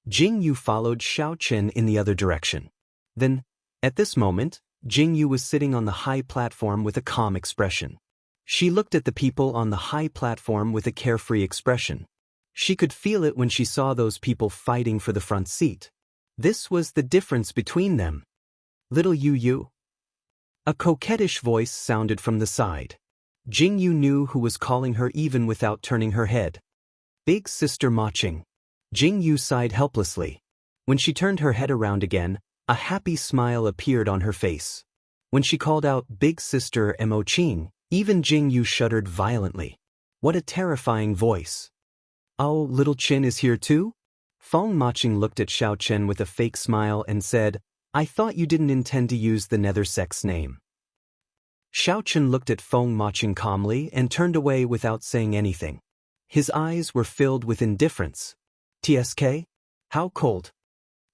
[SPEAKER 1] Jing Yu followed Xiao Chen in the other direction. Then, at this moment, Jing Yu was sitting on the high platform with a calm expression. She looked at the people on the high platform with a carefree expression. She could feel it when she saw those people fighting for the front seat. This was the difference between them. "Little Yu." A coquettish voice sounded from the side. Jing Yu knew who was calling her even without turning her head. "Big sister Ma Qing." Jing Yu sighed helplessly. When she turned her head around again, a happy smile appeared on her face. When she called out "Big sister Mo Qing," even Jing Yu shuddered violently. What a terrifying voice. "Oh, little Qin is here too?" Feng Maching looked at Xiao Chen with a fake smile and said, "I thought you didn't intend to use the nether sex name." Xiao Chen looked at Feng Maching calmly and turned away without saying anything. His eyes were filled with indifference. "TSK? How cold?"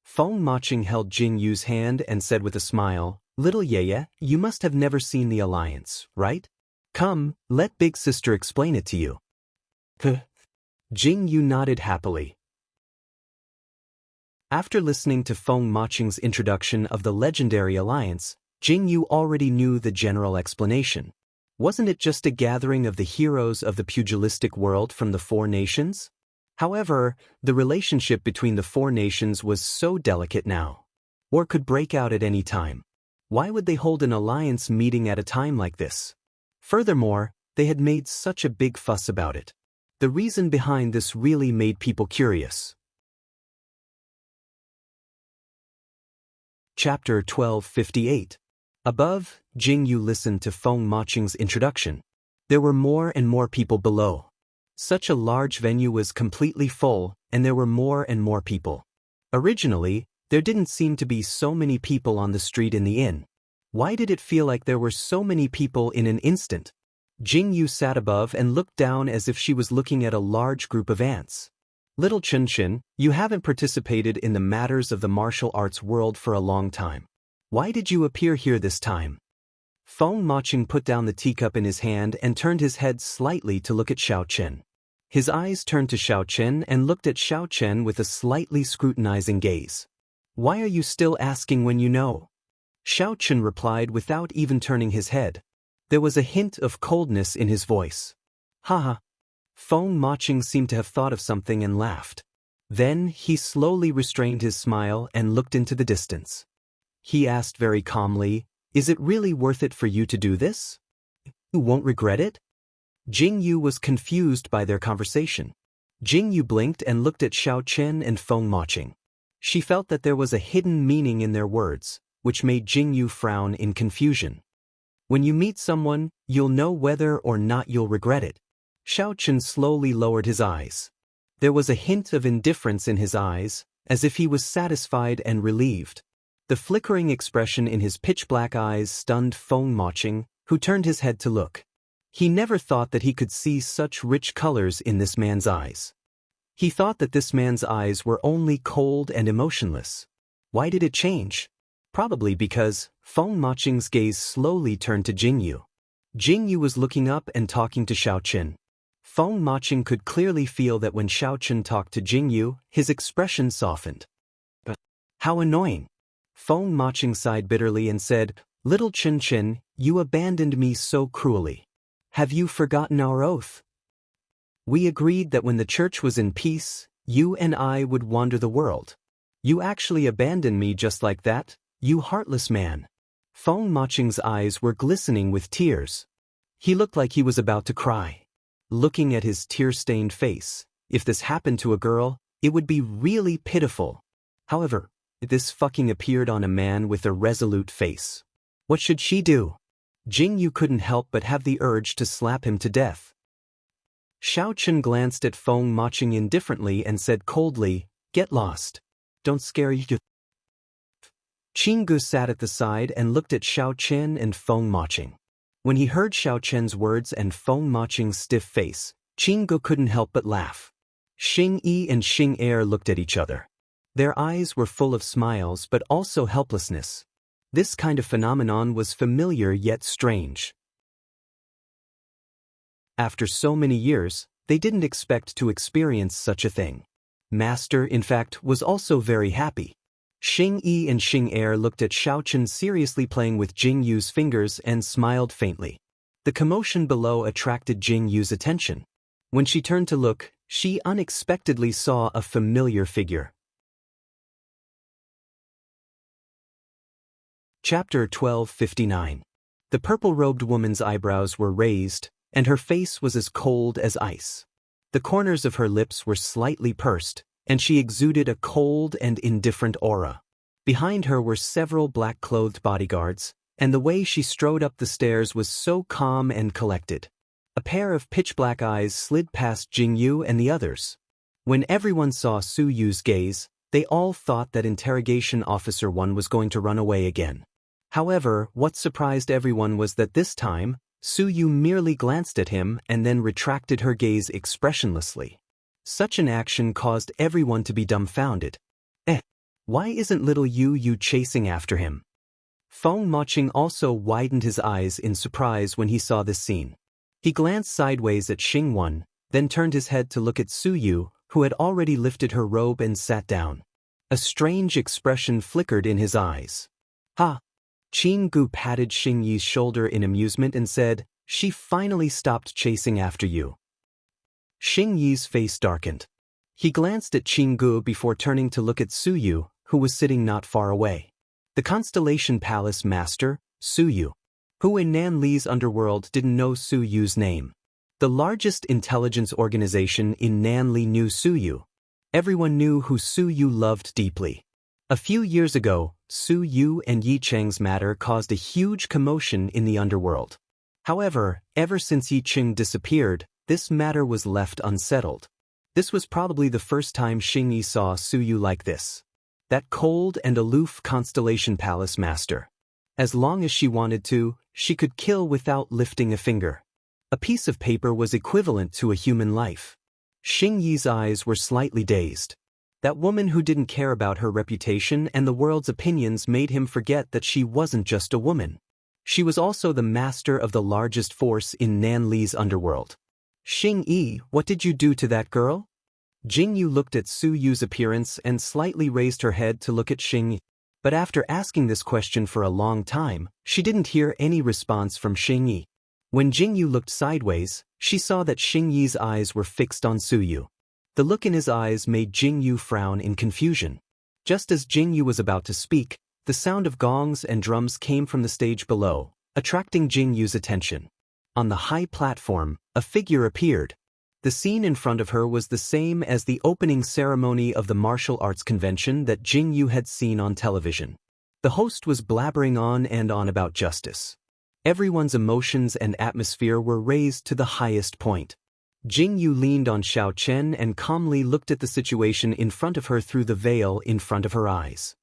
[SPEAKER 1] Feng Maching held Jing Yu's hand and said with a smile, "Little Yeye, you must have never seen the Alliance, right? Come, let big sister explain it to you." Jing Yu nodded happily. After listening to Feng Maching's introduction of the legendary Alliance, Jing Yu already knew the general explanation. Wasn't it just a gathering of the heroes of the pugilistic world from the 4 nations? However, the relationship between the 4 nations was so delicate now. War could break out at any time. Why would they hold an alliance meeting at a time like this? Furthermore, they had made such a big fuss about it. The reason behind this really made people curious. Chapter 1258. Above, Jing Yu listened to Feng Maching's introduction. There were more and more people below. Such a large venue was completely full, and there were more and more people. Originally, there didn't seem to be so many people on the street in the inn. Why did it feel like there were so many people in an instant? Jing Yu sat above and looked down as if she was looking at a large group of ants. "Little Chen, you haven't participated in the matters of the martial arts world for a long time. Why did you appear here this time?" Feng Maching put down the teacup in his hand and turned his head slightly to look at Xiao Chen. His eyes turned to Xiao Chen and looked at Xiao Chen with a slightly scrutinizing gaze. "Why are you still asking when you know?" Xiao Chen replied without even turning his head. There was a hint of coldness in his voice. "Haha." Feng Maching seemed to have thought of something and laughed. Then he slowly restrained his smile and looked into the distance. He asked very calmly, "Is it really worth it for you to do this? You won't regret it?" Jing Yu was confused by their conversation. Jing Yu blinked and looked at Xiao Chen and Feng Maching. She felt that there was a hidden meaning in their words, which made Jing Yu frown in confusion. "When you meet someone, you'll know whether or not you'll regret it." Xiao Chen slowly lowered his eyes. There was a hint of indifference in his eyes, as if he was satisfied and relieved. The flickering expression in his pitch-black eyes stunned Feng Maching, who turned his head to look. He never thought that he could see such rich colors in this man's eyes. He thought that this man's eyes were only cold and emotionless. Why did it change? Probably because Feng Maching's gaze slowly turned to Jingyu. Jingyu was looking up and talking to Xiaoqun. Feng Maching could clearly feel that when Xiaoqun talked to Jingyu, his expression softened. But how annoying! Feng Maching sighed bitterly and said, "Little Chen Chen, you abandoned me so cruelly. Have you forgotten our oath? We agreed that when the church was in peace, you and I would wander the world. You actually abandoned me just like that, you heartless man." Feng Maching's eyes were glistening with tears. He looked like he was about to cry. Looking at his tear-stained face, if this happened to a girl, it would be really pitiful. However, this fucking appeared on a man with a resolute face. What should she do? Jingyu couldn't help but have the urge to slap him to death. Xiaoqun glanced at Feng Maching indifferently and said coldly, "Get lost. Don't scare you." Qinggu sat at the side and looked at Xiaoqun and Feng Maching. When he heard Xiaoqun's words and Feng Maching's stiff face, Qinggu couldn't help but laugh. Xing Yi and Xing Er looked at each other. Their eyes were full of smiles but also helplessness. This kind of phenomenon was familiar yet strange. After so many years, they didn't expect to experience such a thing. Master, in fact, was also very happy. Xing Yi and Xing Er looked at Xiaoqun seriously playing with Jingyu's fingers and smiled faintly. The commotion below attracted Jingyu's attention. When she turned to look, she unexpectedly saw a familiar figure. Chapter 1259. The purple-robed woman's eyebrows were raised, and her face was as cold as ice. The corners of her lips were slightly pursed, and she exuded a cold and indifferent aura. Behind her were several black-clothed bodyguards, and the way she strode up the stairs was so calm and collected. A pair of pitch-black eyes slid past Jingyu and the others. When everyone saw Su Yu's gaze, they all thought that Interrogation Officer 1 was going to run away again. However, what surprised everyone was that this time, Su Yu merely glanced at him and then retracted her gaze expressionlessly. Such an action caused everyone to be dumbfounded. Why isn't little Yu chasing after him? Feng Maching also widened his eyes in surprise when he saw this scene. He glanced sideways at Xing Wan, then turned his head to look at Su Yu, who had already lifted her robe and sat down. A strange expression flickered in his eyes. "Ha!" Qinggu patted Xing Yi's shoulder in amusement and said, "She finally stopped chasing after you." Xing Yi's face darkened. He glanced at Qinggu before turning to look at Su Yu, who was sitting not far away. The Constellation Palace Master, Su Yu. Who in Nan Li's underworld didn't know Su Yu's name? The largest intelligence organization in Nan Li knew Su Yu. Everyone knew who Su Yu loved deeply. A few years ago, Su Yu and Yi Cheng's matter caused a huge commotion in the underworld. However, ever since Yi Cheng disappeared, this matter was left unsettled. This was probably the first time Xing Yi saw Su Yu like this. That cold and aloof Constellation Palace Master. As long as she wanted to, she could kill without lifting a finger. A piece of paper was equivalent to a human life. Xing Yi's eyes were slightly dazed. That woman who didn't care about her reputation and the world's opinions made him forget that she wasn't just a woman. She was also the master of the largest force in Nan Li's underworld. "Xing Yi, what did you do to that girl?" Jingyu looked at Su Yu's appearance and slightly raised her head to look at Xing Yi. But after asking this question for a long time, she didn't hear any response from Xing Yi. When Jingyu looked sideways, she saw that Xing Yi's eyes were fixed on Su Yu. The look in his eyes made Jingyu frown in confusion. Just as Jingyu was about to speak, the sound of gongs and drums came from the stage below, attracting Jingyu's attention. On the high platform, a figure appeared. The scene in front of her was the same as the opening ceremony of the martial arts convention that Jingyu had seen on television. The host was blabbering on and on about justice. Everyone's emotions and atmosphere were raised to the highest point. Jingyu leaned on Xiaoqun and calmly looked at the situation in front of her through the veil in front of her eyes.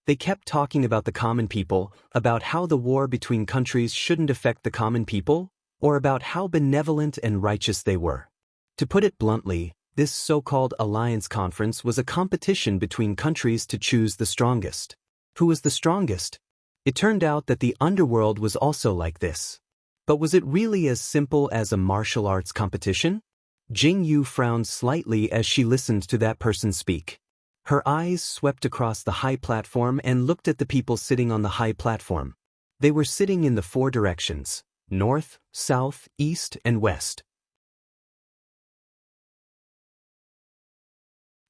[SPEAKER 1] They kept talking about the common people, about how the war between countries shouldn't affect the common people, or about how benevolent and righteous they were. To put it bluntly, this so-called alliance conference was a competition between countries to choose the strongest. Who was the strongest? It turned out that the underworld was also like this. But was it really as simple as a martial arts competition? Jing Yu frowned slightly as she listened to that person speak. Her eyes swept across the high platform and looked at the people sitting on the high platform. They were sitting in the 4 directions: north, south, east, and west.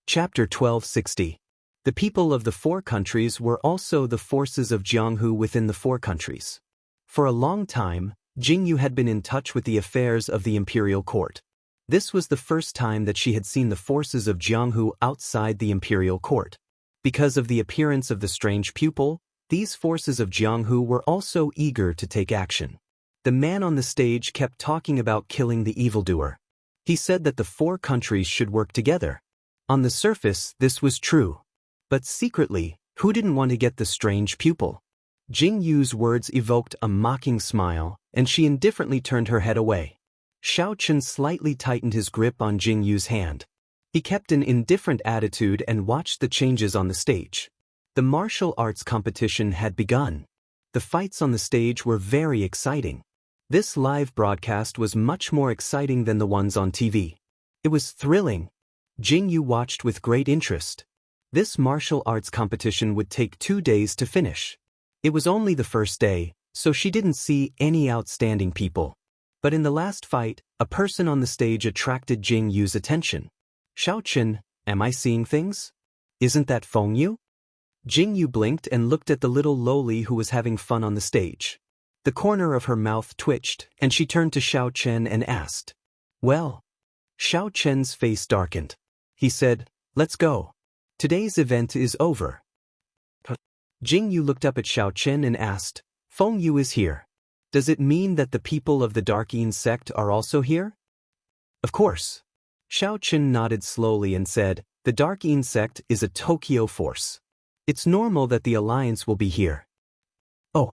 [SPEAKER 1] Chapter 1260. The people of the 4 countries were also the forces of Jianghu within the 4 countries. For a long time, Jing Yu had been in touch with the affairs of the imperial court. This was the first time that she had seen the forces of Jianghu outside the imperial court. Because of the appearance of the strange pupil, these forces of Jianghu were also eager to take action. The man on the stage kept talking about killing the evildoer. He said that the 4 countries should work together. On the surface, this was true. But secretly, who didn't want to get the strange pupil? Jing Yu's words evoked a mocking smile, and she indifferently turned her head away. Xiao Chen slightly tightened his grip on Jing Yu's hand. He kept an indifferent attitude and watched the changes on the stage. The martial arts competition had begun. The fights on the stage were very exciting. This live broadcast was much more exciting than the ones on TV. It was thrilling. Jing Yu watched with great interest. This martial arts competition would take 2 days to finish. It was only the first day, so she didn't see any outstanding people. But in the last fight, a person on the stage attracted Jing Yu's attention. Xiao Chen, am I seeing things? Isn't that Feng Yu? Jing Yu blinked and looked at the little lowly who was having fun on the stage. The corner of her mouth twitched, and she turned to Xiao Chen and asked, "Well?" Xiao Chen's face darkened. He said, "Let's go. Today's event is over." Jing Yu looked up at Xiao Chen and asked, "Feng Yu is here. Does it mean that the people of the Dark Yin sect are also here?" "Of course." Xiao Chen nodded slowly and said, "The Dark Yin sect is a Tokyo force. It's normal that the alliance will be here." "Oh."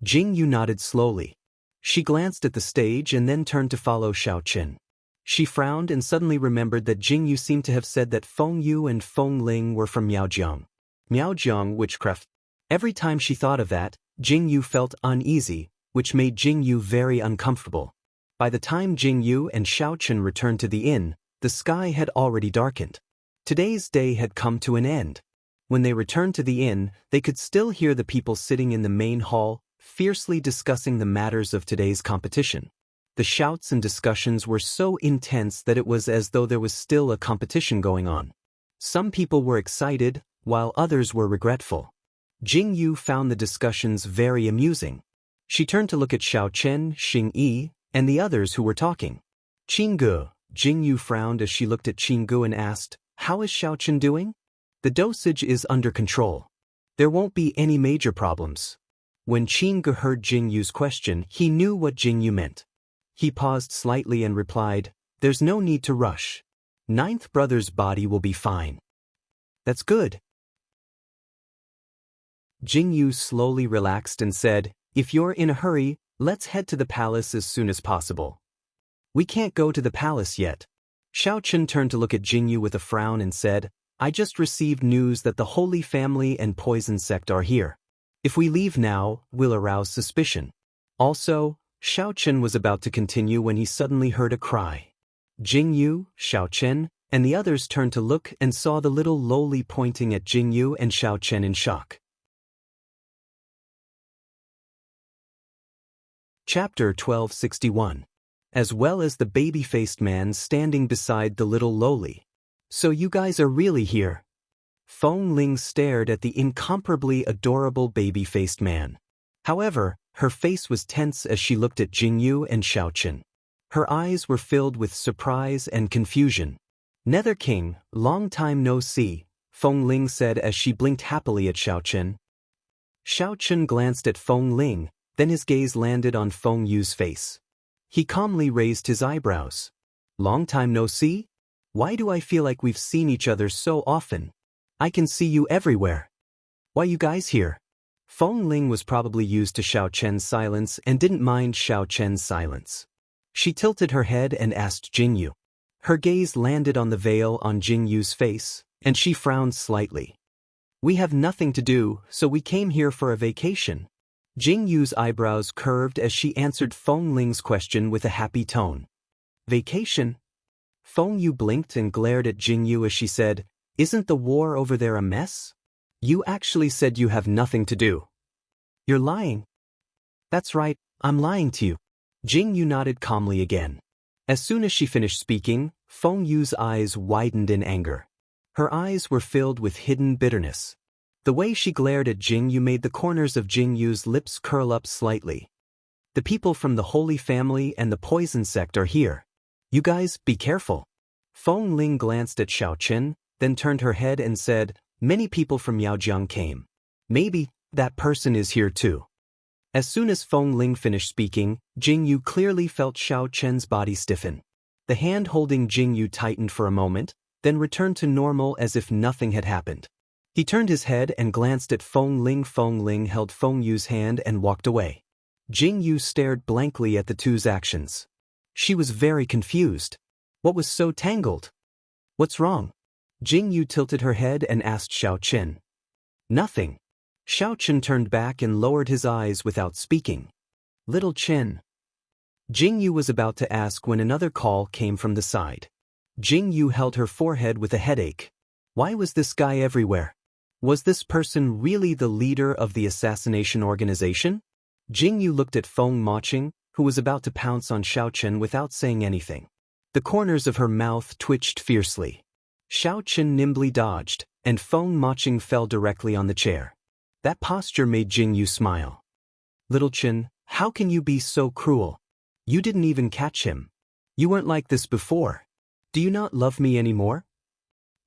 [SPEAKER 1] Jing Yu nodded slowly. She glanced at the stage and then turned to follow Xiao Chen. She frowned and suddenly remembered that Jing Yu seemed to have said that Feng Yu and Feng Ling were from Miaojiang. Miaojiang witchcraft. Every time she thought of that, Jing Yu felt uneasy, which made Jing Yu very uncomfortable. By the time Jing Yu and Xiao Chen returned to the inn, the sky had already darkened. Today's day had come to an end. When they returned to the inn, they could still hear the people sitting in the main hall, fiercely discussing the matters of today's competition. The shouts and discussions were so intense that it was as though there was still a competition going on. Some people were excited, while others were regretful. Jing Yu found the discussions very amusing. She turned to look at Xiao Chen, Xing Yi, and the others who were talking. "Qinggu," Jing Yu frowned as she looked at Qinggu and asked, "How is Xiao Chen doing?" "The dosage is under control. There won't be any major problems." When Qinggu heard Jing Yu's question, he knew what Jing Yu meant. He paused slightly and replied, "There's no need to rush. Ninth brother's body will be fine." "That's good." Jing Yu slowly relaxed and said, "If you're in a hurry, let's head to the palace as soon as possible." "We can't go to the palace yet." Xiao Chen turned to look at Jing Yu with a frown and said, "I just received news that the Holy Family and Poison Sect are here. If we leave now, we'll arouse suspicion. Also," Xiao Chen was about to continue when he suddenly heard a cry. Jing Yu, Xiao Chen, and the others turned to look and saw the little lowly pointing at Jing Yu and Xiao Chen in shock. Chapter 1261. As well as the baby-faced man standing beside the little lowly. "So you guys are really here?" Feng Ling stared at the incomparably adorable baby-faced man. However, her face was tense as she looked at Jing Yu and Xiao Chen. Her eyes were filled with surprise and confusion. "Nether King, long time no see," Feng Ling said as she blinked happily at Xiao Chen. Xiao Chen glanced at Feng Ling, then his gaze landed on Feng Yu's face. He calmly raised his eyebrows. "Long time no see? Why do I feel like we've seen each other so often? I can see you everywhere. Why you guys here?" Feng Ling was probably used to Xiao Chen's silence and didn't mind Xiao Chen's silence. She tilted her head and asked Jing Yu, Her gaze landed on the veil on Jingyu's face, and she frowned slightly. We have nothing to do, so we came here for a vacation. Jingyu's eyebrows curved as she answered Feng Ling's question with a happy tone. Vacation? Feng Yu blinked and glared at Jingyu as she said, Isn't the war over there a mess? You actually said you have nothing to do. You're lying. That's right, I'm lying to you. Jingyu nodded calmly again. As soon as she finished speaking, Feng Yu's eyes widened in anger. Her eyes were filled with hidden bitterness. The way she glared at Jingyu made the corners of Jingyu's lips curl up slightly. The people from the Holy Family and the Poison Sect are here. You guys, be careful. Feng Ling glanced at Xiao Chen, then turned her head and said, Many people from Yaojiang came. Maybe that person is here too. As soon as Feng Ling finished speaking, Jingyu clearly felt Xiao Chen's body stiffen. The hand holding Jingyu tightened for a moment, then returned to normal as if nothing had happened. He turned his head and glanced at Feng Ling. Feng Ling held Feng Yu's hand and walked away. Jingyu stared blankly at the two's actions. She was very confused. What was so tangled? What's wrong? Jingyu tilted her head and asked Xiao Chen. Nothing. Xiao Chen turned back and lowered his eyes without speaking. Little Chen. Jingyu was about to ask when another call came from the side. Jingyu held her forehead with a headache. Why was this guy everywhere? Was this person really the leader of the assassination organization? Jingyu looked at Feng Maching, who was about to pounce on Xiao Chen without saying anything. The corners of her mouth twitched fiercely. Xiao Chen nimbly dodged, and Feng Maching fell directly on the chair. That posture made Jingyu smile. Little Chen, how can you be so cruel? You didn't even catch him. You weren't like this before. Do you not love me anymore?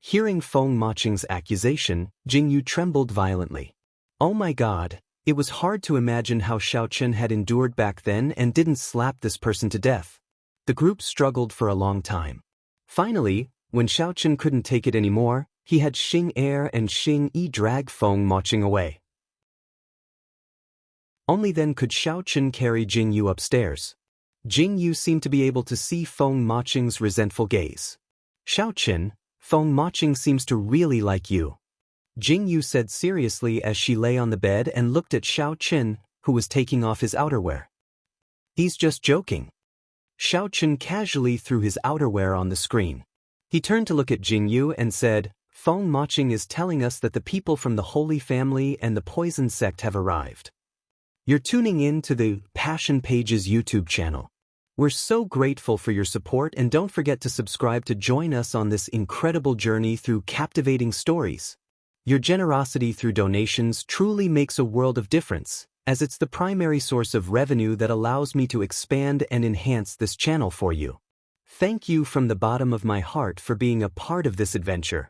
[SPEAKER 1] Hearing Feng Maching's accusation, Jingyu trembled violently. Oh my god, it was hard to imagine how Xiao Chen had endured back then and didn't slap this person to death. The group struggled for a long time. Finally, when Xiao Chen couldn't take it anymore, he had Xing Er and Xing Yi drag Feng Maching away. Only then could Xiao Chen carry Jingyu upstairs. Jingyu seemed to be able to see Feng Maching's resentful gaze. Xiao Chen, Feng Maching seems to really like you. Jingyu said seriously as she lay on the bed and looked at Xiao Chen, who was taking off his outerwear. He's just joking. Xiao Chen casually threw his outerwear on the screen. He turned to look at Jingyu and said, Feng Maching is telling us that the people from the Holy Family and the Poison Sect have arrived. You're tuning in to the Passion Pages YouTube channel. We're so grateful for your support, and don't forget to subscribe to join us on this incredible journey through captivating stories. Your generosity through donations truly makes a world of difference, as it's the primary source of revenue that allows me to expand and enhance this channel for you. Thank you from the bottom of my heart for being a part of this adventure.